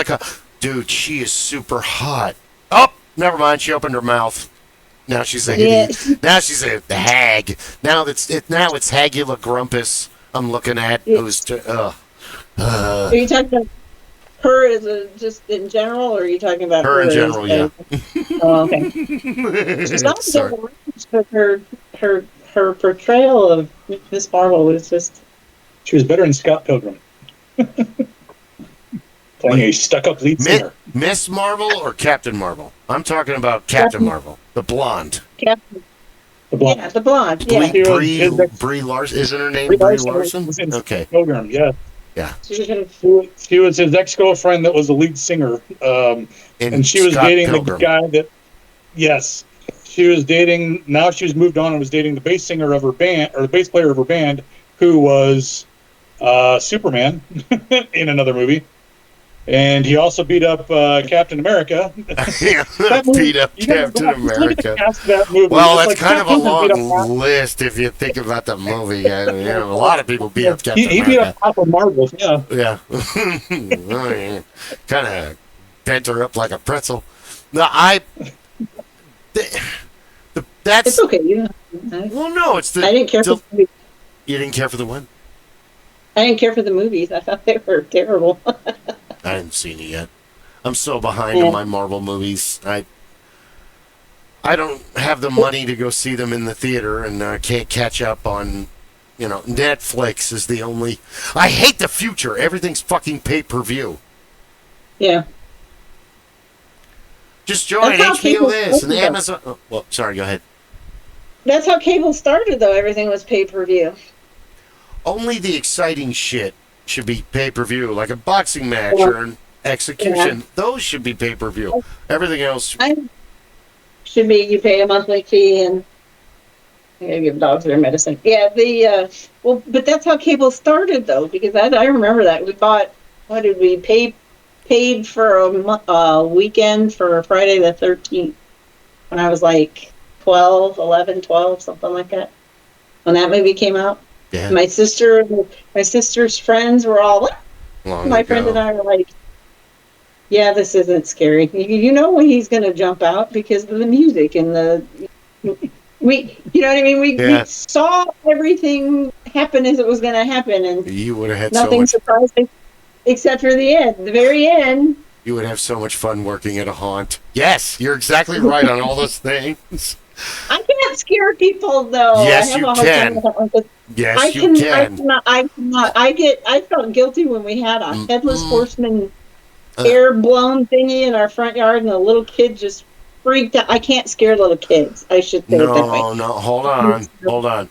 dude, she is super hot. Oh, never mind. She opened her mouth. Now she's a hag. Now it's Hagula Grumpus. I'm looking at who's. Are you talking about her as just in general, or are you talking about her in general? Yeah. Oh, okay. She's not so but her portrayal of Miss Marvel was just. She was better in Scott Pilgrim. Playing a stuck-up lead singer. Miss Marvel or Captain Marvel? I'm talking about Captain Marvel, the blonde. Captain. The blonde. Yeah, the blonde. Yeah. Brie Larson. Isn't her name Brie Larson? Okay. Pilgrim, yeah. Yeah. She was his ex-girlfriend that was the lead singer. And she was dating the guy that... Yes. She was dating... Now she's moved on and was dating the bass singer of her band, or the bass player of her band, who was Superman in another movie. And he also beat up Captain America. Beat up Captain America. Well, that's kind of a long list if you think about the movie. A lot of people beat up Captain America. He beat up Papa Marvel, yeah. Yeah. Kind of bent her up like a pretzel. No, that's... It's okay. Well, no, it's the... I didn't care for the movies. You didn't care for the what? I didn't care for the movies. I thought they were terrible. I haven't seen it yet. I'm so behind on my Marvel movies. I don't have the money to go see them in the theater, and I can't catch up on, Netflix is the only... I hate the future. Everything's fucking pay-per-view. Yeah. Just join HBO this and Amazon... Oh, well, sorry, go ahead. That's how cable started, though. Everything was pay-per-view. Only the exciting shit should be pay-per-view, like a boxing match or an execution. Yeah. Those should be pay-per-view. Everything else should be you pay a monthly fee and you give dogs their medicine. Yeah, but that's how cable started though, because I remember that we bought. What did we paid for a weekend for Friday the 13th when I was like 12, something like that. When that movie came out. Yeah. My sister's friends were all. My friend and I were like, "Yeah, this isn't scary. You know when he's going to jump out because of the music and you know what I mean? We saw everything happen as it was going to happen, and you would have had nothing surprising except for the very end. You would have so much fun working at a haunt. Yes, you're exactly right on all those things. I can't scare people though. Yes, you can. Yes, you can. I cannot. I felt guilty when we had a headless horseman air blown thingy in our front yard, and the little kid just freaked out. I can't scare little kids. I should say that way. No, hold on.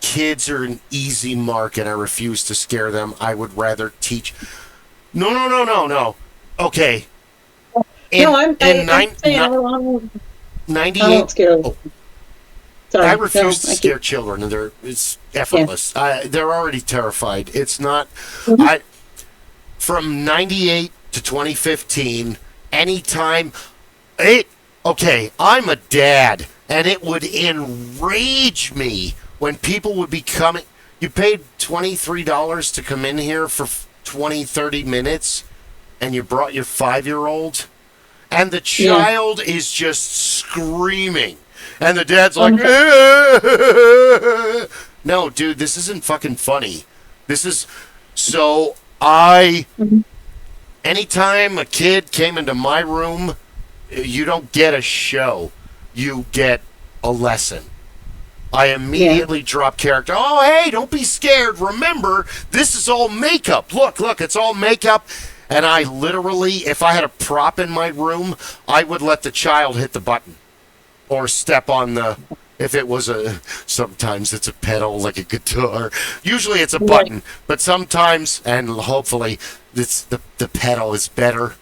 Kids are an easy mark, and I refuse to scare them. I would rather teach. No. Okay. I'm saying 98. I refuse to scare children, and it's effortless. Yeah. They're already terrified. It's not. From 98 to 2015, anytime Okay, I'm a dad, and it would enrage me when people would be coming. You paid $23 to come in here for 20, 30 minutes, and you brought your 5-year-old, and the child is just screaming, and the dad's like, no, dude, this isn't fucking funny. This is, so anytime a kid came into my room, you don't get a show, you get a lesson. I immediately drop character. Oh, hey, don't be scared. Remember, this is all makeup. Look, it's all makeup. And I literally, if I had a prop in my room, I would let the child hit the button or step on the, if it was sometimes it's a pedal like a guitar. Usually it's a button, but sometimes, and hopefully, the pedal is better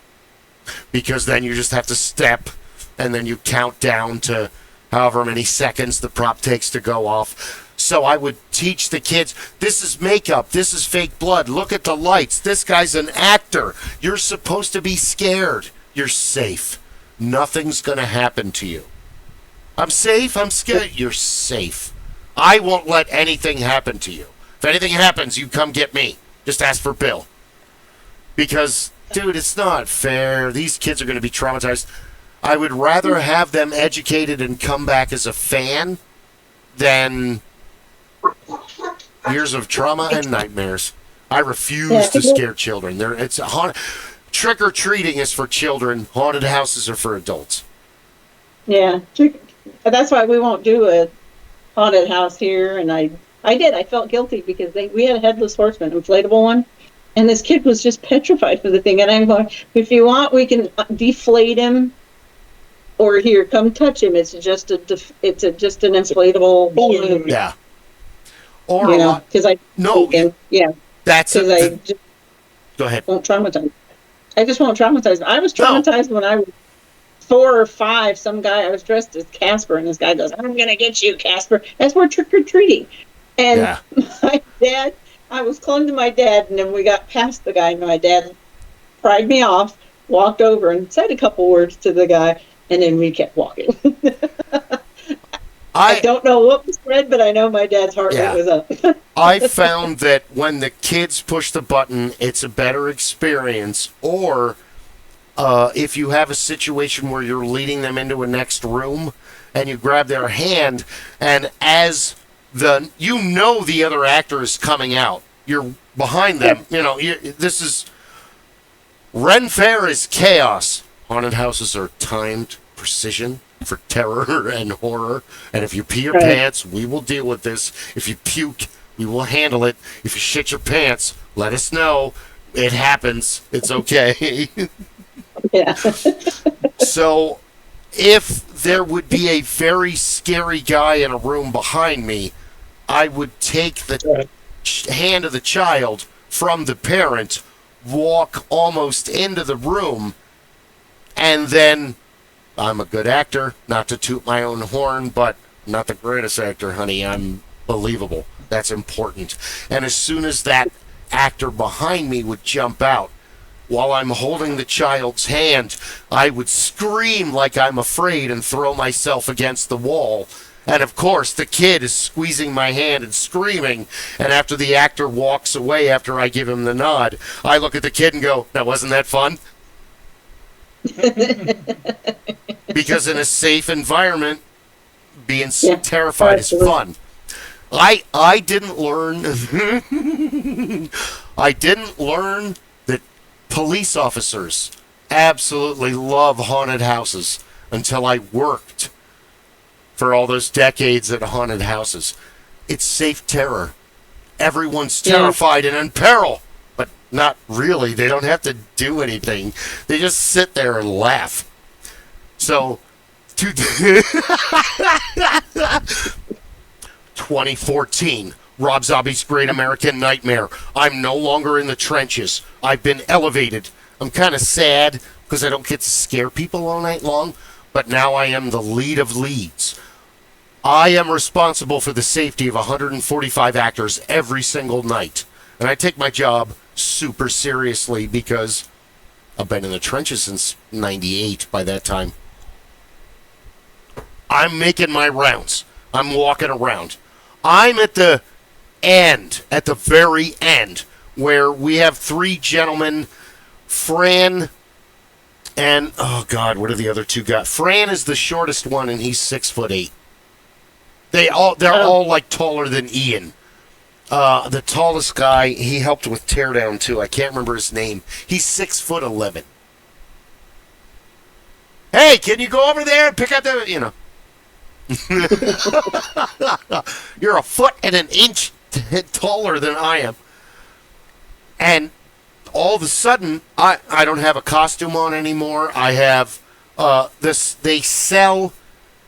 because then you just have to step and then you count down to however many seconds the prop takes to go off. So I would teach the kids, this is makeup, this is fake blood, look at the lights, this guy's an actor. You're supposed to be scared. You're safe. Nothing's going to happen to you. I'm safe, I'm scared. You're safe. I won't let anything happen to you. If anything happens, you come get me. Just ask for Bill. Because, dude, it's not fair. These kids are going to be traumatized. I would rather have them educated and come back as a fan than years of trauma and nightmares. I refuse to scare children. Trick-or-treating is for children. Haunted houses are for adults. Yeah. That's why we won't do a haunted house here. And I felt guilty because we had a headless horseman, inflatable one. And this kid was just petrified for the thing. And I'm going, if you want, we can deflate him. Or here, come touch him. It's just an inflatable balloon. Yeah. Or because that's because I just go ahead. Won't traumatize. I just won't traumatize. I was traumatized when I was 4 or 5. Some guy, I was dressed as Casper, and this guy goes, "I'm gonna get you, Casper." That's where trick or treating. And my dad, I was clung to my dad, and then we got past the guy, and my dad pried me off, walked over, and said a couple words to the guy. And then we kept walking. I don't know what was said, but I know my dad's heart rate was up. I found that when the kids push the button, it's a better experience. Or if you have a situation where you're leading them into a next room and you grab their hand, and as the other actor is coming out, you're behind them. This is Ren Fair is chaos. Haunted houses are timed precision for terror and horror. And if you pee your pants, we will deal with this. If you puke, we will handle it. If you shit your pants, let us know. It happens. It's okay. Yeah. So if there would be a very scary guy in a room behind me, I would take the hand of the child from the parent, walk almost into the room, and then I'm a good actor, not to toot my own horn, but not the greatest actor, honey. I'm believable. That's important. And as soon as that actor behind me would jump out, while I'm holding the child's hand, I would scream like I'm afraid and throw myself against the wall. And of course, the kid is squeezing my hand and screaming. And after the actor walks away, after I give him the nod, I look at the kid and go, "Now, wasn't that fun?" Because in a safe environment, being terrified is fun. I didn't learn that police officers absolutely love haunted houses until I worked for all those decades at haunted houses. It's safe terror. Everyone's terrified and in peril. But not really. They don't have to do anything. They just sit there and laugh. So, 2014, Rob Zombie's Great American Nightmare. I'm no longer in the trenches. I've been elevated. I'm kind of sad because I don't get to scare people all night long, but now I am the lead of leads. I am responsible for the safety of 145 actors every single night. And I take my job super seriously because I've been in the trenches since 98 by that time. I'm making my rounds. I'm walking around. I'm at the end, at the very end, where we have three gentlemen, Fran and, oh God, what are the other two guys? Fran is the shortest one, and he's 6'8". They're all like taller than Ian. The tallest guy, he helped with Teardown too. I can't remember his name. He's 6'11". Hey, can you go over there and pick up the, you know. You're a foot and an inch taller than I am. And all of a sudden, I don't have a costume on anymore. I have they sell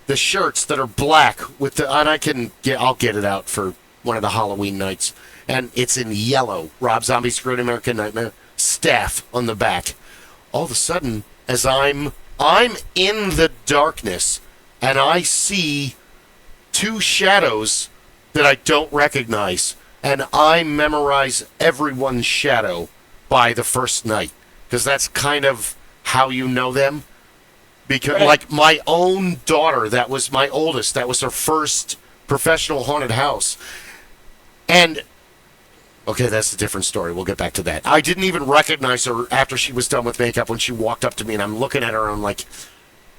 the shirts that are black with the, and I'll get it out for one of the Halloween nights. And it's in yellow. Rob Zombie's Great American Nightmare staff on the back. All of a sudden, as I'm in the darkness, and I see two shadows that I don't recognize, and I memorize everyone's shadow by the first night, because that's kind of how you know them. Because, like, my own daughter, that was my oldest, that was her first professional haunted house. And, okay, that's a different story. We'll get back to that. I didn't even recognize her after she was done with makeup when she walked up to me, and I'm looking at her, and I'm like,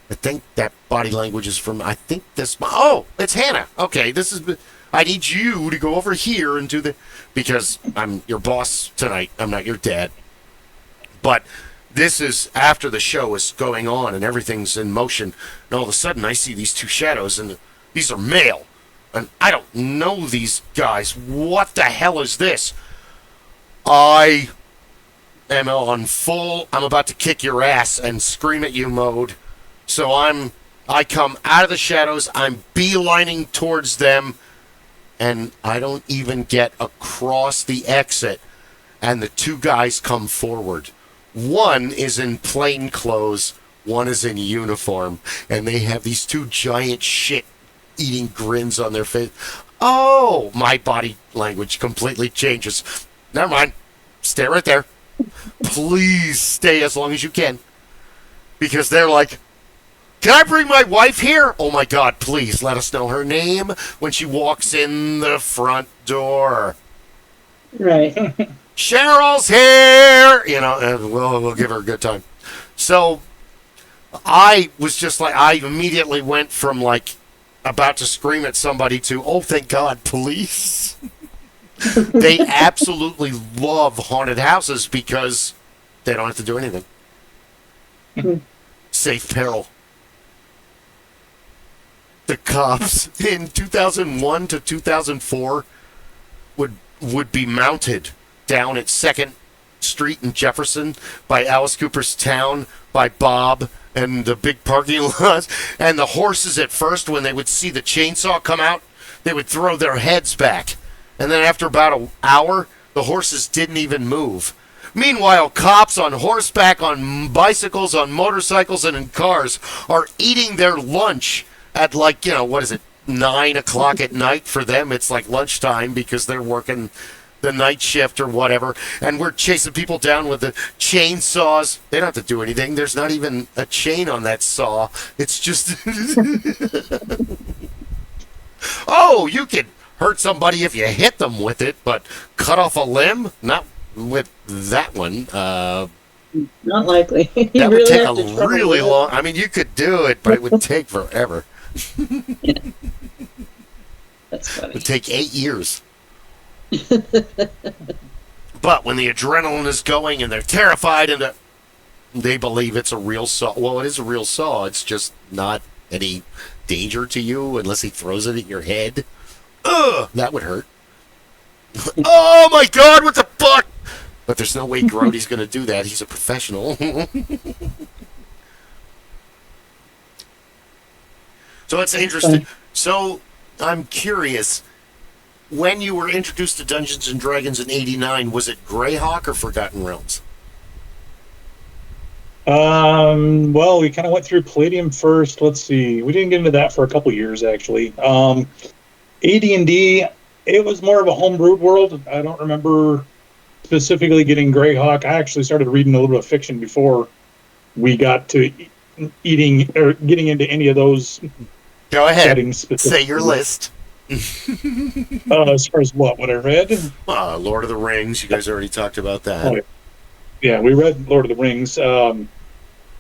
I think that body language is from, I think this, oh, it's Hannah. Okay, I need you to go over here and do the, because I'm your boss tonight. I'm not your dad. But this is after the show is going on and everything's in motion. And all of a sudden I see these two shadows, and these are male. And I don't know these guys. What the hell is this? I am on full, I'm about to kick your ass and scream at you mode. So I come out of the shadows, I'm beelining towards them, and I don't even get across the exit, and the two guys come forward. One is in plain clothes, one is in uniform, and they have these two giant shit-eating grins on their face. Oh, my body language completely changes. Never mind. Stay right there. Please stay as long as you can. Because they're like, can I bring my wife here? Oh my God, please let us know her name when she walks in the front door. Right. Cheryl's here! You know, and we'll give her a good time. So, I was just like, I immediately went from like, about to scream at somebody to, oh thank God, police. They absolutely love haunted houses because they don't have to do anything. Safe peril. The cops in 2001 to 2004 would be mounted down at 2nd Street in Jefferson by Alice Cooper's Town, by Bob, and the big parking lots. And the horses at first, when they would see the chainsaw come out, they would throw their heads back. And then after about an hour, the horses didn't even move. Meanwhile, cops on horseback, on bicycles, on motorcycles, and in cars are eating their lunch at like, 9 o'clock at night. For them, it's like lunchtime because they're working the night shift or whatever. And we're chasing people down with the chainsaws. They don't have to do anything. There's not even a chain on that saw. It's just... Oh, you could hurt somebody if you hit them with it, but cut off a limb? Not with that one. Not likely. That would take a really long... I mean, you could do it, but it would take forever. Yeah. That's funny. It would take 8 years. But when the adrenaline is going and they're terrified and they believe it's a real saw. Well, it is a real saw. It's just not any danger to you unless he throws it at your head. Ugh, that would hurt. Oh my God, what the fuck? But there's no way Grody's going to do that. He's a professional. So it's interesting. So I'm curious, when you were introduced to Dungeons & Dragons in '89, was it Greyhawk or Forgotten Realms? Well, we kind of went through Palladium first. Let's see. We didn't get into that for a couple years, actually. AD&D, it was more of a homebrewed world. I don't remember specifically getting Greyhawk. I actually started reading a little bit of fiction before we got to getting into any of those Go ahead. settings. Say your list. As far as what I read? Lord of the Rings. You guys already talked about that. Oh, yeah, we read Lord of the Rings. What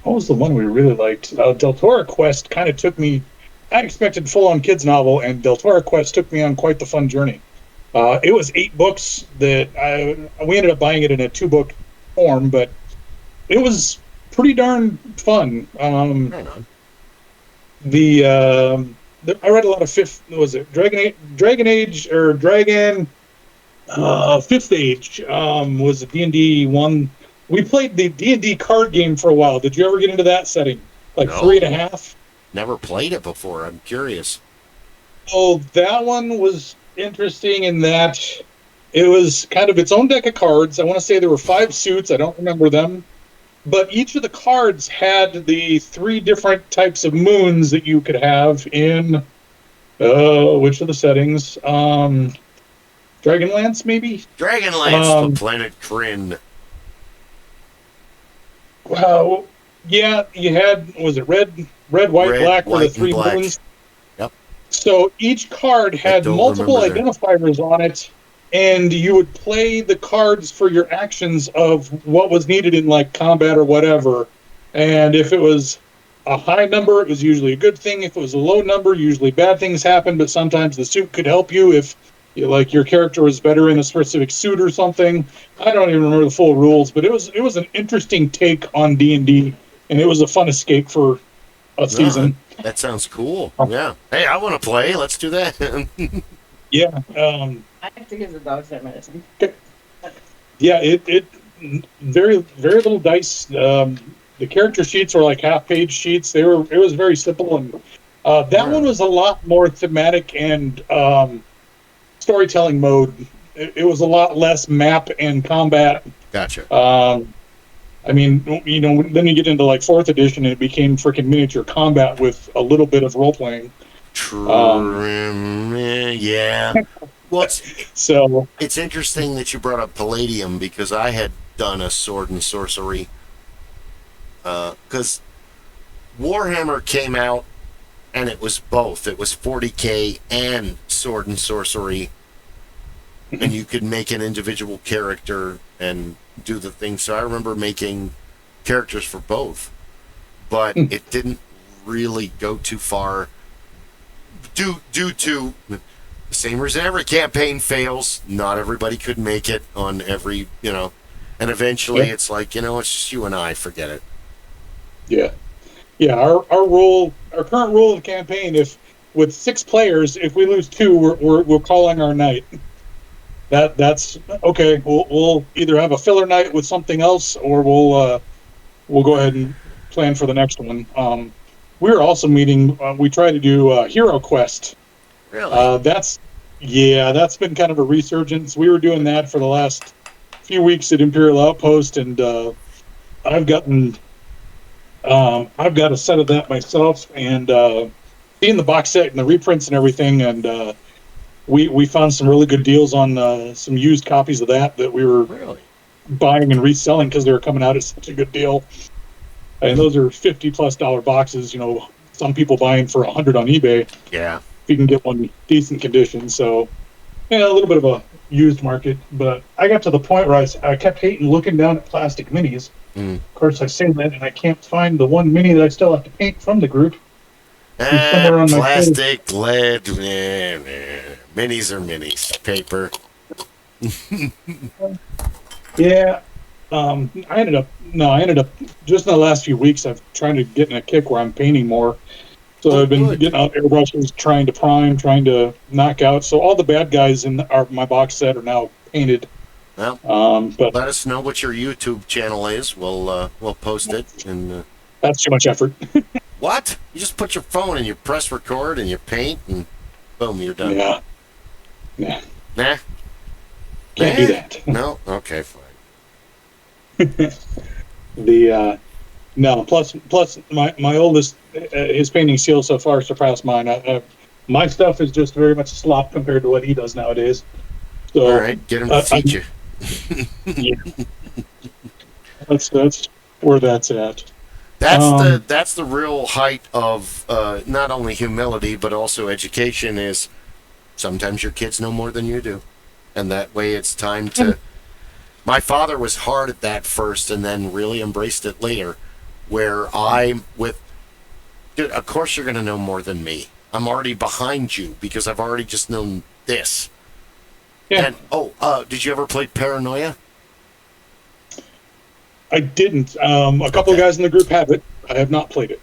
was the one we really liked? Del Toro Quest kind of took me... I expected full-on kids novel, and Del Toro Quest took me on quite the fun journey. It was 8 books that we ended up buying it in a 2-book form, but it was pretty darn fun. I read a lot of Fifth Age was a D&D one. We played the D&D card game for a while. Did you ever get into that setting? Like No. 3.5? Never played it before. I'm curious. Oh, that one was interesting in that it was kind of its own deck of cards. I want to say there were 5 suits. I don't remember them. But each of the cards had the 3 different types of moons that you could have in... which of the settings? Dragonlance, maybe? Dragonlance, the planet Kryn. Well, yeah, you had, was it red, white, black were the 3 moons? Yep. So each card had multiple identifiers on it, and you would play the cards for your actions of what was needed in like combat or whatever. And if it was a high number, it was usually a good thing. If it was a low number, usually bad things happened, but sometimes the suit could help you if like your character was better in a specific suit or something. I don't even remember the full rules, but it was an interesting take on D&D, and it was a fun escape for a season. That sounds cool. Yeah. Hey, I want to play. Let's do that. Yeah. I have to give the dogs their medicine. Yeah, it very, very little dice. The character sheets were like half-page sheets. It was very simple, and that one was a lot more thematic and storytelling mode. It was a lot less map and combat. Gotcha. I mean, then you get into like 4th edition, and it became freaking miniature combat with a little bit of role playing. True. Yeah. Well, it's interesting that you brought up Palladium, because I had done a sword and sorcery. Because Warhammer came out, and it was both. It was 40K and sword and sorcery, and you could make an individual character and do the thing. So I remember making characters for both, but it didn't really go too far due to the same reason every campaign fails. Not everybody could make it on every, and eventually it's like, it's just you and I, forget it. Yeah. Our current rule of the campaign, if with 6 players, if we lose 2, we're calling our night. That's okay. We'll either have a filler night with something else, or we'll go ahead and plan for the next one. We're also meeting. We try to do Hero Quest. Really? That's been kind of a resurgence. We were doing that for the last few weeks at Imperial Outpost, and I've got a set of that myself, and seeing the box set and the reprints and everything, and we found some really good deals on some used copies of that we were buying and reselling because they were coming out at such a good deal. And those are $50+ boxes. Some people buying for $100 on eBay. Yeah, if you can get one in decent condition. So, a little bit of a used market. But I got to the point where I kept hating looking down at plastic minis. Of course, I say that, and I can't find the one mini that I still have to paint from the group. Plastic, lead, minis are minis. Paper. Yeah. I ended up just in the last few weeks, I've trying to get in a kick where I'm painting more. So I've been getting out airbrushes, trying to prime, trying to knock out. So all the bad guys in my box set are now painted. Well, but let us know what your YouTube channel is. We'll post it. And that's too much effort. What? You just put your phone and you press record and you paint and boom, you're done. Yeah. Nah. Can't do that. No. Okay, fine. No. Plus, my oldest, his painting skills so far surpass mine. My stuff is just very much slop compared to what he does nowadays. So, all right, get him to teach you. Yeah. That's where that's at. That's the real height of not only humility but also education. Is sometimes your kids know more than you do, and that way it's time to. My father was hard at that first, and then really embraced it later. Where dude, of course you're gonna know more than me. I'm already behind you because I've already just known this. Yeah. And did you ever play Paranoia? I didn't. A couple of guys in the group have it. I have not played it.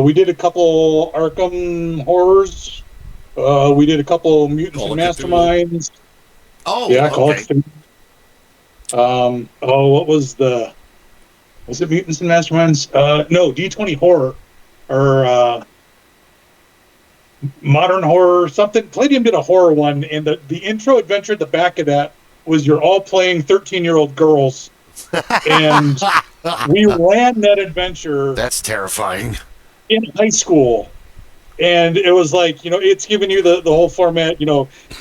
We did a couple Arkham horrors. We did a couple Mutants and Masterminds. Oh, yeah, okay. Call of Cthulhu. What was it Mutants and Masterminds? No, D20 Horror or Modern Horror, something. Palladium did a horror one, and the intro adventure at the back of that was you're all playing 13-year-old girls, and we ran that adventure. That's terrifying. In high school, and it was like, it's giving you the whole format.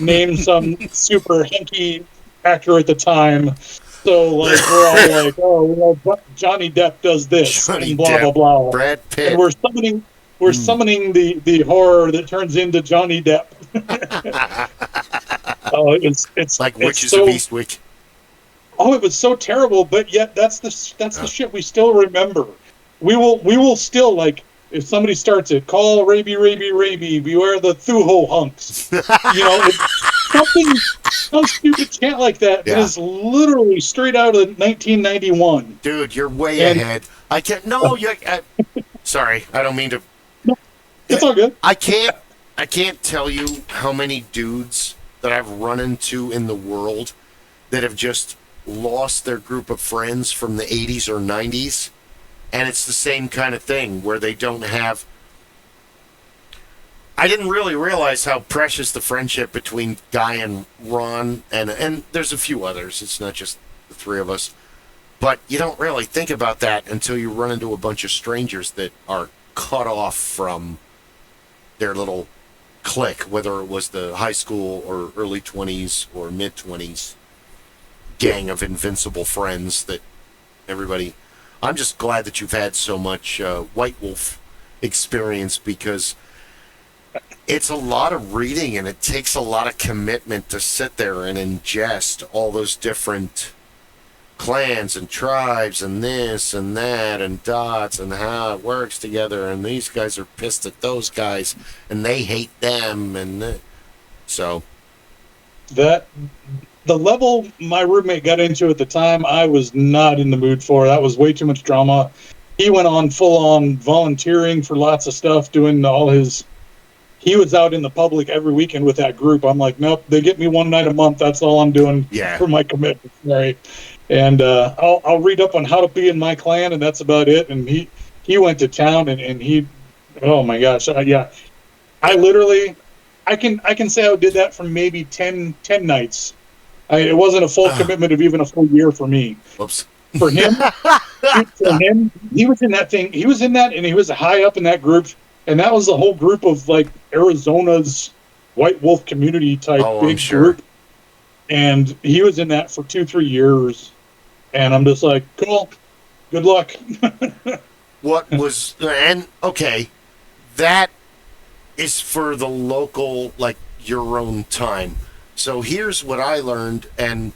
Name some super hunky actor at the time. So like we're all like, Johnny Depp does this, and blah blah blah. Brad Pitt. And we're summoning the horror that turns into Johnny Depp. It's like Witches of Eastwick. Oh, it was so terrible, but yet that's the shit we still remember. We will still, like, if somebody starts it, call Raby, beware the Thuho hunks. It's some stupid chant like that that is literally straight out of 1991. Dude, you're way ahead. I can't. No, sorry, I don't mean to. No, it's all good. I can't tell you how many dudes that I've run into in the world that have just lost their group of friends from the 80s or 90s. And it's the same kind of thing where they don't have... I didn't really realize how precious the friendship between Guy and Ron, and there's a few others. It's not just the three of us. But you don't really think about that until you run into a bunch of strangers that are cut off from their little clique, whether it was the high school or early 20s or mid-20s gang of invincible friends that everybody... I'm just glad that you've had so much White Wolf experience, because it's a lot of reading and it takes a lot of commitment to sit there and ingest all those different clans and tribes and this and that and dots and how it works together, and these guys are pissed at those guys and they hate them, and so that the level my roommate got into at the time, I was not in the mood for. That was way too much drama. He went on full on volunteering for lots of stuff, doing all his... He was out in the public every weekend with that group. I'm like, nope, they get me one night a month. That's all I'm doing for my commitment. Right. And I'll read up on how to be in my clan, and that's about it. And he went to town, and he... Oh, my gosh. Yeah. I literally... I can say I did that for maybe 10 nights. It wasn't a full commitment of even a full year for me. Whoops. For him, he was in that thing. He was in that, and he was high up in that group. And that was the whole group of, like, Arizona's White Wolf community type big group. And he was in that for 2-3 years. And I'm just like, cool, good luck. What was, and okay, that is for the local, like, your own time. So here's what I learned, and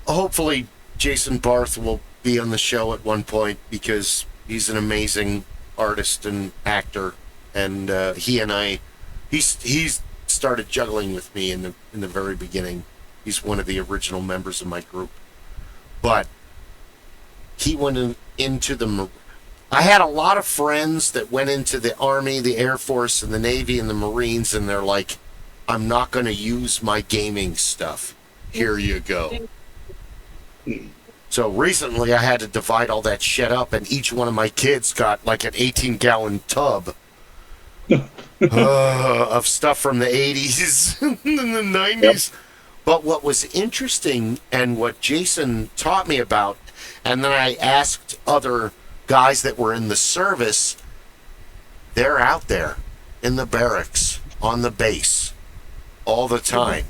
hopefully Jason Barth will be on the show at one point, because he's an amazing artist and actor, and he's started juggling with me in the very beginning. He's one of the original members of my group, but he went into the... I had a lot of friends that went into the Army, the Air Force, and the Navy, and the Marines, and they're like, I'm not going to use my gaming stuff. Here you go. So recently I had to divide all that shit up, and each one of my kids got like an 18-gallon tub of stuff from the 80s and the 90s. Yep. But what was interesting, and what Jason taught me about, and then I asked other guys that were in the service, they're out there in the barracks, on the base, all the time.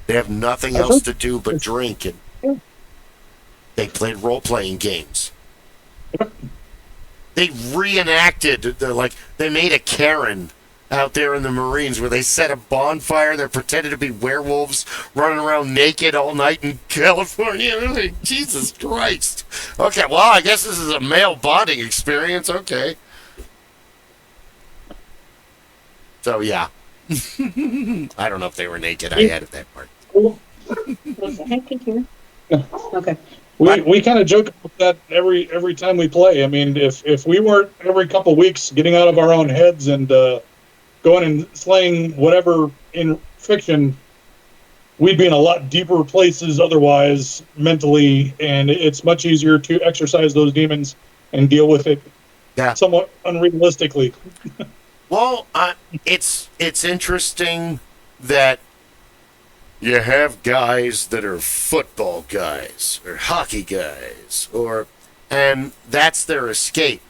They have nothing else to do but drink, and they played role-playing games. They reenacted they made a Karen out there in the Marines where they set a bonfire. They're pretending to be werewolves running around naked all night in California. Like, Jesus Christ. Okay, well, I guess this is a male bonding experience. Okay. So, yeah. I don't know if they were naked. I added that part. Okay. We kind of joke about that every time we play. I mean, if we weren't every couple weeks getting out of our own heads and going and slaying whatever in fiction, we'd be in a lot deeper places otherwise mentally, and it's much easier to exercise those demons and deal with it somewhat unrealistically. Well, it's interesting that you have guys that are football guys or hockey guys, and that's their escape.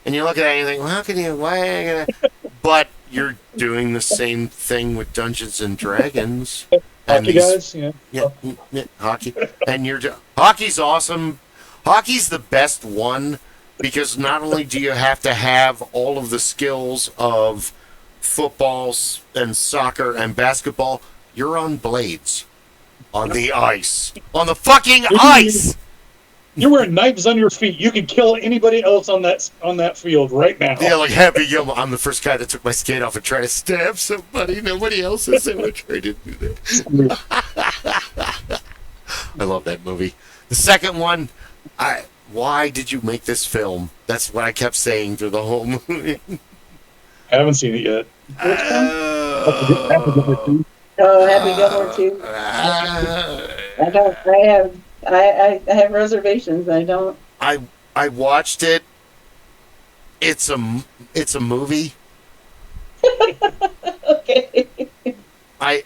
And you look at that and you think, well, how can you? Why? Are you gonna? But you're doing the same thing with Dungeons and Dragons. Hockey guys, yeah, hockey, and hockey's awesome. Hockey's the best one because not only do you have to have all of the skills of football and soccer and basketball, you're on blades, on the ice, on the fucking ice. You're wearing knives on your feet. You can kill anybody else on that field right now. Yeah, like Happy Gilmore. I'm the first guy that took my skate off and tried to stab somebody. Nobody else has ever tried to do that. I love that movie. The second one, why did you make this film? That's what I kept saying through the whole movie. I haven't seen it yet. Happy Gilmore 2. I don't. I have reservations. I don't. I watched it. It's a movie. Okay.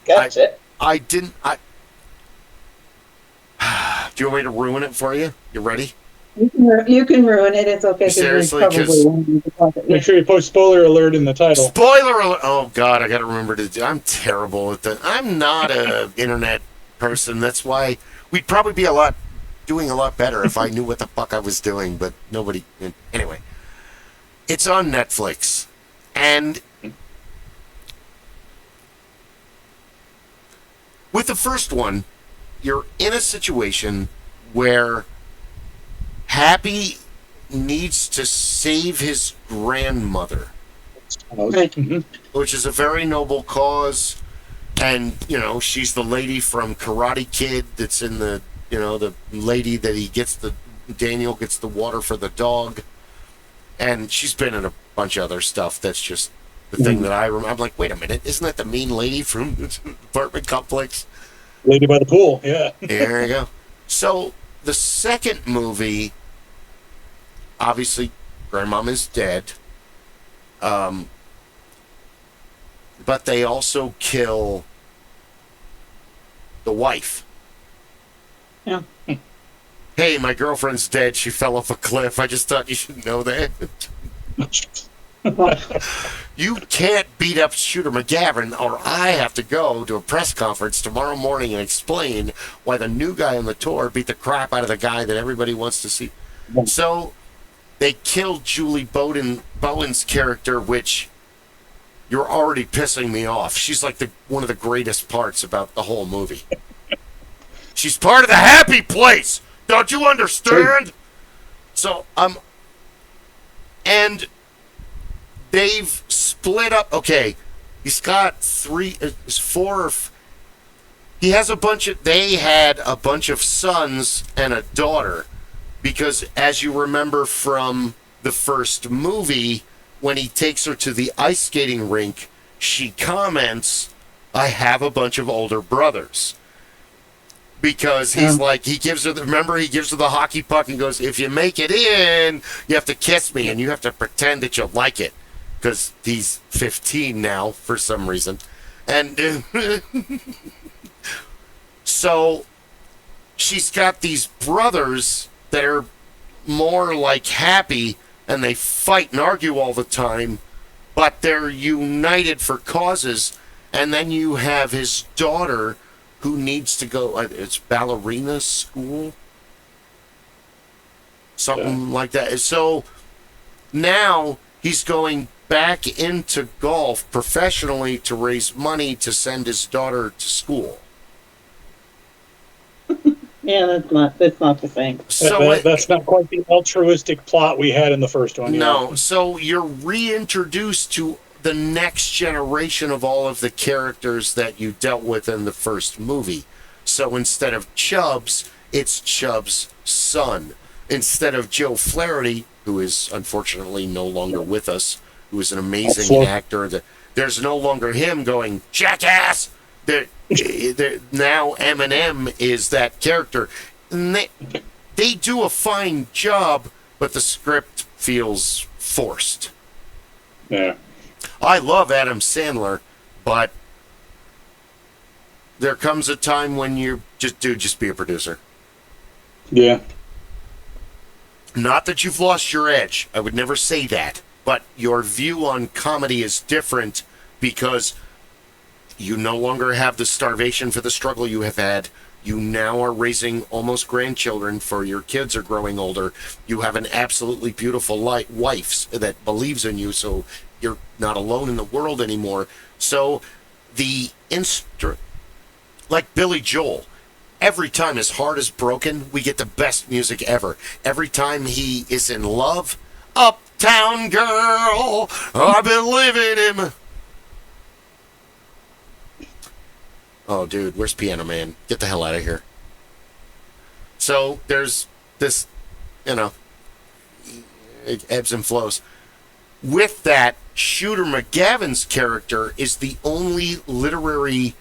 Gotcha. I didn't. Do you want me to ruin it for you? You ready? You can ruin it. It's okay. Seriously, make sure you post spoiler alert in the title. Spoiler alert! Oh God, I got to remember to do. I'm terrible at that. I'm not a internet person. That's why we'd probably be doing a lot better if I knew what the fuck I was doing. But nobody. Anyway, it's on Netflix, and with the first one, you're in a situation where Happy needs to save his grandmother, which is a very noble cause. And, she's the lady from Karate Kid that's in the lady that Daniel gets the water for the dog. And she's been in a bunch of other stuff. That's just the thing that I remember. I'm like, wait a minute, isn't that the mean lady from the apartment complex? Lady by the pool, yeah. There you go. So, the second movie, obviously, Grandmom is dead. But they also kill the wife. Yeah. Hey, my girlfriend's dead. She fell off a cliff. I just thought you should know that. You can't beat up Shooter McGavin, or I have to go to a press conference tomorrow morning and explain why the new guy on the tour beat the crap out of the guy that everybody wants to see. So they killed Julie Bowen's character, which you're already pissing me off. She's like one of the greatest parts about the whole movie. She's part of the happy place. Don't you understand? So and they've split up. Okay, he's got four. He has a bunch of. They had a bunch of sons and a daughter, because as you remember from the first movie, when he takes her to the ice skating rink, she comments, "I have a bunch of older brothers." Because he's he gives her the hockey puck and goes, "If you make it in, you have to kiss me, and you have to pretend that you like it." Because he's 15 now, for some reason. And so she's got these brothers that are more like Happy, and they fight and argue all the time, but they're united for causes. And then you have his daughter, who needs to go, it's ballerina school? Something like that. So Now he's going back into golf professionally to raise money to send his daughter to school. Yeah, that's not the same. So that's not quite the altruistic plot we had in the first one. No, yeah. So you're reintroduced to the next generation of all of the characters that you dealt with in the first movie. So instead of Chubbs, it's Chubbs' son. Instead of Joe Flaherty, who is unfortunately no longer with us, who is an amazing actor, there's no longer him going, jackass! Now Eminem is that character. And they do a fine job, but the script feels forced. Yeah. I love Adam Sandler, but there comes a time when you just be a producer. Yeah. Not that you've lost your edge. I would never say that. But your view on comedy is different because you no longer have the starvation for the struggle you have had. You now are raising almost grandchildren, for your kids are growing older. You have an absolutely beautiful wife that believes in you, so you're not alone in the world anymore. So like Billy Joel, every time his heart is broken, we get the best music ever. Every time he is in love, Uptown Girl, I've been living him. Oh, dude, where's Piano Man? Get the hell out of here. So there's this, it ebbs and flows. With that, Shooter McGavin's character is the only literary,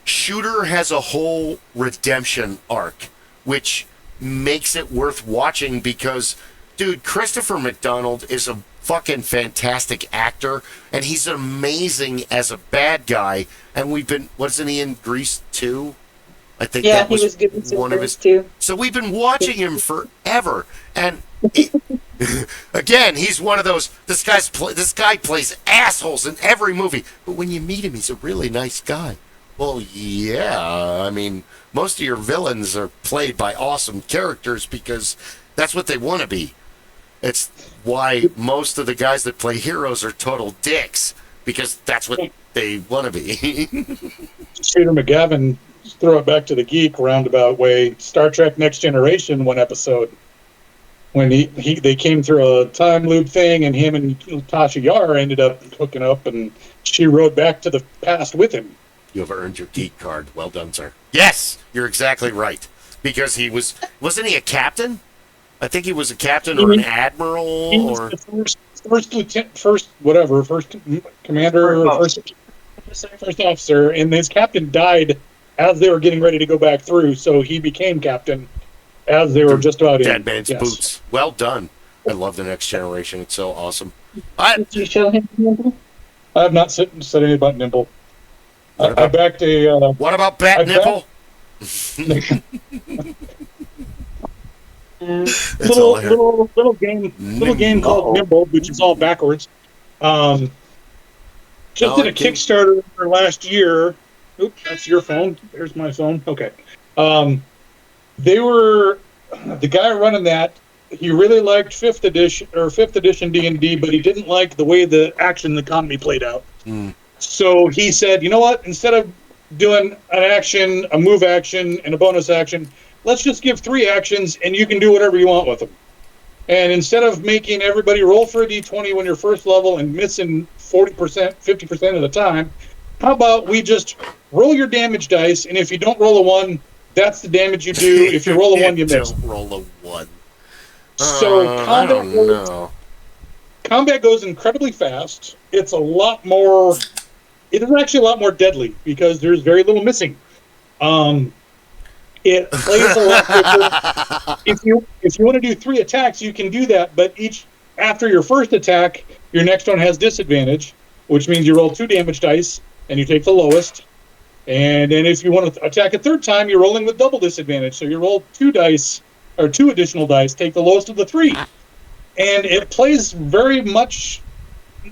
Shooter has a whole redemption arc, which makes it worth watching because, dude, Christopher McDonald is a fucking fantastic actor, and he's amazing as a bad guy. And wasn't he in Grease 2? I think that was he was good one of his. Too. So we've been watching him forever, and again, he's one of those. This guy plays assholes in every movie, but when you meet him, he's a really nice guy. Well, yeah, I mean, most of your villains are played by awesome characters because that's what they want to be. It's why most of the guys that play heroes are total dicks, because that's what they want to be. Shooter McGavin, throw it back to the geek roundabout way, Star Trek Next Generation, one episode, when they came through a time loop thing, and him and Tasha Yar ended up hooking up, and she rode back to the past with him. You have earned your geek card. Well done, sir. Yes, you're exactly right. Because wasn't he a captain? I think he was a captain or an admiral, or first lieutenant, first commander, first officer, and his captain died as they were getting ready to go back through, so he became captain as they were just about in. Dead man's boots. Well done. I love the Next Generation. It's so awesome. Did you show him Nimble? I have not said anything about Nimble. I backed a. What about Bat Nipple? little game called Nimble, which is all backwards. Just did a Kickstarter last year. Oops, that's your phone. There's my phone. Okay. They were the guy running that. He really liked 5th edition D&D, but he didn't like the way the action economy played out. So he said, you know what? Instead of doing an action, a move action, and a bonus action, let's just give 3 actions, and you can do whatever you want with them. And instead of making everybody roll for a d20 when you're first level and missing 40%, 50% of the time, how about we just roll your damage dice, and if you don't roll a 1, that's the damage you do. If you roll a 1, you miss. Don't roll a 1. So combat goes incredibly fast. It's it is actually a lot more deadly because there's very little missing. It plays a lot quicker. If you want to do 3 attacks, you can do that, but after your first attack, your next one has disadvantage, which means you roll 2 damage dice and you take the lowest. And then if you want to attack a 3rd time, you're rolling with double disadvantage. So you roll 2 dice or 2 additional dice, take the lowest of the 3. And it plays very much.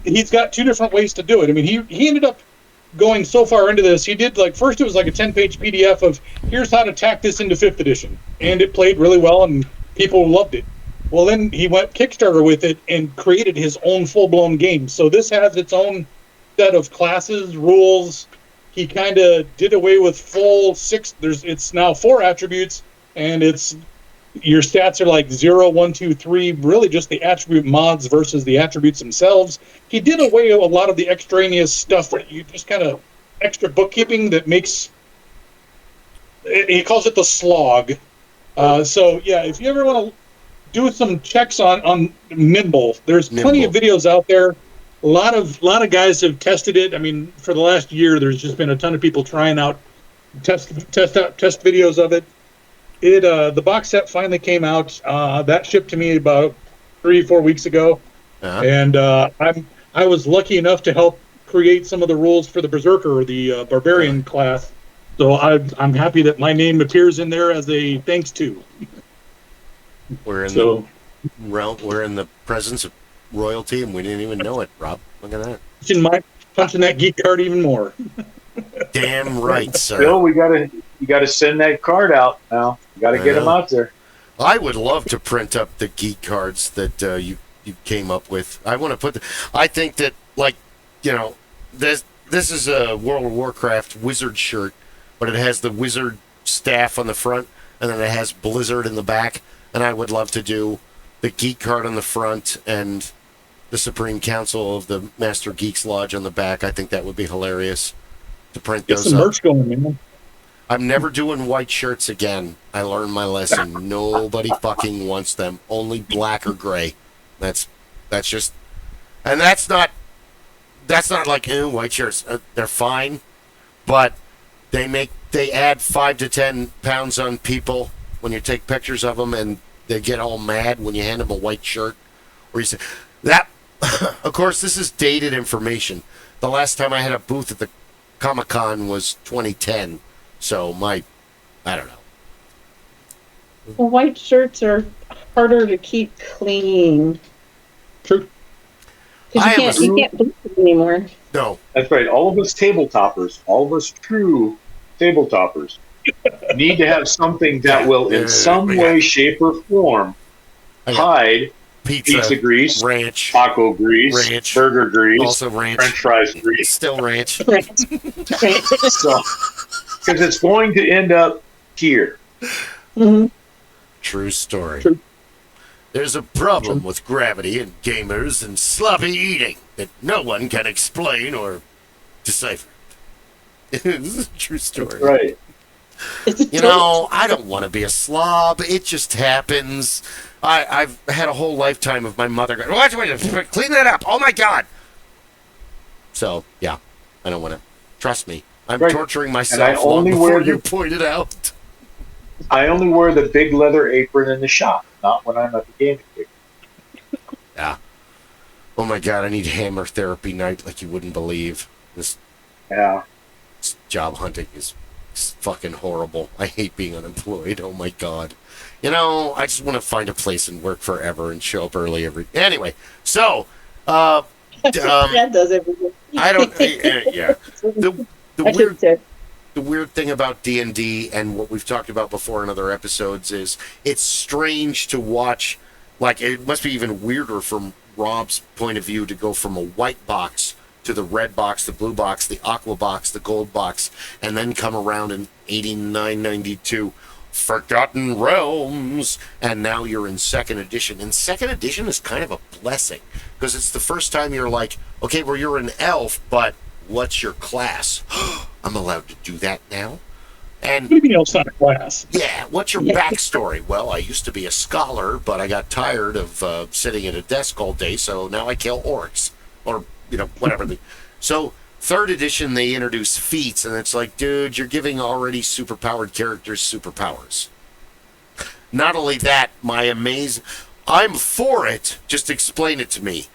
He's got 2 different ways to do it. I mean, he ended up going so far into this. He did first it was like a 10-page PDF of here's how to tack this into 5th edition, and it played really well, and people loved it. Well, then he went Kickstarter with it and created his own full-blown game. So this has its own set of classes, rules. He kind of did away with full 6. It's now 4 attributes, and your stats are like 0, 1, 2, 3. Really, just the attribute mods versus the attributes themselves. He did away with a lot of the extraneous stuff that you just kind of extra bookkeeping that makes. He calls it the slog. So yeah, if you ever want to do some checks on Nimble, there's plenty of videos out there. A lot of guys have tested it. I mean, for the last year, there's just been a ton of people trying out test videos of it. The box set finally came out. That shipped to me about 3-4 weeks ago, and I was lucky enough to help create some of the rules for the Berserker, the Barbarian class. So I'm happy that my name appears in there as a thanks to. We're in the presence of royalty, and we didn't even know it, Rob. Look at that. Punching that geek card even more. Damn right, sir. Bill, you gotta send that card out now. You gotta get them out there. I would love to print up the geek cards that you came up with. I want to I think that, like, this is a World of Warcraft wizard shirt, but it has the wizard staff on the front, and then it has Blizzard in the back. And I would love to do the geek card on the front and the Supreme Council of the Master Geeks Lodge on the back. I think that would be hilarious to print those up. Get some merch going, man. I'm never doing white shirts again. I learned my lesson. Nobody fucking wants them. Only black or gray. That's just, and that's not like white shirts. They're fine, but they add 5 to 10 pounds on people when you take pictures of them, and they get all mad when you hand them a white shirt. Or you say that. Of course, this is dated information. The last time I had a booth at the Comic-Con was 2010. So I don't know. Well, white shirts are harder to keep clean. True. Because you can't bleach them anymore. No. That's right. All of us tabletoppers, all of us true tabletoppers, need to have something that will, in some way, shape, or form, hide pizza grease, ranch, taco grease, burger grease, also ranch, French fries grease, still ranch. So, because it's going to end up here. Mm-hmm. True story. True. There's a problem with gravity and gamers and sloppy eating that no one can explain or decipher. This is a true story. Right. I don't want to be a slob. It just happens. I've had a whole lifetime of my mother going, wait, clean that up. Oh, my God. So, yeah, I don't want to. Trust me. I'm torturing myself long before you pointed out. I only wear the big leather apron in the shop, not when I'm at the gaming gig. Yeah. Oh, my God, I need hammer therapy night like you wouldn't believe. This job hunting is fucking horrible. I hate being unemployed. Oh my God. I just want to find a place and work forever and show up early anyway. So, that does everything. I don't. Yeah. The weird thing about D&D and what we've talked about before in other episodes is it's strange to watch. Like, it must be even weirder from Rob's point of view to go from a white box to the red box, the blue box, the aqua box, the gold box, and then come around in 89, 92, Forgotten Realms, and now you're in second edition. And second edition is kind of a blessing, because it's the first time you're like, okay, well, you're an elf, but what's your class? I'm allowed to do that now? And what do you mean elf's not a class? Yeah, what's your backstory? Well, I used to be a scholar, but I got tired of sitting at a desk all day, so now I kill orcs, or whatever. So, third edition, they introduce feats, and it's like, dude, you're giving already superpowered characters superpowers. Not only that, I'm for it, just explain it to me.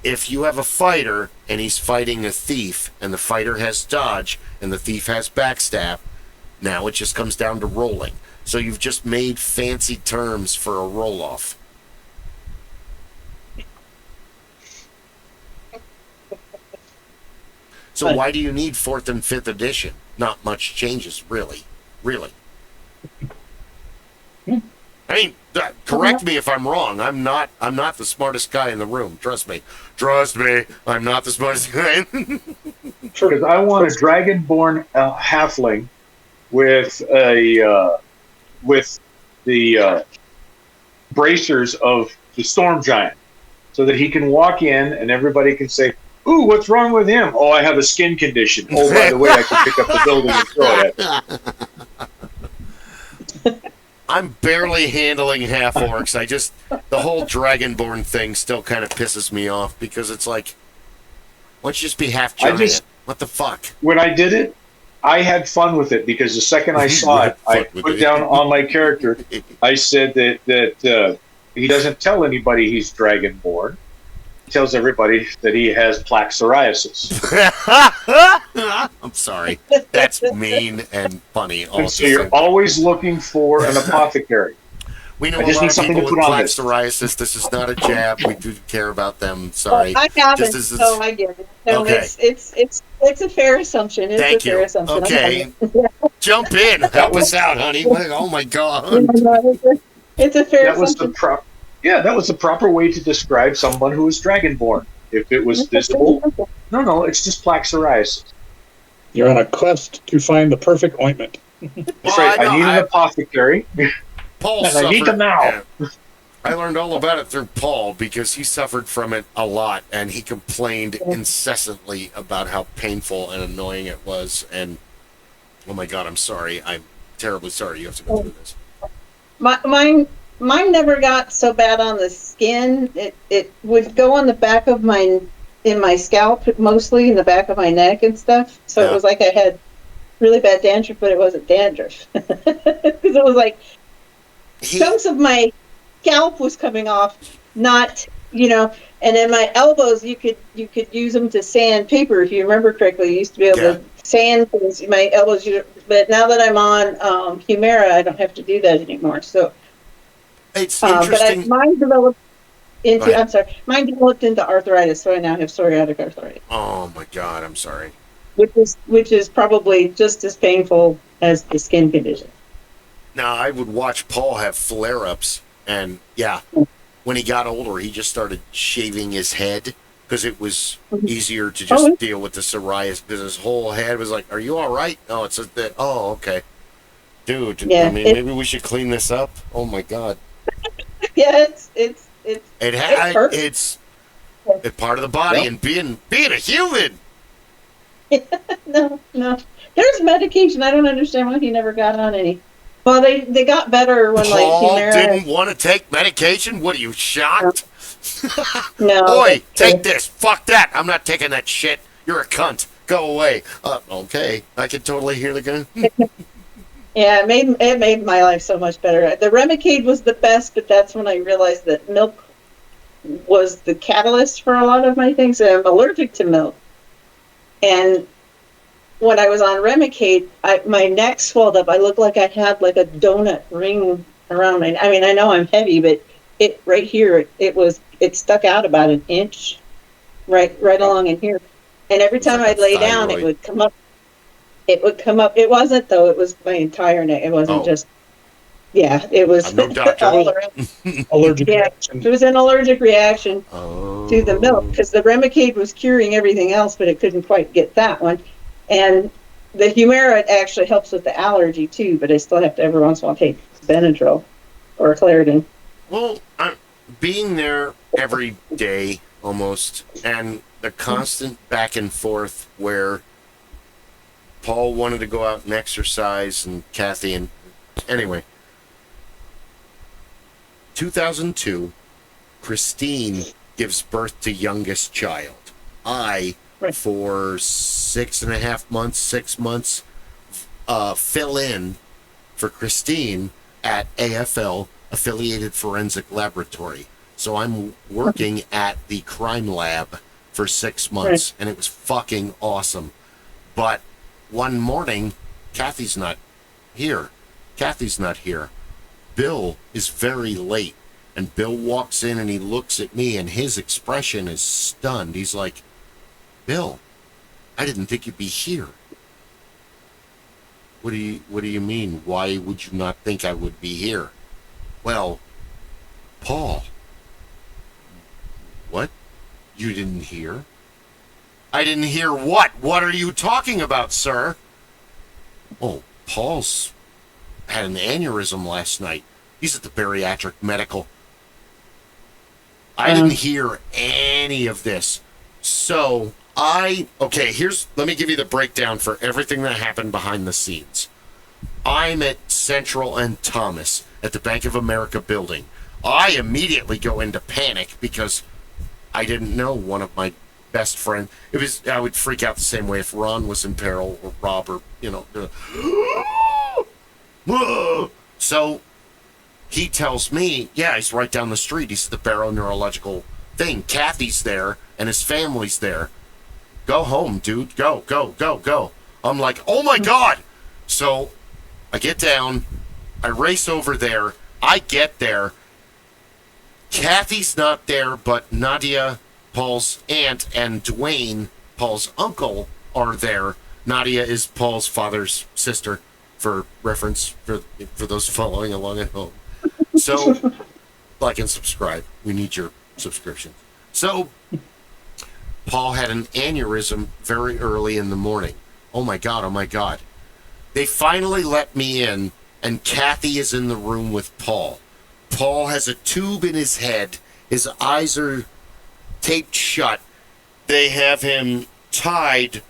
If you have a fighter, and he's fighting a thief, and the fighter has dodge, and the thief has backstab, now it just comes down to rolling. So you've just made fancy terms for a roll-off. So why do you need 4th and 5th edition? Not much changes, really. Really. I mean, Correct me if I'm wrong. I'm not the smartest guy in the room. Trust me. I'm not the smartest guy. Because I want a dragonborn halfling with the bracers of the storm giant, so that he can walk in and everybody can say, "Ooh, what's wrong with him? Oh, I have a skin condition. Oh, by the way, I can pick up the building and throw it at you." I'm barely handling half orcs. The whole dragonborn thing still kind of pisses me off because it's like, why don't you just be half giant? What the fuck? When I did it, I had fun with it because the second I saw it, I put down on my character, I said that he doesn't tell anybody he's dragonborn. He tells everybody that he has plaque psoriasis. I'm sorry. That's mean and funny. And so you're always looking for an apothecary. We know a lot of people with plaque psoriasis. This is not a jab. We do care about them. Sorry. I haven't, so I get it. No, okay. It's a fair assumption. It's a fair assumption. Okay. Jump in. Help us out, honey. Oh, my God. It's a fair assumption. That was the proper way to describe someone who is dragonborn. If it was visible, no, it's just plaque psoriasis. You're on a quest to find the perfect ointment. That's right. I need an apothecary. Paul and I need them now. I learned all about it through Paul because he suffered from it a lot, and he complained incessantly about how painful and annoying it was. And oh my God, I'm sorry. I'm terribly sorry you have to go through this. Mine never got so bad on the skin. It would go on the back of in my scalp, mostly in the back of my neck and stuff. So it was like I had really bad dandruff, but it wasn't dandruff. Because it was like chunks of my scalp was coming off, not, and then my elbows, you could use them to sand paper, if you remember correctly. You used to be able to sand things, my elbows, but now that I'm on Humira, I don't have to do that anymore. So it's interesting. But mine developed into arthritis, so I now have psoriatic arthritis. Oh my God, I'm sorry. Which is probably just as painful as the skin condition. Now, I would watch Paul have flare-ups, and when he got older, he just started shaving his head because it was easier to just deal with the psoriasis, because his whole head was like, "Are you all right?" No, it's just that. Oh, okay, dude. I mean, maybe we should clean this up. Oh my God. Yeah, it's part of the body and being a human. No. There's medication. I don't understand why he never got on any. Well, they got better when Paul Humira didn't want to take medication. What are you, shocked? No. Boy, take this. Fuck that. I'm not taking that shit. You're a cunt. Go away. Okay. I can totally hear the gun. Yeah, it made my life so much better. The Remicade was the best, but that's when I realized that milk was the catalyst for a lot of my things. I'm allergic to milk. And when I was on Remicade, my neck swelled up. I looked like I had like a donut ring around my. I mean, I know I'm heavy, but it right here, it stuck out about an inch, right along in here. And every time I'd lay down, it would come up. It would come up. It wasn't though. It was my entire neck. It wasn't just. Yeah, it was. I'm no doctor. Allergic reaction. It was an allergic reaction to the milk, because the Remicade was curing everything else, but it couldn't quite get that one. And the Humira actually helps with the allergy too, but I still have to every once in a while take Benadryl or Claritin. Well, I'm being there every day almost, and the constant back and forth where Paul wanted to go out and exercise, and Kathy, and anyway. 2002, Christine gives birth to youngest child. For 6.5 months, 6 months, fill in for Christine at AFL, Affiliated Forensic Laboratory. So I'm working at the crime lab for 6 months, and it was fucking awesome. But one morning, Kathy's not here. Bill is very late, and Bill walks in and he looks at me, and his expression is stunned. He's like, "Bill, I didn't think you'd be here." What do you mean? Why would you not think I would be here? Well, Paul. What? You didn't hear? I didn't hear what? What are you talking about, sir? Oh, Paul's had an aneurysm last night. He's at the bariatric medical. I didn't hear any of this. So, okay, let me give you the breakdown for everything that happened behind the scenes. I'm at Central and Thomas at the Bank of America building. I immediately go into panic because I didn't know one of my best friends. I would freak out the same way if Ron was in peril or Rob or, So he tells me, yeah, he's right down the street. He's at the baroneurological thing. Kathy's there and his family's there. Go home, dude. Go, go, go, go. I'm like, oh my God. So I get down. I race over there. I get there. Kathy's not there, but Nadia, Paul's aunt, and Dwayne, Paul's uncle, are there. Nadia is Paul's father's sister, for reference, for those following along at home. So, like and subscribe. We need your subscription. So, Paul had an aneurysm very early in the morning. Oh my God, oh my God. They finally let me in, and Kathy is in the room with Paul. Paul has a tube in his head. His eyes are taped shut. They have him tied.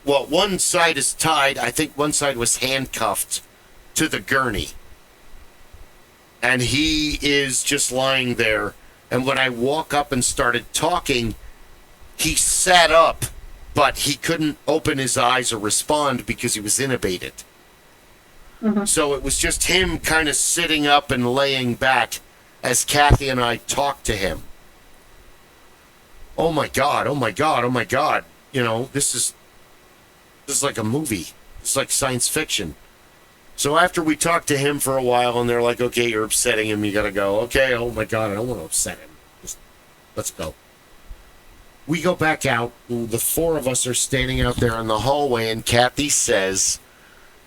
Well, one side is tied. I think one side was handcuffed to the gurney. And he is just lying there. And when I walk up and started talking, he sat up, but he couldn't open his eyes or respond because he was intubated. Mm-hmm. So it was just him kind of sitting up and laying back as Kathy and I talked to him. Oh my God, oh my God, oh my God. This is like a movie. It's like science fiction. So after we talked to him for a while and they're like, okay, you're upsetting him, you gotta go. Okay, oh my God, I don't want to upset him. Let's go. We go back out. The four of us are standing out there in the hallway, and Kathy says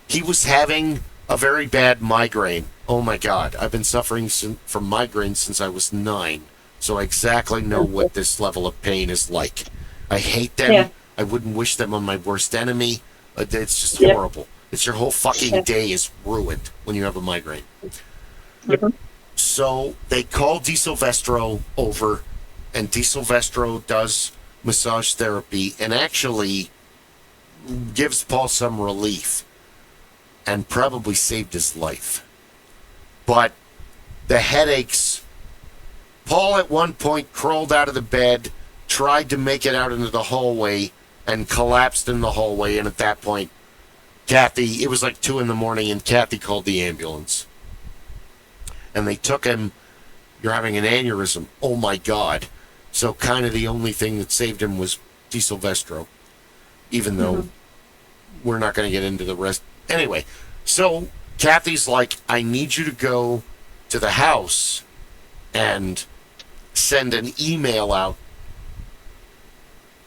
he was having a very bad migraine. Oh my God. I've been suffering from migraines since I was 9. So I exactly know what this level of pain is like. I hate them. Yeah. I wouldn't wish them on my worst enemy. It's just horrible. It's your whole fucking day is ruined when you have a migraine. Mm-hmm. So they call Di Silvestro over, and Di Silvestro does massage therapy and actually gives Paul some relief. And probably saved his life. But the headaches, Paul at one point crawled out of the bed, tried to make it out into the hallway, and collapsed in the hallway. And at that point, Kathy, it was like 2 a.m, and Kathy called the ambulance. And they took him. You're having an aneurysm. Oh my God. So kind of the only thing that saved him was Di Silvestro. Even though we're not going to get into the rest. Anyway, so Kathy's like, I need you to go to the house and send an email out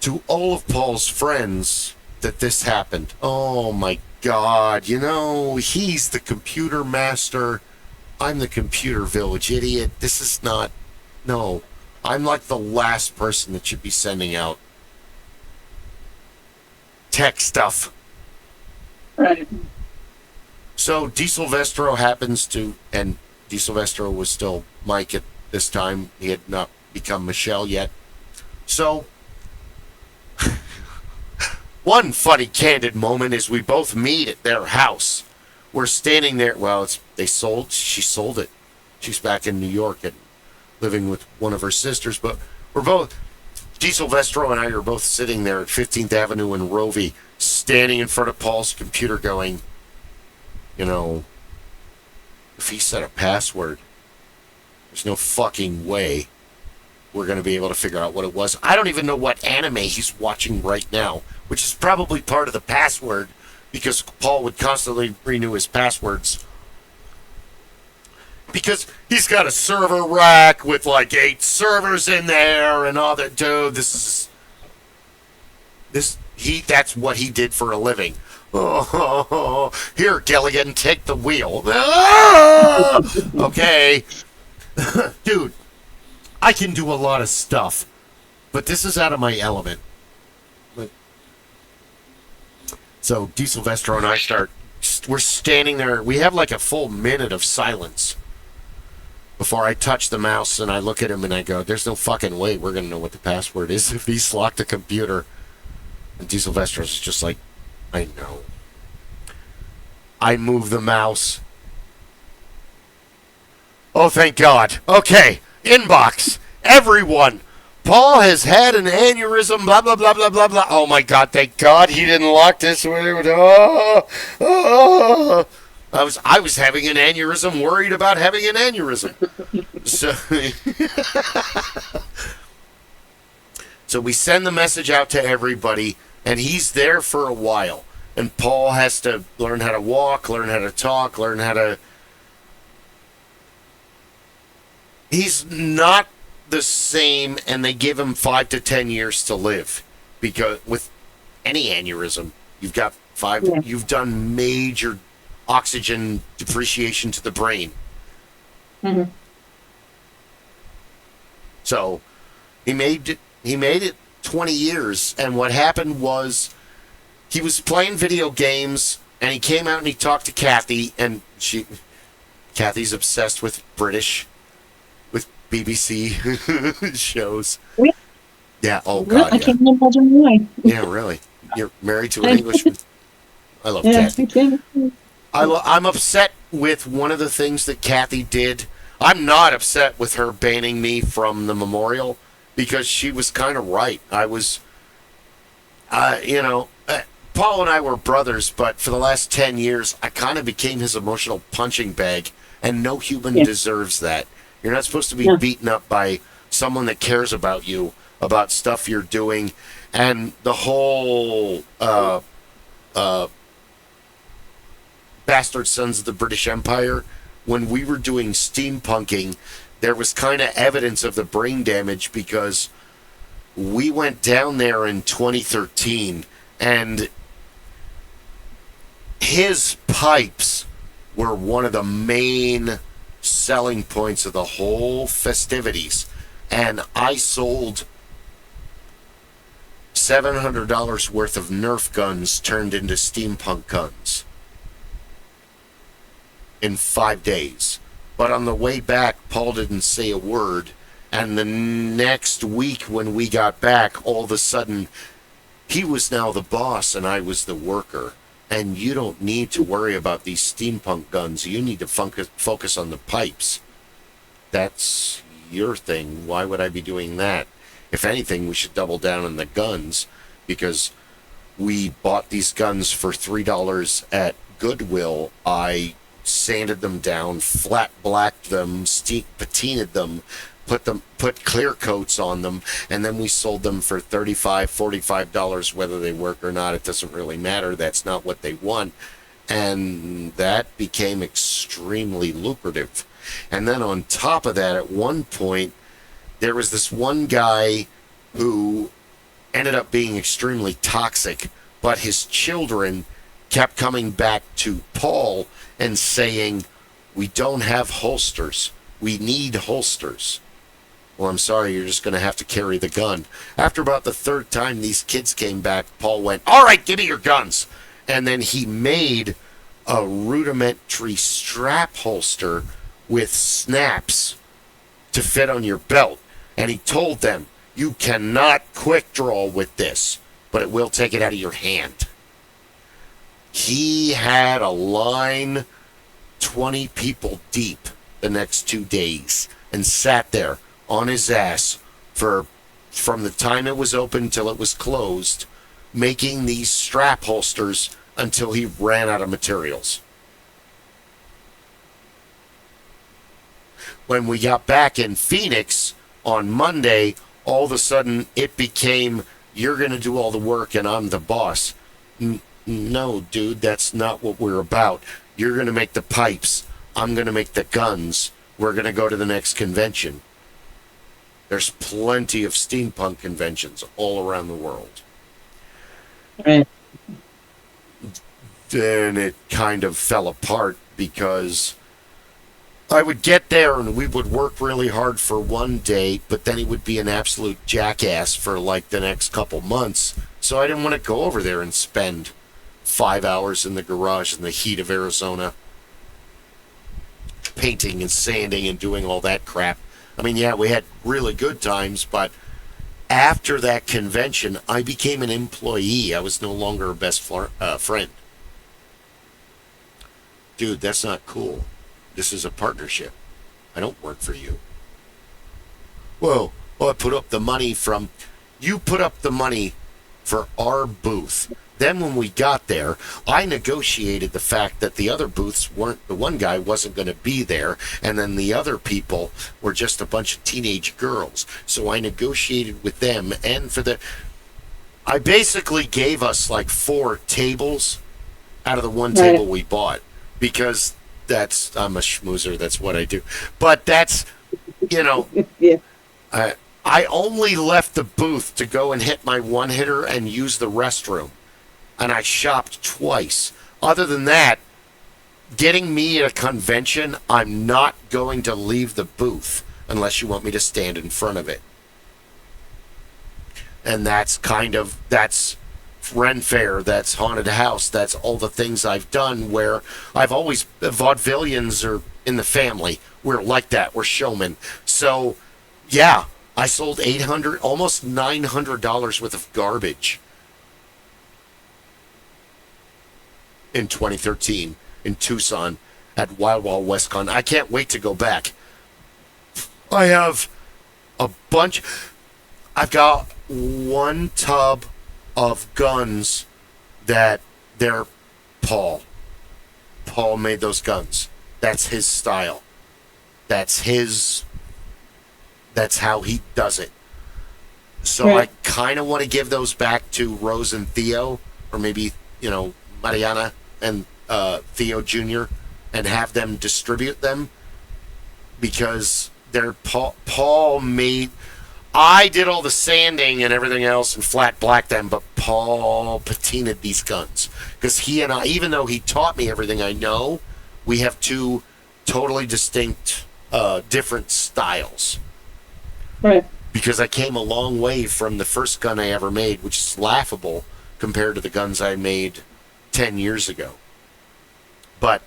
to all of Paul's friends that this happened. Oh my God, he's the computer master. I'm the computer village idiot. This is not, no, I'm like the last person that should be sending out tech stuff. Right. So Di Silvestro happens to, and Di Silvestro was still Mike at this time. He had not become Michelle yet. So one funny candid moment is we both meet at their house. We're standing there. Well, she sold it. She's back in New York and living with one of her sisters. But we're both, Di Silvestro and I are both sitting there at 15th Avenue in Rovey, standing in front of Paul's computer going, if he set a password, there's no fucking way we're going to be able to figure out what it was. I don't even know what anime he's watching right now, which is probably part of the password because Paul would constantly renew his passwords. Because he's got a server rack with like 8 servers in there and all that. Dude, that's what he did for a living. Oh, here, Gilligan, take the wheel. Okay. Dude, I can do a lot of stuff, but this is out of my element. So D. Silvestro and I we're standing there. We have like a full minute of silence before I touch the mouse, and I look at him and I go, there's no fucking way we're going to know what the password is if he's locked the computer. And D. Silvestro's just like, I know. I move the mouse. Oh, thank God. Okay, inbox. Everyone. Paul has had an aneurysm, blah, blah, blah, blah, blah, blah. Oh, my God, thank God he didn't lock this. Oh. I was having an aneurysm, worried about having an aneurysm. So we send the message out to everybody, and he's there for a while. And Paul has to learn how to walk, learn how to talk, learn how to... He's not the same, and they give him 5 to 10 years to live, because with any aneurysm, you've got you've done major oxygen depreciation to the brain. Mm-hmm. So he made it 20 years, and what happened was he was playing video games, and he came out and he talked to Kathy, and Kathy's obsessed with BBC shows. Yeah, oh God, I can't imagine why. Yeah, really. You're married to an Englishman. I love Kathy. I'm upset with one of the things that Kathy did. I'm not upset with her banning me from the memorial, because she was kind of right. I was, Paul and I were brothers, but for the last 10 years, I kind of became his emotional punching bag, and no human deserves that. You're not supposed to be beaten up by someone that cares about you, about stuff you're doing, and the whole Bastard Sons of the British Empire. When we were doing steampunking, there was kind of evidence of the brain damage, because we went down there in 2013, and his pipes were one of the main selling points of the whole festivities, and I sold $700 worth of Nerf guns turned into steampunk guns in 5 days. But on the way back, Paul didn't say a word, and the next week when we got back, all of a sudden he was now the boss and I was the worker. And you don't need to worry about these steampunk guns. You need to focus on the pipes. That's your thing. Why would I be doing that? If anything, we should double down on the guns, because we bought these guns for $3 at Goodwill. I sanded them down, flat blacked them, patinaed them, put clear coats on them, and then we sold them for $35, $45. Whether they work or not, it doesn't really matter. That's not what they want. And that became extremely lucrative. And then on top of that, at one point, there was this one guy who ended up being extremely toxic, but his children kept coming back to Paul and saying, we don't have holsters. We need holsters. Well, I'm sorry, you're just going to have to carry the gun. After about the third time these kids came back, Paul went, all right, give me your guns. And then he made a rudimentary strap holster with snaps to fit on your belt. And he told them, you cannot quick draw with this, but it will take it out of your hand. He had a line 20 people deep the next 2 days and sat there on his ass from the time it was open till it was closed, making these strap holsters until he ran out of materials. When we got back in Phoenix on Monday, all of a sudden it became, you're going to do all the work and I'm the boss. No, dude, that's not what we're about. You're going to make the pipes. I'm going to make the guns. We're going to go to the next convention. There's plenty of steampunk conventions all around the world. Right. Then it kind of fell apart because I would get there and we would work really hard for one day, but then he would be an absolute jackass for like the next couple months. So I didn't want to go over there and spend 5 hours in the garage in the heat of Arizona painting and sanding and doing all that crap. I mean, yeah, we had really good times, but after that convention, I became an employee. I was no longer a best friend. Dude, that's not cool. This is a partnership. I don't work for you. Whoa. Well, I put up the money from... You put up the money for our booth. Then when we got there, I negotiated the fact that the other booths weren't... The one guy wasn't going to be there, and then the other people were just a bunch of teenage girls. So I negotiated with them, and for the... I basically gave us like 4 tables out of the one table we bought. Because I'm a schmoozer, that's what I do. But that's, Yeah. I only left the booth to go and hit my one-hitter and use the restroom. And I shopped twice. Other than that, getting me at a convention, I'm not going to leave the booth unless you want me to stand in front of it. And that's Ren Fair, that's Haunted House, that's all the things I've done where I've always, vaudevillians are in the family. We're like that. We're showmen. So, yeah, I sold almost $900 worth of garbage in 2013 in Tucson at Wild Wild West Con. I can't wait to go back. I have a bunch. I've got one tub of guns that they're Paul. Paul made those guns. That's his style. That's how he does it. So I kind of want to give those back to Rose and Theo, or maybe, Mariana and Theo Jr., and have them distribute them because they're Paul made... I did all the sanding and everything else and flat blacked them, but Paul patinaed these guns. Because he and I, even though he taught me everything I know, we have 2 totally distinct, different styles. Right. Because I came a long way from the first gun I ever made, which is laughable compared to the guns I made 10 years ago. But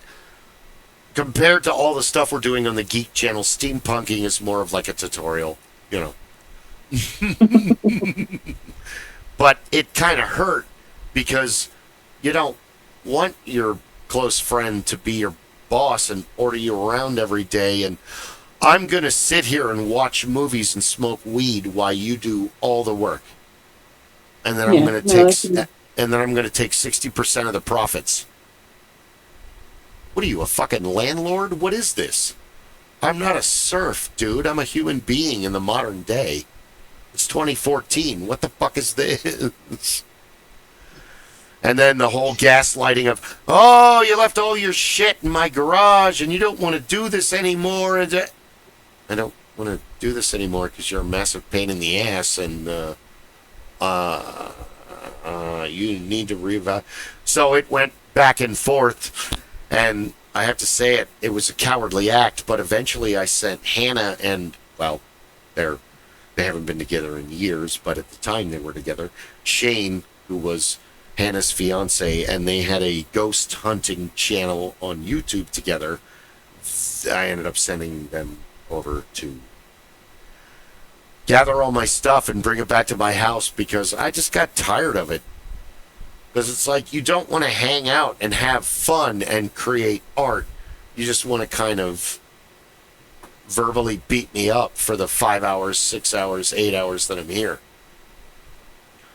compared to all the stuff we're doing on the Geek channel, steampunking is more of like a tutorial, But it kind of hurt because you don't want your close friend to be your boss and order you around every day, and I'm going to sit here and watch movies and smoke weed while you do all the work. And then I'm going to take 60% of the profits. What are you, a fucking landlord? What is this? I'm not a serf, dude. I'm a human being in the modern day. It's 2014. What the fuck is this? And then the whole gaslighting of, oh, you left all your shit in my garage and you don't want to do this anymore. I don't want to do this anymore because you're a massive pain in the ass and you need to reevaluate. So it went back and forth, and I have to say it was a cowardly act, but eventually I sent Hannah and, well, they haven't been together in years, but at the time they were together, Shane, who was Hannah's fiance, and they had a ghost hunting channel on YouTube together. I ended up sending them over to gather all my stuff and bring it back to my house because I just got tired of it. Because it's like you don't want to hang out and have fun and create art. You just want to kind of verbally beat me up for the 5 hours, 6 hours, 8 hours that I'm here.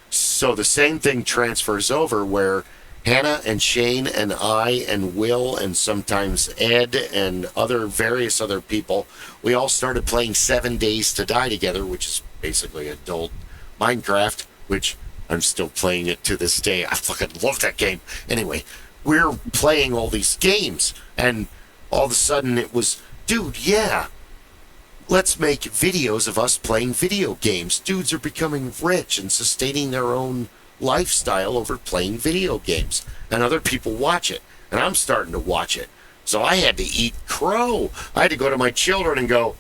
So the same thing transfers over where Hannah and Shane and I and Will and sometimes Ed and various other people, we all started playing 7 Days to Die together, which is basically adult Minecraft, which I'm still playing it to this day. I fucking love that game. Anyway, we're playing all these games, and all of a sudden it was, dude, yeah, let's make videos of us playing video games. Dudes are becoming rich and sustaining their own lifestyle over playing video games, and other people watch it, and I'm starting to watch it. So I had to eat crow. I had to go to my children and go,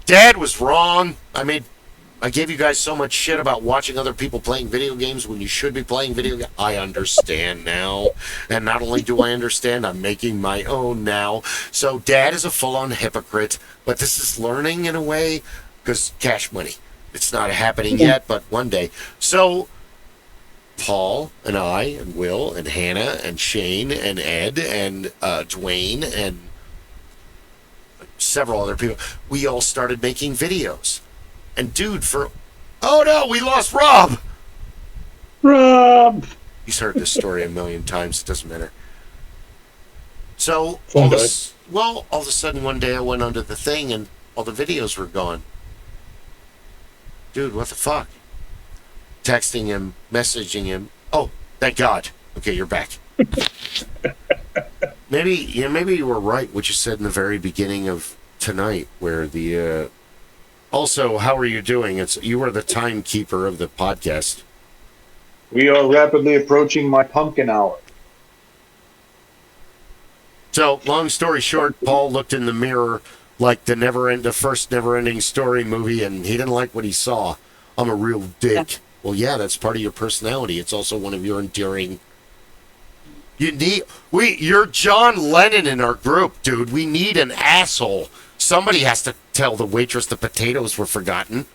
Dad was wrong. I gave you guys so much shit about watching other people playing video games when you should be playing video games. I understand now. And not only do I understand, I'm making my own now. So Dad is a full-on hypocrite, but this is learning in a way, because cash money. It's not happening yet, but one day. So Paul and I and Will and Hannah and Shane and Ed and Dwayne and several other people, we all started making videos. And dude, oh no, we lost Rob! Rob! He's heard this story a million times, it doesn't matter. So, all of a sudden one day I went onto the thing and all the videos were gone. Dude, what the fuck? Texting him, messaging him. Oh, thank God. Okay, you're back. Maybe you were right, what you said in the very beginning of tonight, where the, also, how are you doing? You are the timekeeper of the podcast. We are rapidly approaching my pumpkin hour. So, long story short, Paul looked in the mirror like the first Never-Ending Story movie, and he didn't like what he saw. I'm a real dick. Yeah. Well, yeah, that's part of your personality. It's also one of your endearing. You're John Lennon in our group, dude. We need an asshole. Somebody has to tell the waitress the potatoes were forgotten.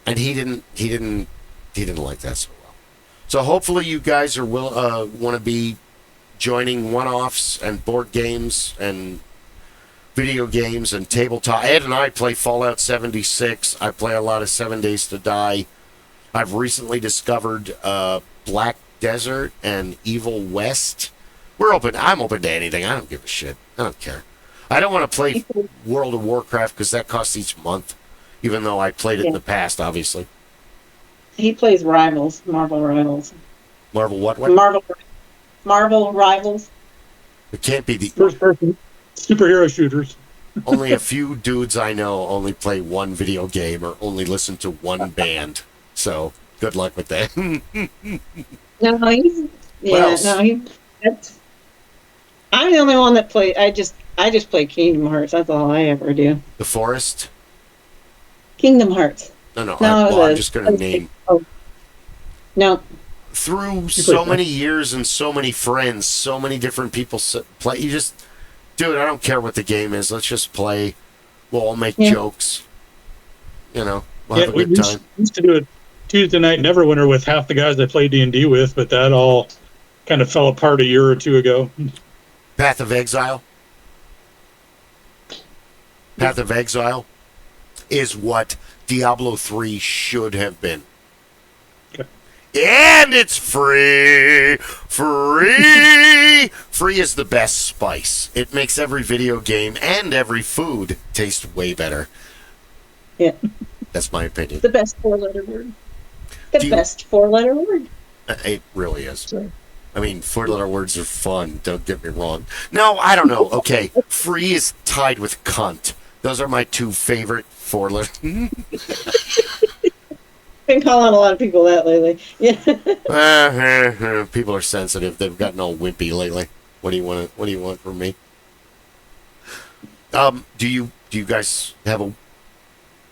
And he didn't like that so well. So hopefully you guys are want to be joining one-offs and board games and video games and tabletop. Ed and I play Fallout 76. I play a lot of 7 Days to Die. I've recently discovered Black Desert and Evil West. I'm open to anything. I don't give a shit. I don't care. I don't want to play World of Warcraft because that costs each month, even though I played it in the past, obviously. He plays Rivals, Marvel Rivals. Marvel what? Marvel Rivals. It can't be the first-person superhero shooters. Only a few dudes I know only play one video game or only listen to one band. So good luck with that. I'm the only one that play. I just play Kingdom Hearts. That's all I ever do. The Forest? Kingdom Hearts. No. I'm just going to name. Oh. No. Through so many years and so many friends, so many different people play. Dude, I don't care what the game is. Let's just play. We'll all make jokes. We'll have a good time. We used to do it Tuesday night Neverwinter with half the guys I play D&D with, but that all kind of fell apart a year or two ago. Path of Exile? Path of Exile is what Diablo 3 should have been. Okay. And it's free! Free! Free is the best spice. It makes every video game and every food taste way better. Yeah. That's my opinion. The best four-letter word. Best four-letter word. It really is. Sure. I mean, four-letter words are fun, don't get me wrong. No, I don't know. Okay, free is tied with cunt. Those are my two favorite four-letter... Been calling a lot of people that lately. Yeah. People are sensitive. They've gotten all wimpy lately. What do you want from me? Do you guys have a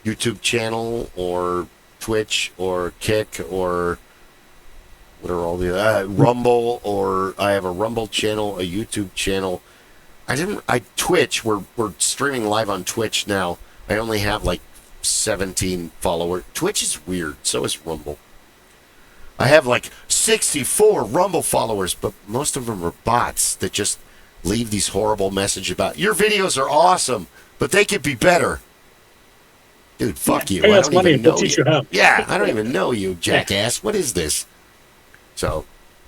YouTube channel or Twitch or Kick or what are all the Rumble? Or I have a Rumble channel, a YouTube channel. Twitch. We're streaming live on Twitch now. I only have like 17 followers. Twitch is weird. So is Rumble. I have like 64 Rumble followers, but most of them are bots that just leave these horrible messages about your videos are awesome, but they could be better. Dude, fuck you. I don't even know you. Yeah, I don't even know you, jackass. What is this? So.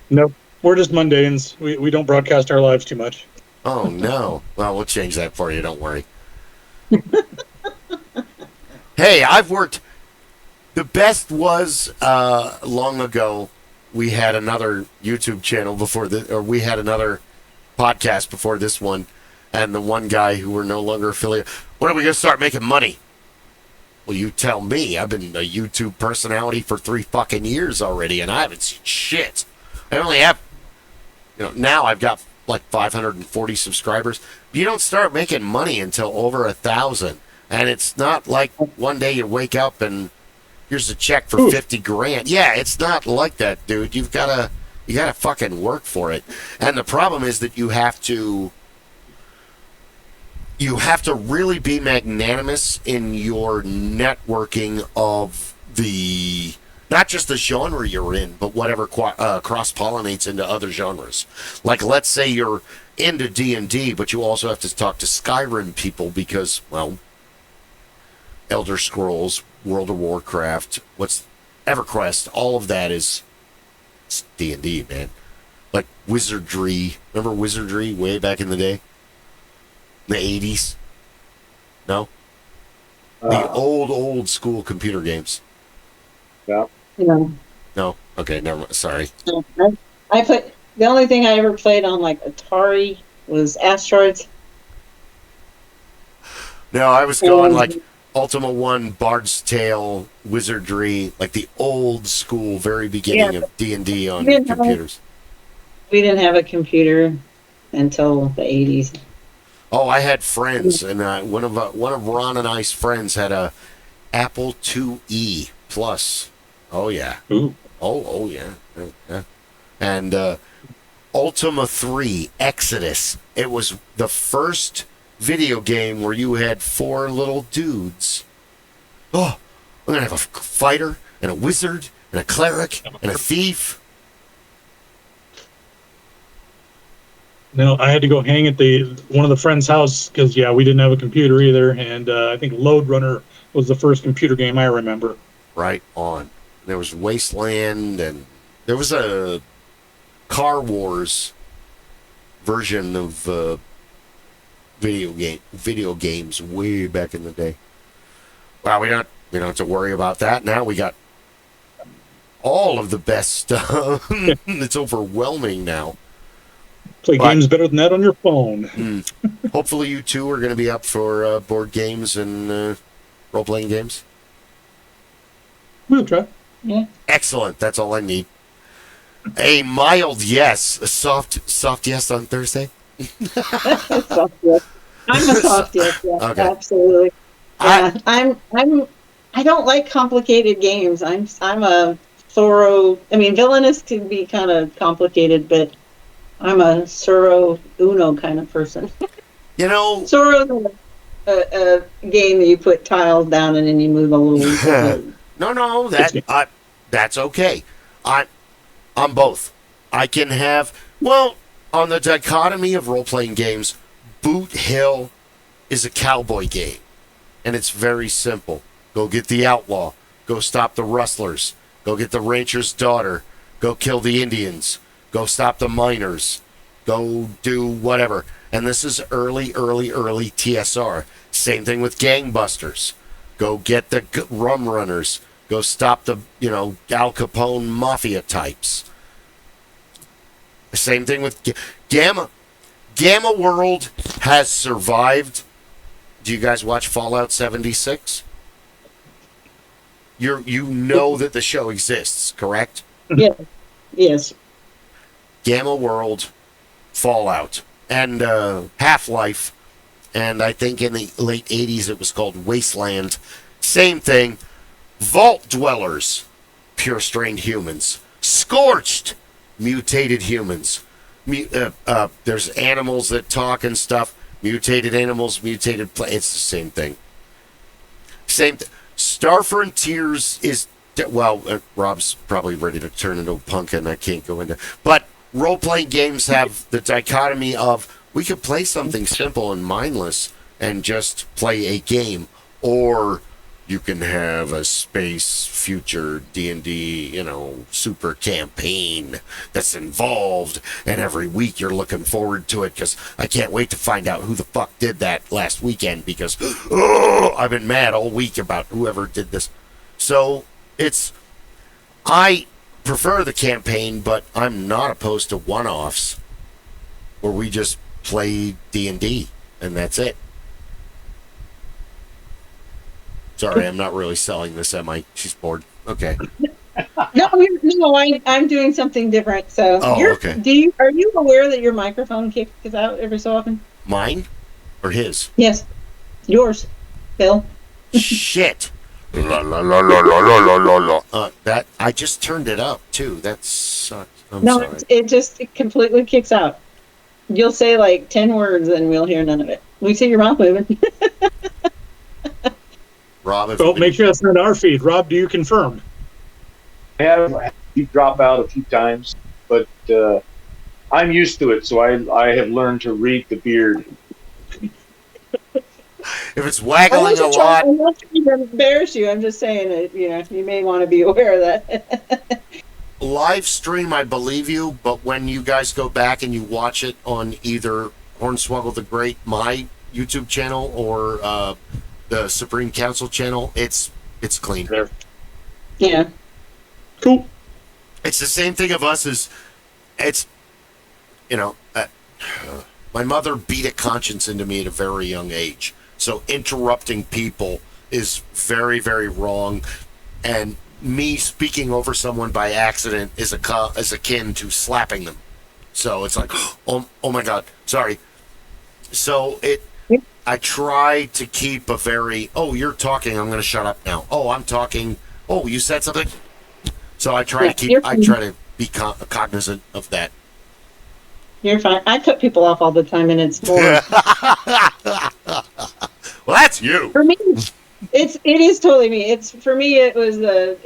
Nope. We're just mundanes. We don't broadcast our lives too much. Oh, no. Well, we'll change that for you. Don't worry. Hey, I've worked. The best was long ago. We had another YouTube channel we had another podcast before this one, and the one guy who we're no longer affiliated. When are we gonna start making money? Well, you tell me. I've been a YouTube personality for 3 fucking years already, and I haven't seen shit. I only have now I've got like 540 subscribers. You don't start making money until over 1,000, and it's not like one day you wake up and here's a check for 50 grand. Yeah, it's not like that, dude. You gotta fucking work for it. And the problem is that you have to really be magnanimous in your networking of the, not just the genre you're in, but whatever cross-pollinates into other genres. Like, let's say you're into D&D, but you also have to talk to Skyrim people because, well, Elder Scrolls, World of Warcraft, EverQuest, all of that is D&D, man. Like Wizardry. Remember Wizardry way back in the day? The 80s? No? The old school computer games. Yeah. No? Okay, never mind. Sorry. I put, the only thing I ever played on like Atari was Asteroids. No, I was going like Ultima 1, Bard's Tale, Wizardry, like the old school, very beginning of D&D on computers. We didn't have a computer until the 80s. Oh, I had friends, and one of Ron and I's friends had a Apple IIe Plus. Oh yeah. Ooh. Oh yeah. Yeah. And Ultima 3 Exodus. It was the first video game where you had 4 little dudes. Oh, we're gonna have a fighter and a wizard and a cleric and a thief. No, I had to go hang at one of the friend's house because we didn't have a computer either, and I think Lode Runner was the first computer game I remember. Right on. There was Wasteland, and there was a Car Wars version of video games way back in the day. Well, we don't have to worry about that now. We got all of the best stuff. It's overwhelming now. Play games better than that on your phone. Hopefully you two are going to be up for board games and role-playing games. We'll try. Yeah. Excellent. That's all I need. A mild yes. A soft yes on Thursday. Soft yes. I'm a soft yes. Yeah, Okay. Absolutely. Yeah, I don't like complicated games. I'm a thorough. I mean, Villainous can be kind of complicated, but I'm a Soro Uno kind of person. Soro's a game that you put tiles down and then you move a little. No, that's okay. I'm both. I can have, on the dichotomy of role-playing games, Boot Hill is a cowboy game, and it's very simple. Go get the outlaw. Go stop the rustlers. Go get the rancher's daughter. Go kill the Indians. Go stop the miners. Go do whatever. And this is early TSR. Same thing with gangbusters. Go get the rum runners. Go stop the, Al Capone mafia types. Same thing with Gamma. Gamma World has survived. Do you guys watch Fallout 76? You know that the show exists, correct? Yeah. Yes. Gamma World, Fallout, and Half-Life, and I think in the late 80s it was called Wasteland. Same thing. Vault Dwellers, pure-strained humans. Scorched, mutated humans. There's animals that talk and stuff. Mutated animals, mutated it's the same thing. Star Frontiers is, Rob's probably ready to turn into a punk and I can't go into, but role-playing games have the dichotomy of we could play something simple and mindless and just play a game, or you can have a space future D&D, super campaign that's involved, and every week you're looking forward to it because I can't wait to find out who the fuck did that last weekend because I've been mad all week about whoever did this. So I prefer the campaign, but I'm not opposed to one-offs where we just play D&D and that's it. Sorry, I'm not really selling this, am I? She's bored. Okay. I'm doing something different. So, okay. Are you aware that your microphone kicks out every so often? Mine or his? Yes, yours, Bill. Shit. La, la, la, la, la, la, la, la. That I just turned it up too. That sucks. I'm sorry. It completely kicks out. You'll say like 10 words and we'll hear none of it. We see your mouth moving. Rob, make sure that's not our feed. Rob, do you confirm? I have you drop out a few times, but I'm used to it, so I have learned to read the beard. If it's waggling a lot, I'm not trying to embarrass you. I'm just saying that you may want to be aware of that. Live stream, I believe you, but when you guys go back and you watch it on either Hornswoggle the Great, my YouTube channel, or the Supreme Council channel, it's clean. Yeah. Cool. It's the same thing of us as it's, my mother beat a conscience into me at a very young age. So interrupting people is very, very wrong. And me speaking over someone by accident is akin to slapping them. So it's like, oh my God, sorry. So I try to keep a very, you're talking, I'm going to shut up now. Oh, I'm talking. Oh, you said something? So I try to be cognizant of that. You're fine. I cut people off all the time, and it's more. Well, that's you. For me, it is totally me. For me. It was the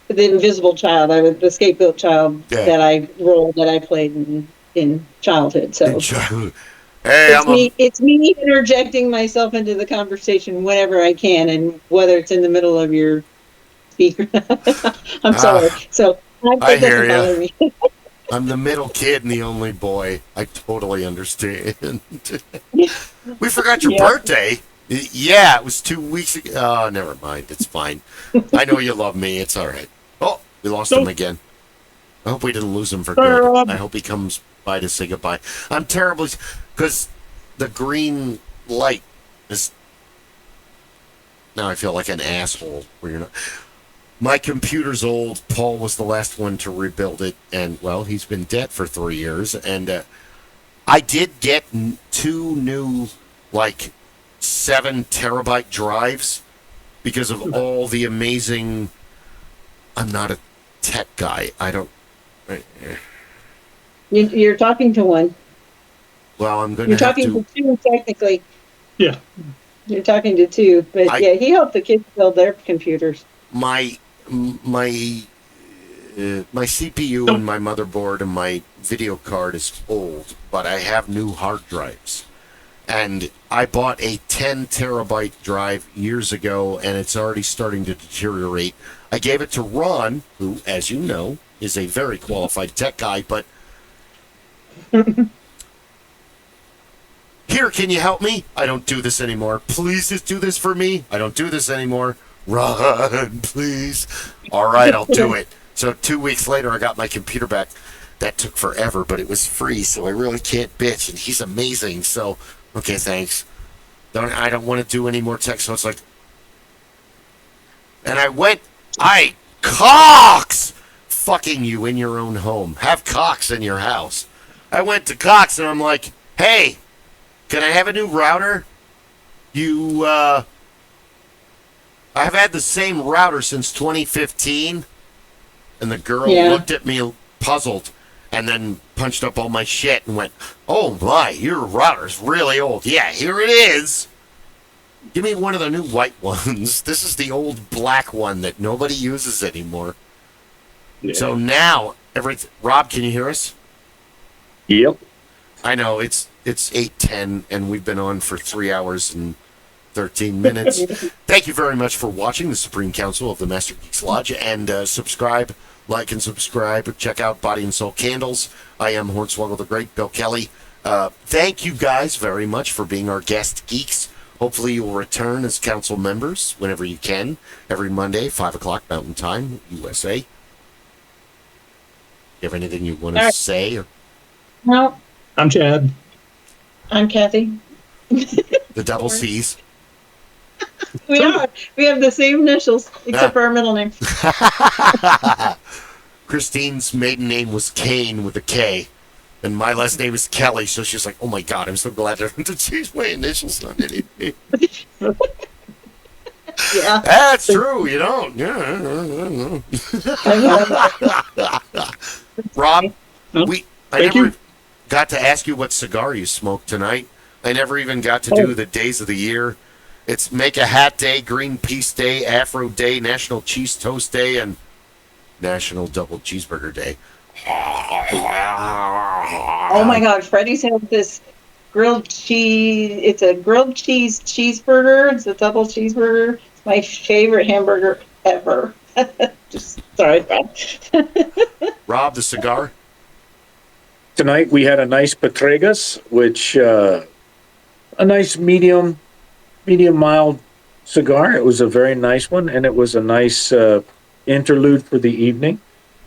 invisible child. I was the scapegoat child that I played in childhood. So hey, it's me interjecting myself into the conversation whenever I can, and whether it's in the middle of your speaker. I'm sorry. So I hear you. I'm the middle kid and the only boy. I totally understand. We forgot your birthday. Yeah, it was 2 weeks ago. Oh, never mind. It's fine. I know you love me. It's all right. Oh, we lost him again. I hope we didn't lose him for good. I hope he comes by to say goodbye. I'm terrible because the green light is. Now I feel like an asshole. Where you're not. My computer's old. Paul was the last one to rebuild it, and, well, he's been dead for 3 years. And I did get 2 new, 7 terabyte drives because of all the amazing... I'm not a tech guy. I don't... You're talking to one. Well, I'm going to have to... You're talking to 2, technically. Yeah. You're talking to 2, but he helped the kids build their computers. My CPU and my motherboard and my video card is old, but I have new hard drives. And I bought a 10 terabyte drive years ago, and it's already starting to deteriorate. I gave it to Ron, who, as you know, is a very qualified tech guy, but... Here, can you help me? I don't do this anymore. Please just do this for me. I don't do this anymore. Run, please. All right, I'll do it. So 2 weeks later, I got my computer back. That took forever, but it was free, so I really can't bitch. And he's amazing. So, okay, thanks. I don't want to do any more tech. So it's like, and Cox, fucking you in your own home. Have Cox in your house. I went to Cox and I'm like, hey, can I have a new router? I've had the same router since 2015. And the girl looked at me puzzled and then punched up all my shit and went, oh my, your router's really old. Yeah, here it is. Give me one of the new white ones. This is the old black one that nobody uses anymore. Yeah. So now, Rob, can you hear us? Yep. I know, it's 8:10 and we've been on for 3 hours and 13 minutes. Thank you very much for watching the Supreme Council of the Master Geeks Lodge, and subscribe, like and subscribe. Check out Body and Soul Candles. I am Hornswoggle the Great, Bill Kelly. Thank you guys very much for being our guest geeks. Hopefully you will return as council members whenever you can, every Monday, 5 o'clock Mountain Time, USA. You have anything you want to say? Or? No. I'm Chad. I'm Kathy. The double C's. We are. We have the same initials, except for our middle name. Christine's maiden name was Kane with a K, and my last name is Kelly. So she's like, "Oh my God, I'm so glad to change my initials on anything." Yeah, That's true. You don't. Yeah. Rob, I never got to ask you what cigar you smoked tonight. I never even got to do the days of the year. It's Make a Hat Day, Green Peace Day, Afro Day, National Cheese Toast Day, and National Double Cheeseburger Day. oh my God, Freddie's had this grilled cheese. It's a grilled cheese cheeseburger. It's a double cheeseburger. It's my favorite hamburger ever. Just sorry, Rob. Rob, the cigar? Tonight we had a nice Patregas, which a nice medium mild cigar. It was a very nice one, and it was a nice interlude for the evening.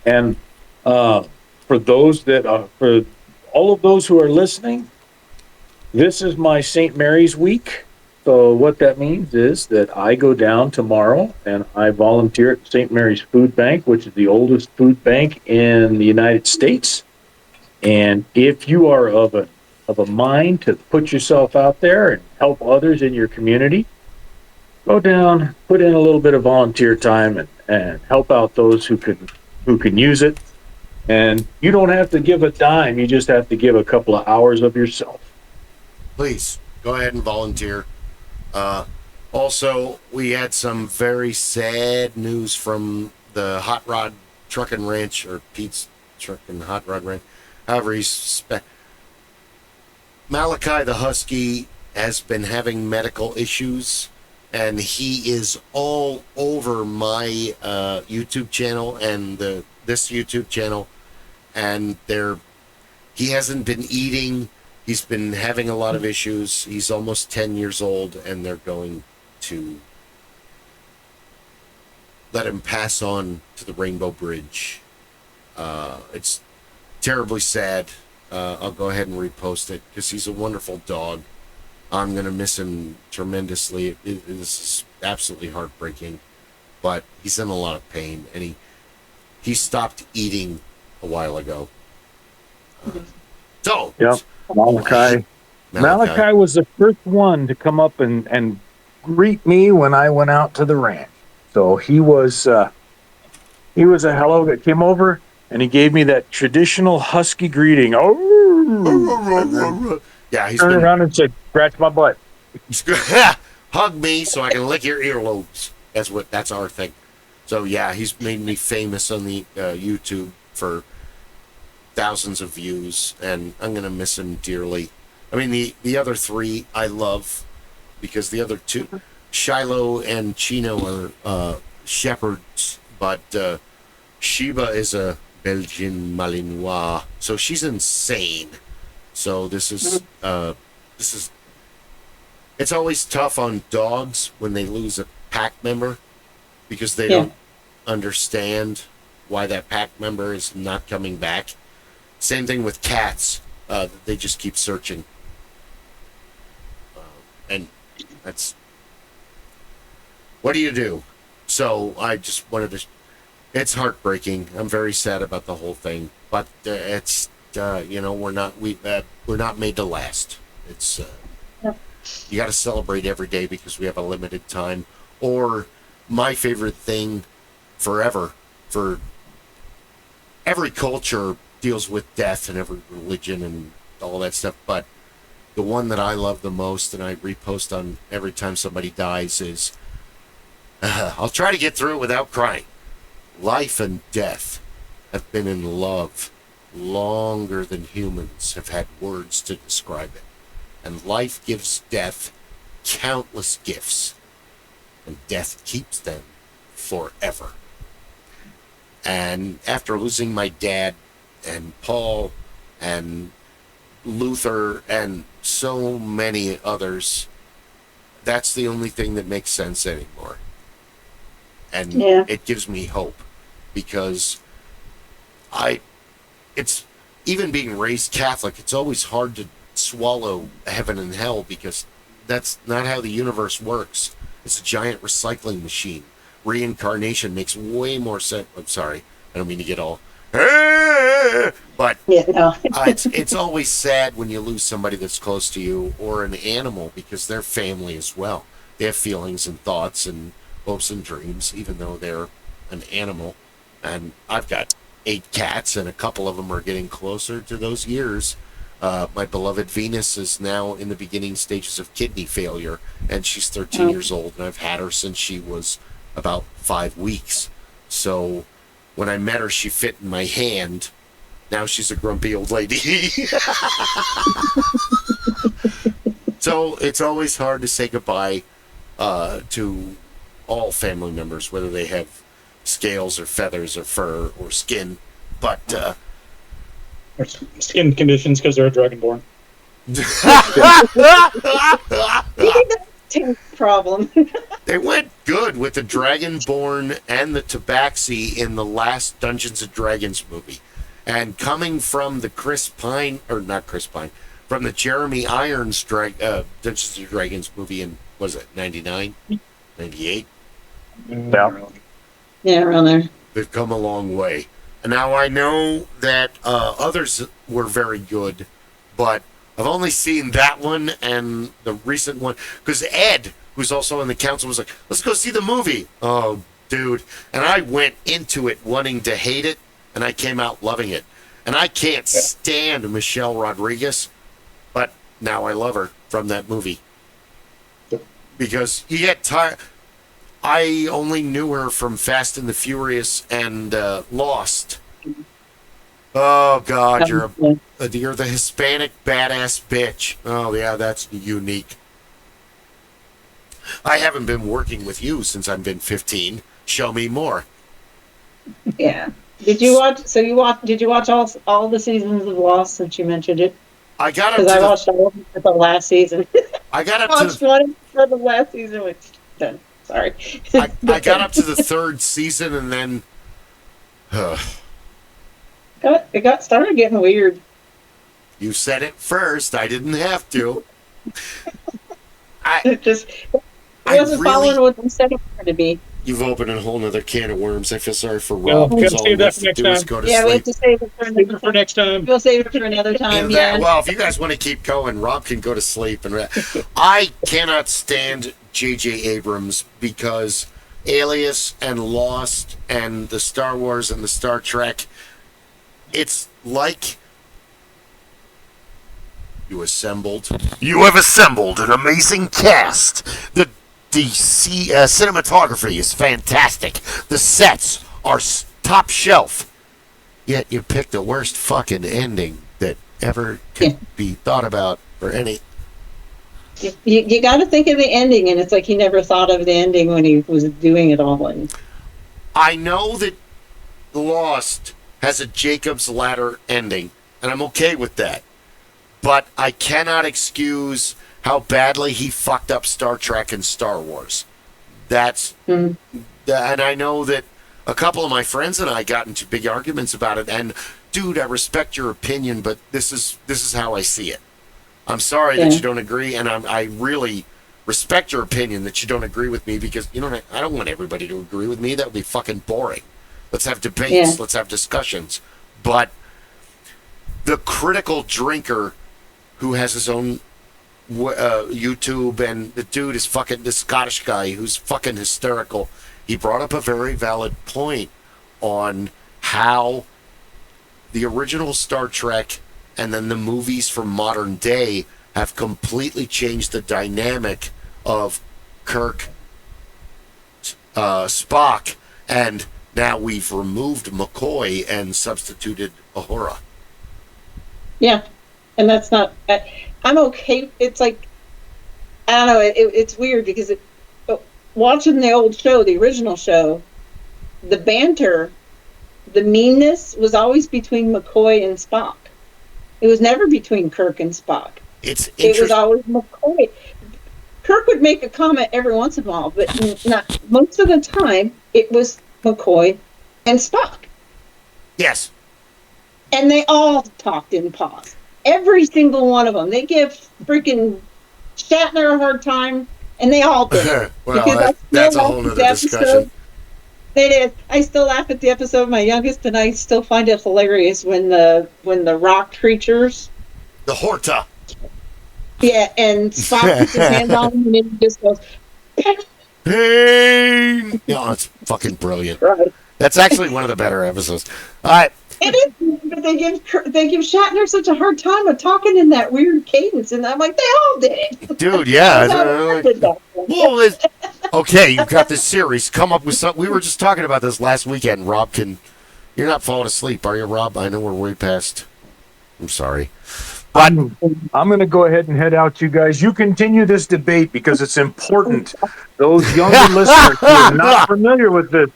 And for all of those who are listening, this is my St. Mary's week. So what that means is that I go down tomorrow and I volunteer at St. Mary's Food Bank, which is the oldest food bank in the United States. And if you are of a mind to put yourself out there and help others in your community, go down, put in a little bit of volunteer time and help out those who can use it. And you don't have to give a dime, you just have to give a couple of hours of yourself. Please go ahead and volunteer. Also, we had some very sad news from the Hot Rod Truck and Ranch, or Pete's Truck and Hot Rod Ranch. However, Malachi the Husky has been having medical issues, and he is all over my YouTube channel and this YouTube channel, and he hasn't been eating. He's been having a lot of issues. He's almost 10 years old, and they're going to let him pass on to the Rainbow Bridge. It's terribly sad. I'll go ahead and repost it because he's a wonderful dog. I'm going to miss him tremendously. This is absolutely heartbreaking, but he's in a lot of pain, and he stopped eating a while ago. Yep. Malachi was the first one to come up and greet me when I went out to the ranch. So he was a hello that came over, and he gave me that traditional husky greeting. Oh, yeah, he's turned around and said, "Scratch my butt." Hug me so I can lick your earlobes. That's our thing. So yeah, he's made me famous on the YouTube for thousands of views, and I'm gonna miss him dearly. I mean, the other three I love because the other two, Shiloh and Chino, are shepherds, but Sheba is a Belgian Malinois, so she's insane. So this is it's always tough on dogs when they lose a pack member because they don't understand why that pack member is not coming back. Same thing with cats. They just keep searching. And that's... What do you do? So I just wanted to... It's heartbreaking. I'm very sad about the whole thing. But it's, we're not made to last. It's... You got to celebrate every day because we have a limited time. Or my favorite thing forever, for every culture deals with death and every religion and all that stuff, but the one that I love the most and I repost on every time somebody dies is I'll try to get through it without crying. Life and death have been in love longer than humans have had words to describe it, and life gives death countless gifts, and death keeps them forever. And after losing my dad and Paul and Luther and so many others, that's the only thing that makes sense anymore. And it gives me hope because it's even being raised Catholic, it's always hard to swallow heaven and hell because that's not how the universe works. It's a giant recycling machine. Reincarnation makes way more sense. I'm sorry, I don't mean to get all, but Yeah, no. it's always sad when you lose somebody that's close to you or an animal, because they're family as well. They have feelings and thoughts and hopes and dreams, even though they're an animal. And I've got 8 cats, and a couple of them are getting closer to those years. My beloved Venus is now in the beginning stages of kidney failure, and she's 13 years old, and I've had her since she was about 5 weeks. So when I met her, she fit in my hand. Now she's a grumpy old lady. So it's always hard to say goodbye to all family members, whether they have scales or feathers or fur or skin. But Or skin conditions because they're a dragonborn. Problem. They went good with the Dragonborn and the Tabaxi in the last Dungeons and Dragons movie. And coming from the from the Jeremy Irons Dungeons and Dragons movie in, was it 99? 98? Yeah, around there. They've come a long way. And now I know that others were very good, but I've only seen that one and the recent one, because Ed, who's also in the council, was like, let's go see the movie. Oh, dude. And I went into it wanting to hate it, and I came out loving it. And I can't stand Michelle Rodriguez, but now I love her from that movie. Because you get tired. I only knew her from Fast and the Furious and Lost. Oh, God, you're the Hispanic badass bitch. Oh, yeah, that's unique. I haven't been working with you since I've been 15. Show me more. Yeah. Did you watch? So Did you watch all the seasons of Lost since you mentioned it? I got up because to I watched all of them for the last season. I got up watched to one for the last season. Which done. Sorry. I got up to the 3rd season and then. It got started getting weird. You said it first. I didn't have to. It wasn't following what they said it was to be. You've opened a whole nother can of worms. I feel sorry for Well, Rob. we'll All save he that wants for to next do is time. go to Yeah, we have sleep. to save it for another For next time. We'll save it for another time. Yeah. Well, if you guys want to keep going, Rob can go to sleep. And I cannot stand J.J. Abrams because Alias and Lost and the Star Wars and the Star Trek, it's like you have assembled an amazing cast. The cinematography is fantastic. The sets are top shelf. Yet you picked the worst fucking ending that ever could be thought about for any. You got to think of the ending, and it's like he never thought of the ending when he was doing it all. And I know that Lost has a Jacob's Ladder ending, and I'm okay with that. But I cannot excuse how badly he fucked up Star Trek and Star Wars. And I know that a couple of my friends and I got into big arguments about it. And dude, I respect your opinion, but this is how I see it. I'm sorry that you don't agree, and I really respect your opinion that you don't agree with me, because I don't want everybody to agree with me. That would be fucking boring. Let's have debates. Let's have discussions. But the critical drinker who has his own YouTube, and the dude is fucking this Scottish guy who's fucking hysterical. He brought up a very valid point on how the original Star Trek and then the movies from modern day have completely changed the dynamic of Kirk, Spock, and now we've removed McCoy and substituted Uhura. yeah, and that's not. I'm okay. It's like, I don't know. It's weird because watching the old show, the original show, the banter, the meanness was always between McCoy and Spock. It was never between Kirk and Spock. It was always McCoy. Kirk would make a comment every once in a while, but not most of the time. It was McCoy and Spock. Yes. And they all talked in pause. Every single one of them. They give freaking Shatner a hard time. And they all did. Well, that's a whole nother discussion. It is. I still laugh at the episode, my youngest, and I still find it hilarious when the rock creatures. The Horta. Yeah, and Spock puts his hand on him and he just goes, pain! It's fucking brilliant. Right. That's actually one of the better episodes. All right. It is, but they give Shatner such a hard time of talking in that weird cadence, and I'm like, they all did it. Dude, yeah. Well, okay, you've got this series. Come up with something. We were just talking about this last weekend. Rob, you're not falling asleep, are you, Rob? I know we're way past. I'm sorry. But I'm going to go ahead and head out, you guys. You continue this debate because it's important. Those younger listeners who are not familiar with this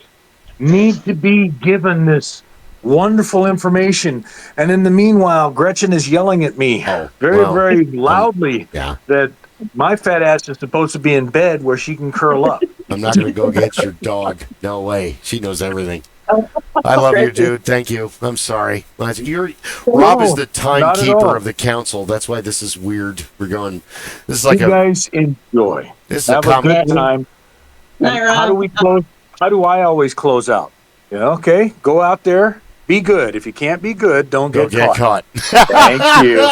need to be given this wonderful information. And in the meanwhile, Gretchen is yelling at me very loudly that my fat ass is supposed to be in bed where she can curl up. I'm not going to go get your dog. No way. She knows everything. I love you, dude. Thank you. I'm sorry. Rob is the timekeeper of the council. That's why this is weird. We're going. This is like you guys enjoy. This is have a good time. How do we close? How do I always close out? Yeah, okay. Go out there. Be good. If you can't be good, don't get caught. Thank you.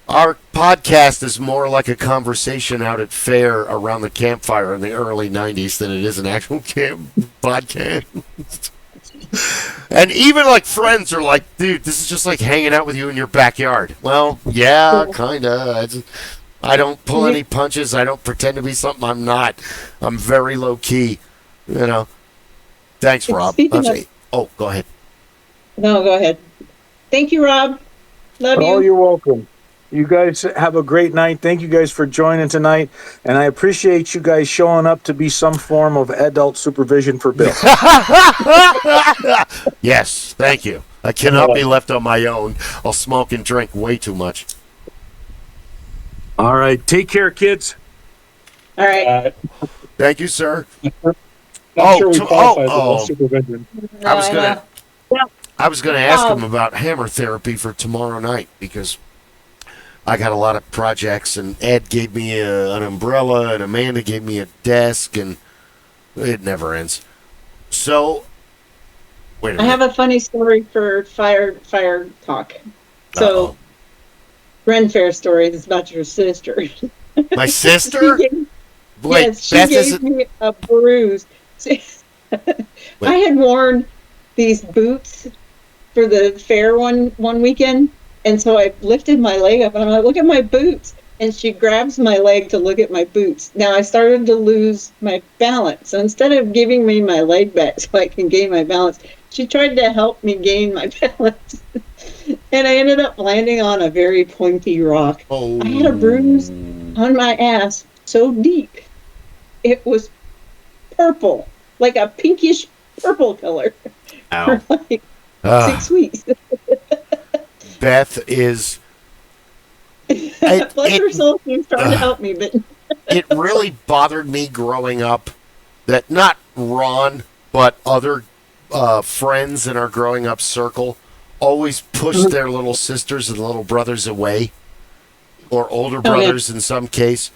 Our podcast is more like a conversation out at fair around the campfire in the early 90s than it is an actual camp podcast. And even like friends are like, dude, this is just like hanging out with you in your backyard. Well, yeah, kind of. I don't pull any punches. I don't pretend to be something I'm not. I'm very low key, you know. Thanks, Rob. Go ahead. No, go ahead. Thank you, Rob. Love you. Oh, you're welcome. You guys have a great night. Thank you guys for joining tonight. And I appreciate you guys showing up to be some form of adult supervision for Bill. Yes, thank you. I cannot be left on my own. I'll smoke and drink way too much. All right. Take care, kids. All right. Thank you, sir. Not sure we qualify for supervision. I was gonna ask him about hammer therapy for tomorrow night because I got a lot of projects, and Ed gave me an umbrella, and Amanda gave me a desk, and it never ends. So, wait a minute. I have a funny story for fire talk. So, Ren Fair story is about your sister. My sister? She gave me a bruise. I had worn these boots for the fair one weekend, and so I lifted my leg up and I'm like, look at my boots, and she grabs my leg to look at my boots. Now I started to lose my balance, so instead of giving me my leg back so I can gain my balance, she tried to help me gain my balance. And I ended up landing on a very pointy rock. I had a bruise on my ass so deep it was purple, like a pinkish purple color. For like 6 weeks. Beth is. Bless her soul, she's trying to help me, but it really bothered me growing up that not Ron, but other friends in our growing up circle always pushed their little sisters and little brothers away, or older brothers in some case.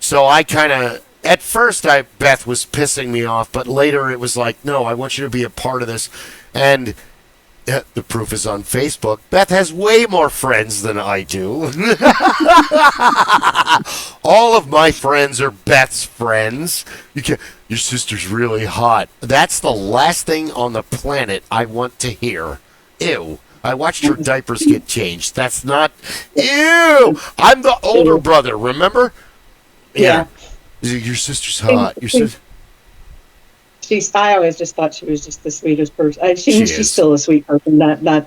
So I kind of. At first, Beth was pissing me off, but later it was like, no, I want you to be a part of this. And the proof is on Facebook. Beth has way more friends than I do. All of my friends are Beth's friends. Your sister's really hot. That's the last thing on the planet I want to hear. Ew. I watched her diapers get changed. That's not... Ew! I'm the older brother, remember? Yeah. Your sister's hot. I always just thought she was just the sweetest person. She's still a sweet person. I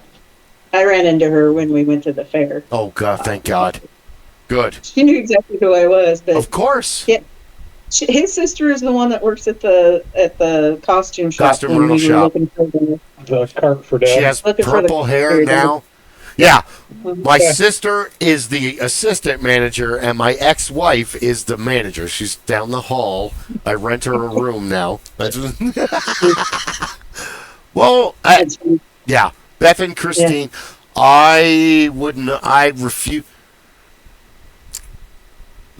ran into her when we went to the fair. Oh God! Thank God. Good. She knew exactly who I was. But of course. Yeah. His sister is the one that works at the costume shop. Costume rental shop. The cart for Dad. She has purple hair now. Yeah, my sister is the assistant manager, and my ex-wife is the manager. She's down the hall. I rent her a room now. Well, yeah, Beth and Christine, I refuse.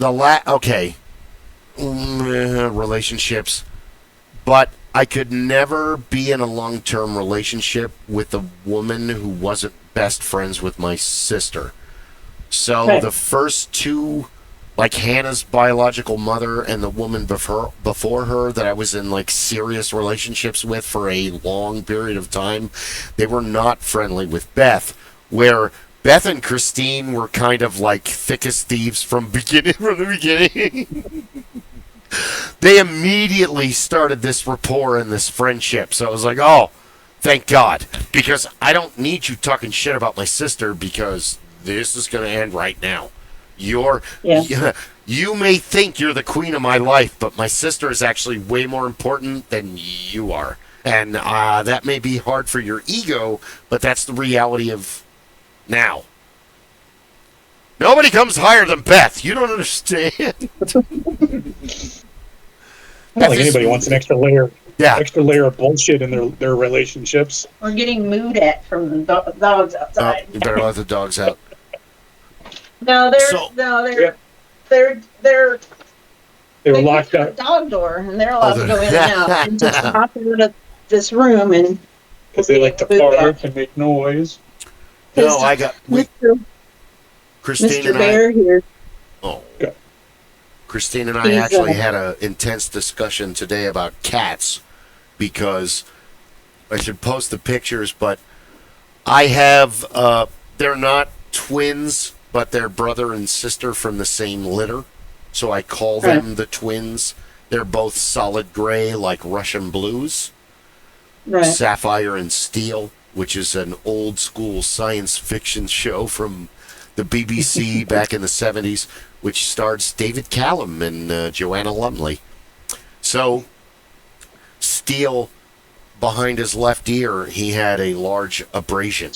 Okay. Relationships. But I could never be in a long-term relationship with a woman who wasn't best friends with my sister. So the first two, like Hannah's biological mother and the woman before her that I was in like serious relationships with for a long period of time, they were not friendly with Beth, where Beth and Christine were kind of like thick as thieves from the beginning. They immediately started this rapport and this friendship. So I was like, oh, thank God. Because I don't need you talking shit about my sister because this is going to end right now. You may think you're the queen of my life, but my sister is actually way more important than you are. And that may be hard for your ego, but that's the reality of now. Nobody comes higher than Beth. You don't understand. I don't think anybody wants an extra layer of bullshit in their relationships. Or getting mooed at from the dogs outside. You better let the dogs out. They're locked up. Dog door, and they're allowed to go in and out. And just hop out of this room and because they like to bark and make noise. No, I got Christine Mr. and Bear here. Oh. Christine and I actually had an intense discussion today about cats because I should post the pictures, but I have, they're not twins, but they're brother and sister from the same litter. So I call them the twins. They're both solid gray like Russian blues. Right. Sapphire and Steel, which is an old school science fiction show from the BBC back in the 70s, which stars David Callum and Joanna Lumley. So, Steel, behind his left ear, he had a large abrasion.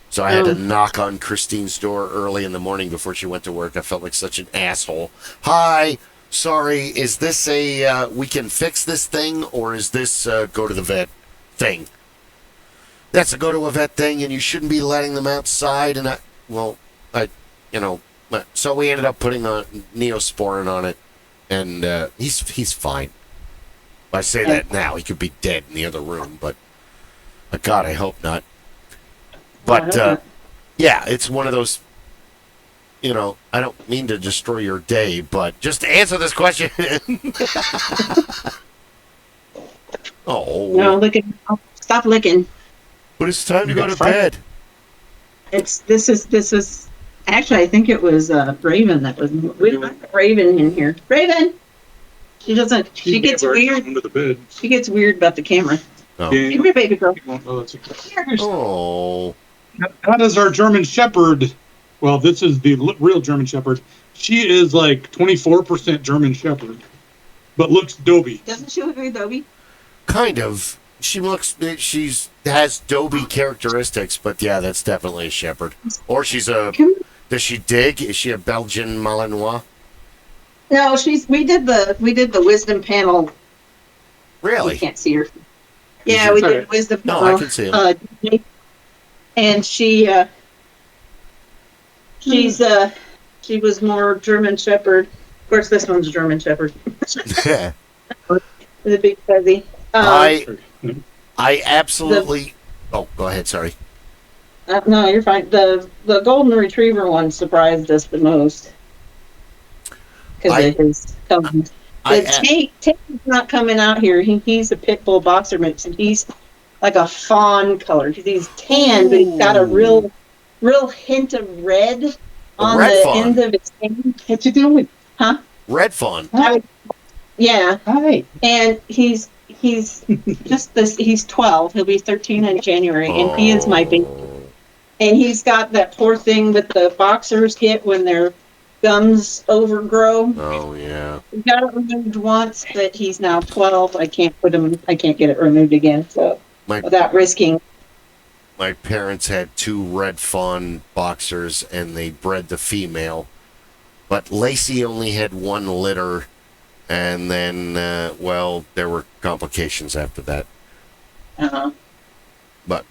So I had to knock on Christine's door early in the morning before she went to work. I felt like such an asshole. Hi, sorry, is this a we can fix this thing, or is this go to the vet thing? That's a go to a vet thing, and you shouldn't be letting them outside. And so we ended up putting a Neosporin on it, and he's fine. I say that now. He could be dead in the other room, but God, I hope not. But yeah, it's one of those. I don't mean to destroy your day, but just answer this question. Oh. No, licking. Stop licking. But it's time to go to bed. This is actually, I think it was Raven that was. We got Raven in here. Raven. She doesn't. She gets weird. Under the bed. She gets weird about the camera. Oh. Come here, baby girl. Oh. How does our German Shepherd? Well, this is the real German Shepherd. She is like 24% German Shepherd, but looks Dobie. Doesn't she look like Dobie? Kind of. She has Dobie characteristics, but yeah, that's definitely a shepherd. Or does she dig? Is she a Belgian Malinois? No, we did the wisdom panel. Really? You can't see her. Yeah, we did wisdom panel. No, I can see her. And she was more German Shepherd. Of course, this one's German Shepherd. The big fuzzy. I absolutely. Go ahead. Sorry. No, you're fine. The golden retriever one surprised us the most because of his comes. Tank is not coming out here. He's a pit bull boxer mix, and he's like a fawn color. He's tan, but he's got a real hint of red on the end of his tail. What you doing? Huh? Red fawn. Yeah. Hi. And he's just this. He's 12. He'll be 13 in January, and he is my baby. And he's got that poor thing that the boxers get when their gums overgrow. Oh yeah. We got it removed once, but he's now 12. I can't get it removed again. So without risking. My parents had 2 red fawn boxers, and they bred the female. But Lacey only had 1 litter, and then, there were complications after that. Uh-huh. But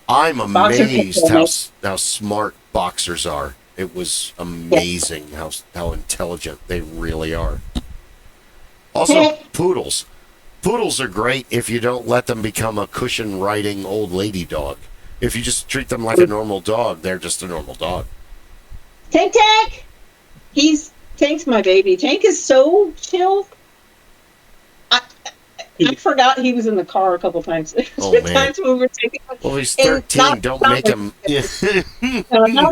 I'm amazed how smart boxers are. It was amazing how intelligent they really are. Also, poodles. Poodles are great if you don't let them become a cushion-riding old lady dog. If you just treat them like a normal dog, they're just a normal dog. Tank! Tank's my baby. Tank is so chill. I forgot he was in the car a couple times. Times when we were taking him. Well, he's 13. Don't make him. Not in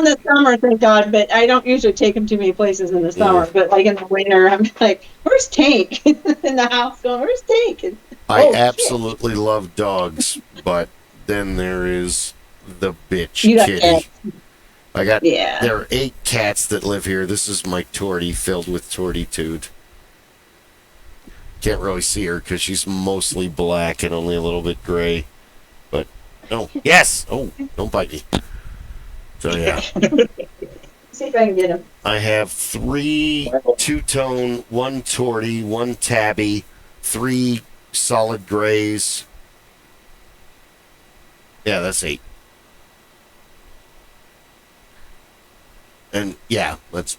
the summer, thank God. But I don't usually take him too many places in the summer. But like in the winter, I'm like, "Where's Tank?" in the house, going, "Where's Tank?" And, I absolutely love dogs, but then there is the bitch kitty. There are 8 cats that live here. This is my tortie filled with tortitude. Can't really see her because she's mostly black and only a little bit gray. But, don't bite me. So, yeah. See if I can get him. I have 3 two-tone, 1 tortie, 1 tabby, 3 solid grays. Yeah, that's 8. And, let's...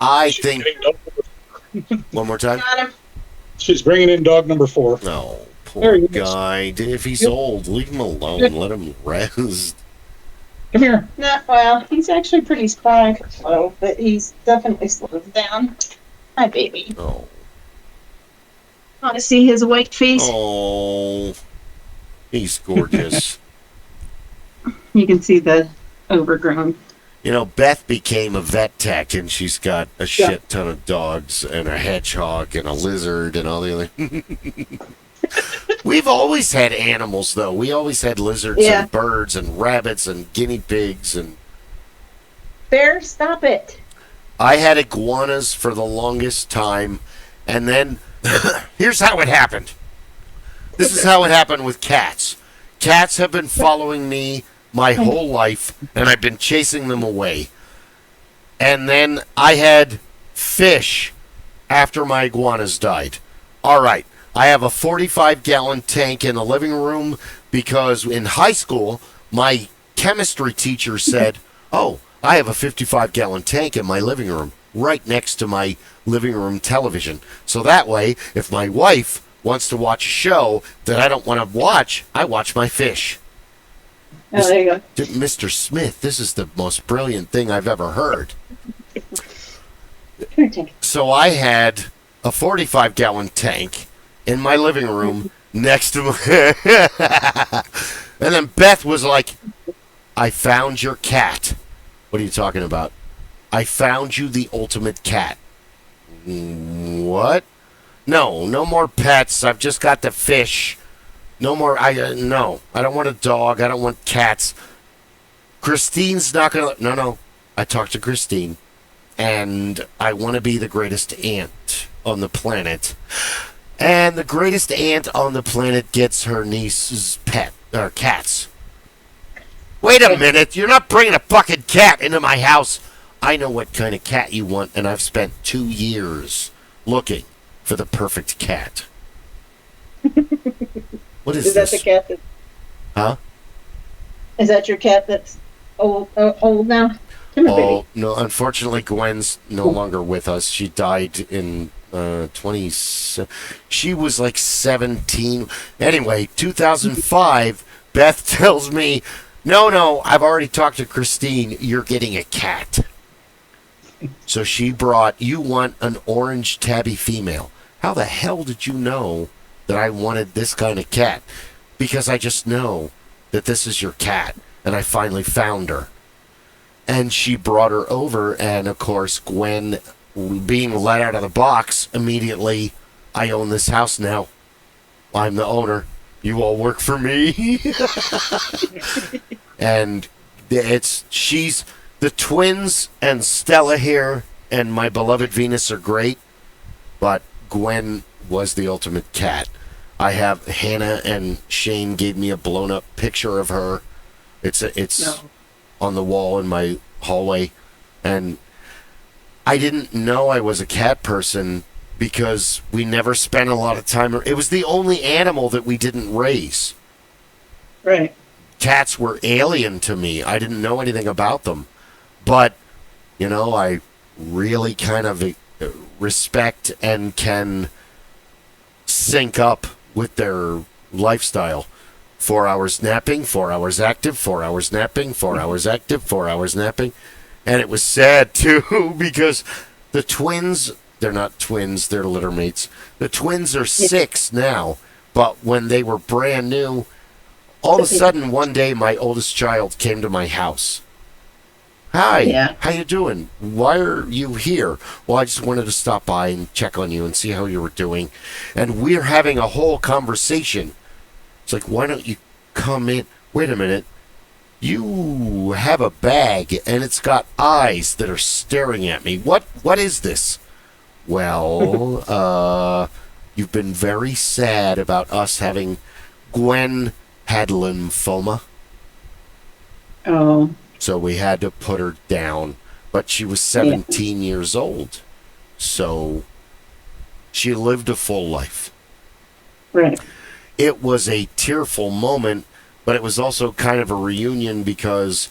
I think... One more time? She's bringing in dog number 4. No, poor guy. If he's old, leave him alone. Let him rest. Come here. Well, he's actually pretty spry, but he's definitely slowed down. Hi, baby. Oh. Want to see his white face? Oh. He's gorgeous. You can see the overgrown. You know, Beth became a vet tech, and she's got a shit ton of dogs and a hedgehog and a lizard and all the other... We've always had animals, though. We always had lizards and birds and rabbits and guinea pigs and... Bear, stop it. I had iguanas for the longest time, and then... Here's how it happened. This is how it happened with cats. Cats have been following me my whole life, and I've been chasing them away. And then I had fish after my iguanas died. All right, I have a 45-gallon tank in the living room because in high school, my chemistry teacher said, "Oh, I have a 55-gallon tank in my living room right next to my living room television. So that way, if my wife wants to watch a show that I don't want to watch, I watch my fish." Oh, there you go. Mr. Smith, this is the most brilliant thing I've ever heard. So I had a 45-gallon tank in my living room next to my... And then Beth was like, "I found your cat." What are you talking about? "I found you the ultimate cat." What? No more pets. I've just got the fish. No more. No. I don't want a dog. I don't want cats. Christine's not gonna. No. I talked to Christine, and I want to be the greatest aunt on the planet. And the greatest aunt on the planet gets her niece's pet or cats. Wait a minute. You're not bringing a fucking cat into my house. I know what kind of cat you want, and I've spent 2 years looking for the perfect cat. What is this? Is that the cat that... Huh? Is that your cat that's old now? Oh, no, unfortunately, Gwen's no longer with us. She died in 20... She was like 17. Anyway, 2005, Beth tells me, no, I've already talked to Christine. You're getting a cat. So she brought, you want an orange tabby female. How the hell did you know that I wanted this kind of cat? Because I just know that this is your cat, and I finally found her. And she brought her over, and of course, Gwen, being let out of the box, immediately, "I own this house now. I'm the owner. You all work for me." And she's... The twins and Stella here and my beloved Venus are great, but Gwen was the ultimate cat. I have Hannah and Shane gave me a blown up picture of her. It's on the wall in my hallway, and I didn't know I was a cat person because we never spent a lot of time. It was the only animal that we didn't raise. Right. cats were alien to me. I didn't know anything about them. But, you know, I really kind of respect and can sync up with their lifestyle. 4 hours napping, 4 hours active, 4 hours napping, 4 hours active, 4 hours napping. And it was sad, too, because the twins, they're not twins, they're litter mates. The twins are 6 now, but when they were brand new, all of a sudden, one day, my oldest child came to my house. Hi, how you doing? Why are you here? Well, I just wanted to stop by and check on you and see how you were doing. And we're having a whole conversation. It's like, why don't you come in? Wait a minute. You have a bag, and it's got eyes that are staring at me. What is this? Well, you've been very sad about us having... Gwen had lymphoma. Oh. So we had to put her down. But she was 17 years old. So she lived a full life. Right. It was a tearful moment, but it was also kind of a reunion because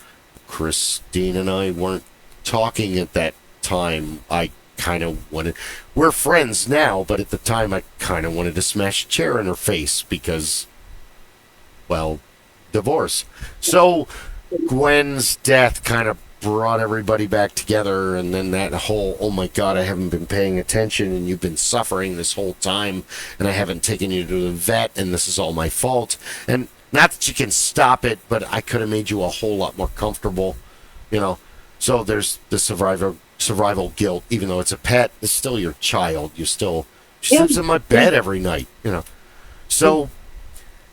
Christine and I weren't talking at that time. I kind of wanted... We're friends now, but at the time I kind of wanted to smash a chair in her face because, well, divorce. So... Gwen's death kind of brought everybody back together, and then that whole, oh my God, I haven't been paying attention, and you've been suffering this whole time, and I haven't taken you to the vet, and this is all my fault. And not that you can stop it, but I could have made you a whole lot more comfortable, you know. So there's the survival guilt, even though it's a pet, it's still your child. She sleeps in my bed every night, you know. So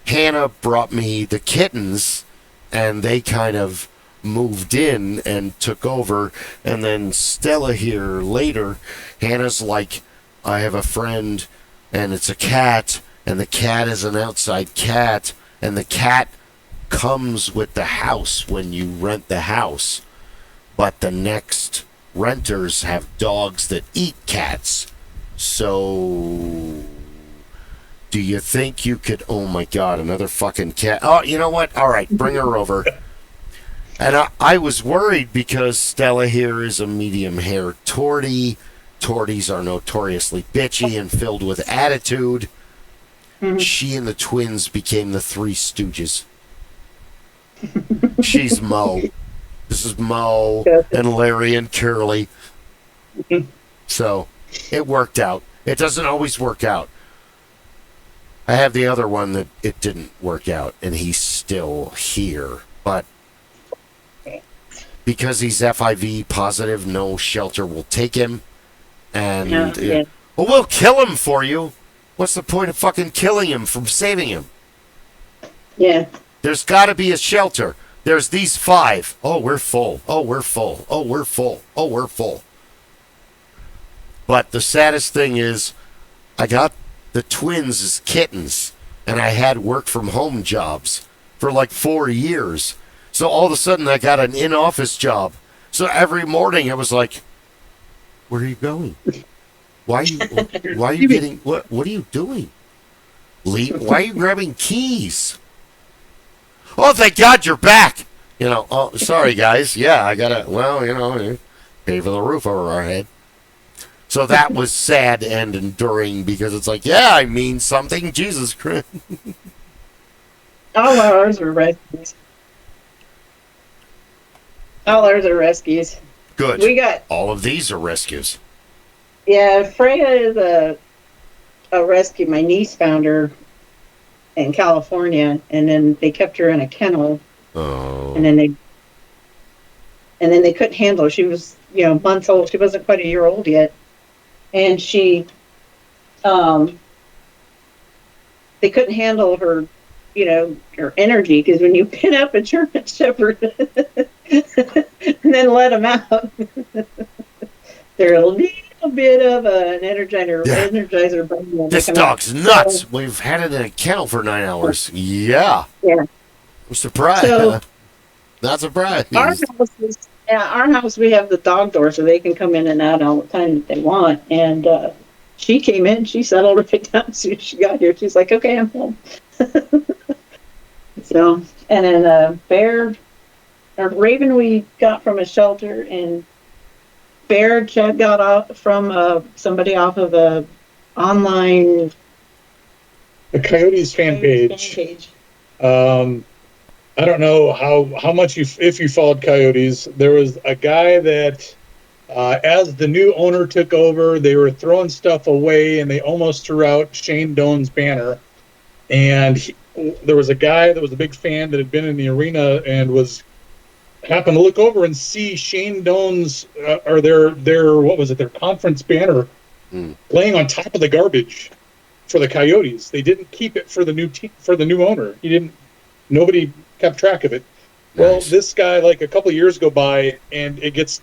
Hannah brought me the kittens, and they kind of moved in and took over. And then Stella here later, Hannah's like, I have a friend, and it's a cat, and the cat is an outside cat, and the cat comes with the house when you rent the house. But the next renters have dogs that eat cats. So... do you think you could... Oh, my God, another fucking cat. Oh, you know what? All right, bring her over. And I was worried because Stella here is a medium-hair tortie. Torties are notoriously bitchy and filled with attitude. Mm-hmm. She and the twins became the Three Stooges. She's Mo. This is Mo and Larry and Curly. So, it worked out. It doesn't always work out. I have the other one that it didn't work out, and he's still here. But because he's FIV positive, no shelter will take him. And, well, we'll kill him for you. What's the point of fucking killing him from saving him? Yeah. There's got to be a shelter. There's these 5. Oh, we're full. Oh, we're full. Oh, we're full. Oh, we're full. But the saddest thing is, I got the twins as kittens, and I had work from home jobs for like 4 years. So all of a sudden I got an in-office job. So every morning I was like, where are you going? Why are you getting, what are you doing? Lee, why are you grabbing keys? Oh, thank God you're back. You know, oh, sorry guys. Yeah, I gotta, well, you know, pay for the roof over our head. So that was sad and enduring because it's like, yeah, I mean something. Jesus Christ. All ours are rescues. All ours are rescues. Good. We got all of these are rescues. Yeah, Freya is a rescue. My niece found her in California, and then they kept her in a kennel. Oh. And then they couldn't handle her. She was, months old. She wasn't quite a year old yet. And she, they couldn't handle her, her energy, because when you pin up a German Shepherd and then let them out, they're a little bit of an energizer bunny. This dog's nuts. So, we've had it in a kennel for 9 hours. Yeah. Yeah. I'm surprised. So, not surprised. Our house, we have the dog door, so they can come in and out all the time that they want. And she came in, she settled right down as soon as she got here. She's like, okay, I'm home. So, and then a bear, a raven we got from a shelter, and bear Chad got off from somebody off of a online The Coyotes fan page. I don't know how much if you followed Coyotes. There was a guy that, as the new owner took over, they were throwing stuff away, and they almost threw out Shane Doan's banner. And there was a guy that was a big fan that had been in the arena and happened to look over and see Shane Doan's or their what was it, their conference banner laying on top of the garbage for the Coyotes. They didn't keep it for the new team, for the new owner. Nobody kept track of it. Nice. Well, this guy, like a couple of years go by, and it gets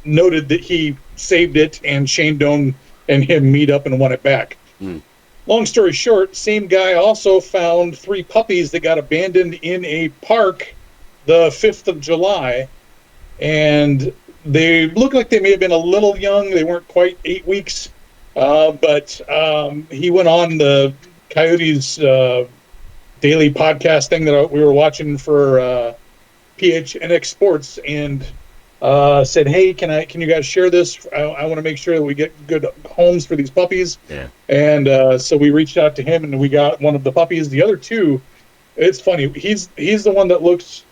noted that he saved it, and Shane Doan and him meet up and won it back. Long story short, same guy also found 3 puppies that got abandoned in a park the 5th of July, and they looked like they may have been a little young. They weren't quite 8 weeks, but he went on the Coyotes daily podcast thing that we were watching for PHNX Sports, and said, "Hey, can you guys share this? I want to make sure that we get good homes for these puppies." Yeah. And so we reached out to him, and we got one of the puppies. The other 2, it's funny. He's the one that looks.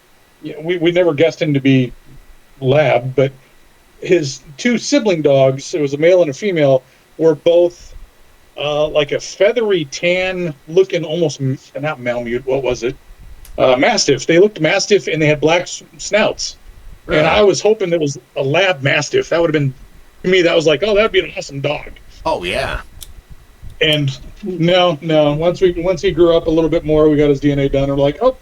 We never guessed him to be lab, but his 2 sibling dogs, it was a male and a female, were both like a feathery tan looking, almost not Malamute. What was it? Mastiff. They looked Mastiff, and they had black snouts. Right. And I was hoping it was a lab Mastiff. That would have been, to me, that was like, oh, that'd be an awesome dog. Oh yeah. And no. Once he grew up a little bit more, we got his DNA done. We're like, oh,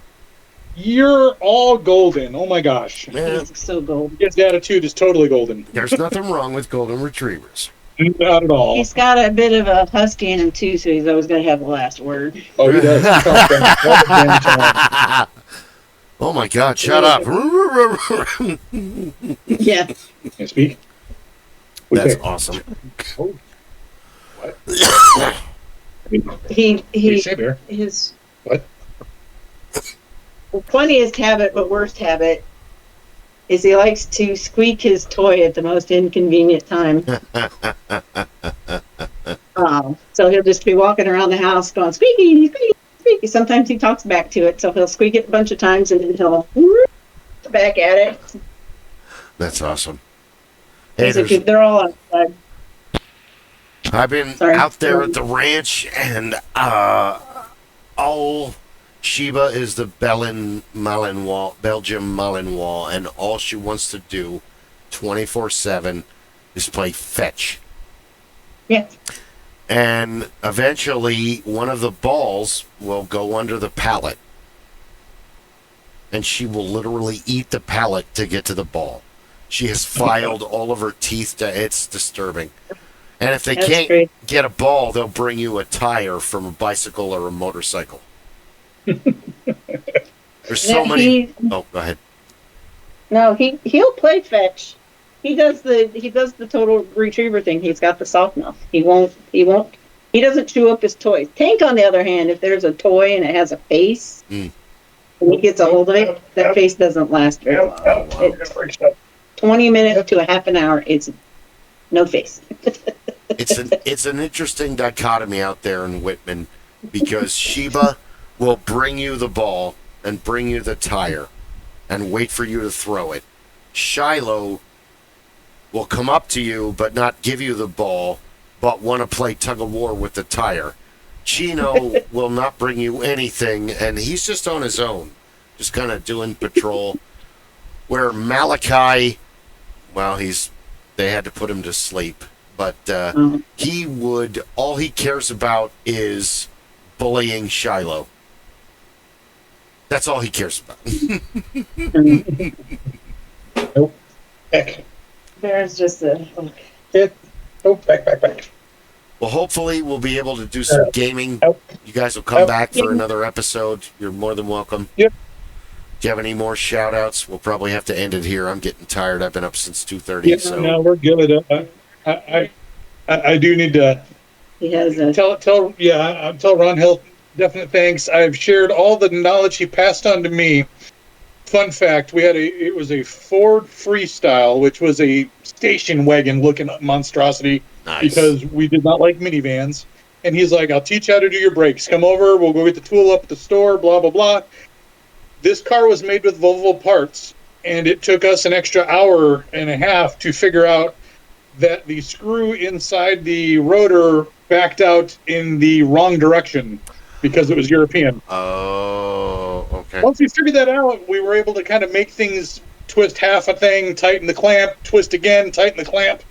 you're all golden. Oh my gosh. Man. He's so golden. His attitude is totally golden. There's nothing wrong with golden retrievers. Not at all. He's got a bit of a husky in him too, so he's always going to have the last word. Oh, he does. Oh my God! Shut up. Yeah. Can I speak? That's awesome. Oh. What? His what? Funniest habit, but worst habit, is he likes to squeak his toy at the most inconvenient time. So he'll just be walking around the house going, squeaky, squeaky, squeaky. Sometimes he talks back to it, so he'll squeak it a bunch of times, and then he'll back at it. That's awesome. Hey, they're all outside. I've been out there at the ranch, and Sheba is the Belgian Malinois, and all she wants to do 24/7 is play fetch. Yeah. And eventually, one of the balls will go under the pallet, and she will literally eat the pallet to get to the ball. She has filed all of her teeth. It's disturbing. And if they can't get a ball, they'll bring you a tire from a bicycle or a motorcycle. There's so many. Oh, go ahead. No, he'll play fetch. He does the total retriever thing. He's got the soft mouth. He doesn't chew up his toys. Tank, on the other hand, if there's a toy and it has a face, and he gets a hold of it, that face doesn't last very long. 20 minutes to a half an hour, it's no face. It's an interesting dichotomy out there in Whitman, because Sheba will bring you the ball and bring you the tire and wait for you to throw it. Shiloh will come up to you but not give you the ball, but want to play tug of war with the tire. Chino will not bring you anything, and he's just on his own, just kind of doing patrol. Where Malachi, well, they had to put him to sleep, but all he cares about is bullying Shiloh. That's all he cares about. Nope. Heck. There's just a... back. Well, hopefully we'll be able to do some gaming. You guys will come back for another episode. You're more than welcome. Yep. Do you have any more shout-outs? We'll probably have to end it here. I'm getting tired. I've been up since 2:30. So. No, we're good. I do need to... He has a... Tell Ron definite thanks. I've shared all the knowledge he passed on to me. Fun fact, it was a Ford Freestyle, which was a station wagon looking monstrosity. Nice. Because we did not like minivans. And he's like, I'll teach you how to do your brakes. Come over, we'll go get the tool up at the store, blah, blah, blah. This car was made with Volvo parts, and it took us an extra hour and a half to figure out that the screw inside the rotor backed out in the wrong direction because it was European. Oh, okay. Once we figured that out, we were able to kind of make things twist half a thing, tighten the clamp, twist again, tighten the clamp.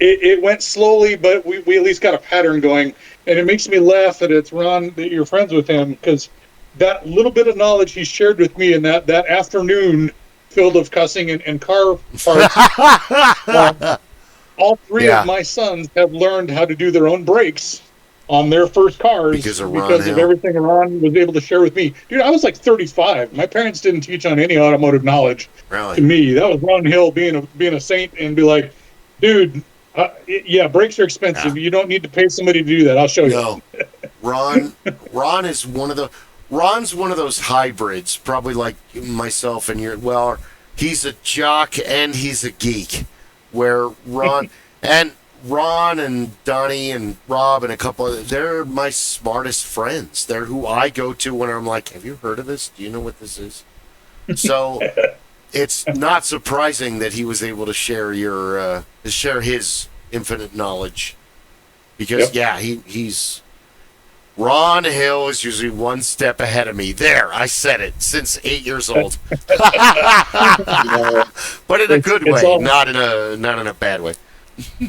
It went slowly, but we at least got a pattern going. And it makes me laugh that it's Ron, that you're friends with him, because that little bit of knowledge he shared with me in that afternoon filled of cussing and car parts, all three of my sons have learned how to do their own brakes on their first cars because of everything Ron was able to share with me. Dude, I was like 35. My parents didn't teach on any automotive knowledge to me. That was Ron Hill being a saint and be like, dude, brakes are expensive. Yeah. You don't need to pay somebody to do that. I'll show you. No, Ron is Ron's one of those hybrids, probably like myself and he's a jock and he's a geek, where Ron and Donnie and Rob and a couple of they're my smartest friends. They're who I go to when I'm like, have you heard of this? Do you know what this is? So it's not surprising that he was able to share share his infinite knowledge, because he's Ron Hill is usually one step ahead of me. There, I said it since 8 years old, but in a good way, not in a bad way.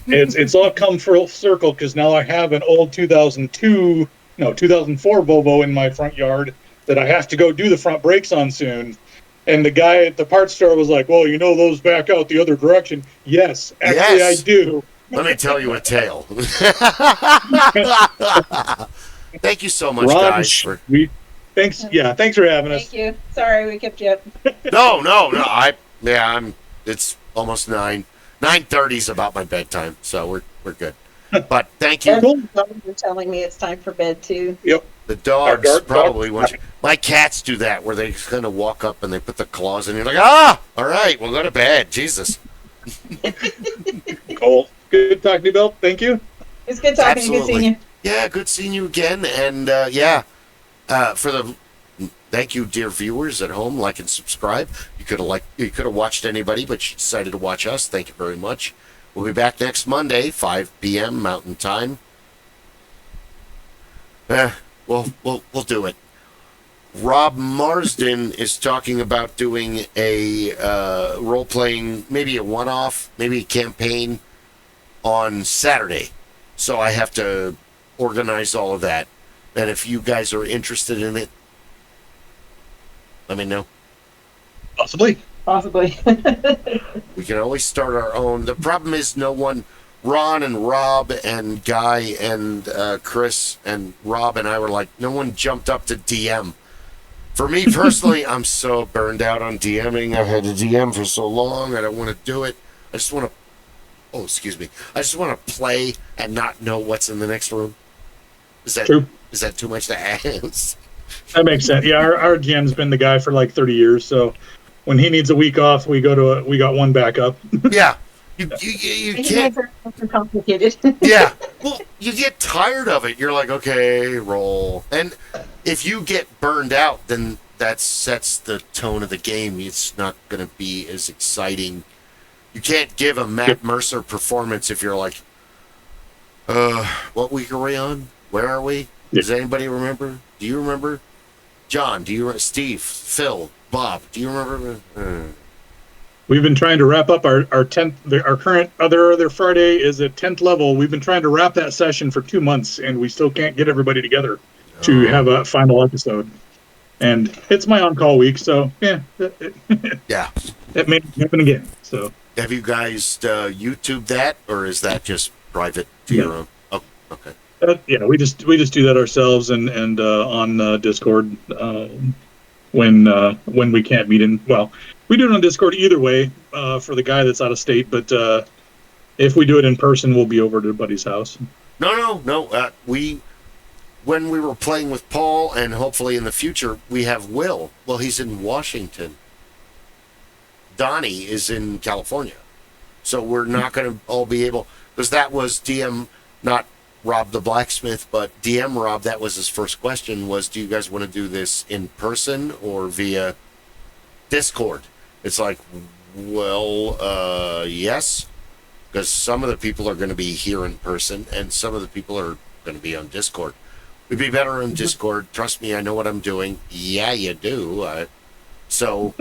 It's all come full circle because now I have an old 2004 Volvo in my front yard that I have to go do the front brakes on soon. And the guy at the parts store was like, well, those back out the other direction. Yes, actually I do. Let me tell you a tale. Thank you so much, guys. Thanks for having us. Thank you. Sorry we kept you up. No. It's almost 9. 9:30 is about my bedtime, so we're good. But thank you. You're telling me it's time for bed too. Yep. The dogs probably want you. My cats do that, where they kind of walk up and they put the claws in. You're like, all right, we'll go to bed. Jesus. Cool. Good talking to you, Bill. Thank you. It's good talking to you. Good seeing you. Yeah, good seeing you again. And thank you, dear viewers at home. Like and subscribe. You could have watched anybody, but you decided to watch us. Thank you very much. We'll be back next Monday, 5 p.m. Mountain Time. We'll do it. Rob Marsden is talking about doing a role-playing, maybe a one-off, maybe a campaign on Saturday. So I have to organize all of that. And if you guys are interested in it, let me know. Possibly. We can always start our own. The problem is Ron and Rob and Guy and Chris and Rob and I were like, no one jumped up to DM. For me personally, I'm so burned out on DMing. I've had to DM for so long. I don't want to do it. I just want to... Oh, excuse me. I just want to play and not know what's in the next room. Is that true? Is that too much to ask? That makes sense. Yeah, our GM's been the guy for like 30 years, so when he needs a week off, we got one backup. Yeah. You can't... complicated. Yeah. Well, you get tired of it. You're like, okay, roll. And if you get burned out, then that sets the tone of the game. It's not going to be as exciting. You can't give a Matt Mercer performance if you're like, what week are we on? Where are we? Does anybody remember? Do you remember? John, do you remember? Steve, Phil, Bob, do you remember? We've been trying to wrap up our 10th, our current other Friday is at 10th level. We've been trying to wrap that session for 2 months, and we still can't get everybody together to have a final episode. And it's my on-call week, so it may happen again. So, have you guys YouTube that, or is that just private to your own? Oh, okay. We just do that ourselves and on Discord when we can't meet in. Well, we do it on Discord either way for the guy that's out of state, but if we do it in person, we'll be over to Buddy's house. No. when we were playing with Paul, and hopefully in the future, we have Will. Well, he's in Washington. Donnie is in California. So we're not going to all be able, because that was DM, not Rob the Blacksmith, but DM Rob, that was his first question, was do you guys want to do this in person or via Discord? It's like, well, yes, because some of the people are going to be here in person, and some of the people are going to be on Discord. We'd be better on Discord. Trust me, I know what I'm doing. Yeah, you do. So,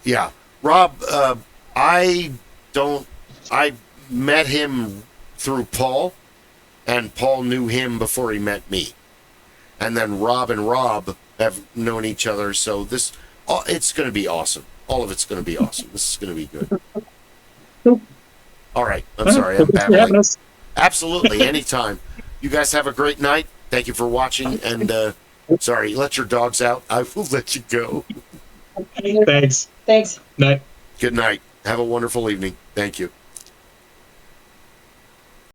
yeah. Rob, I met him through Paul, and Paul knew him before he met me. And then Rob and Rob have known each other, so it's going to be awesome. All of it's going to be awesome. This is going to be good. All right. I'm sorry. I'm babbling. Absolutely. Anytime. You guys have a great night. Thank you for watching. And sorry, let your dogs out. I will let you go. Thanks. Thanks. Night. Good night. Have a wonderful evening. Thank you.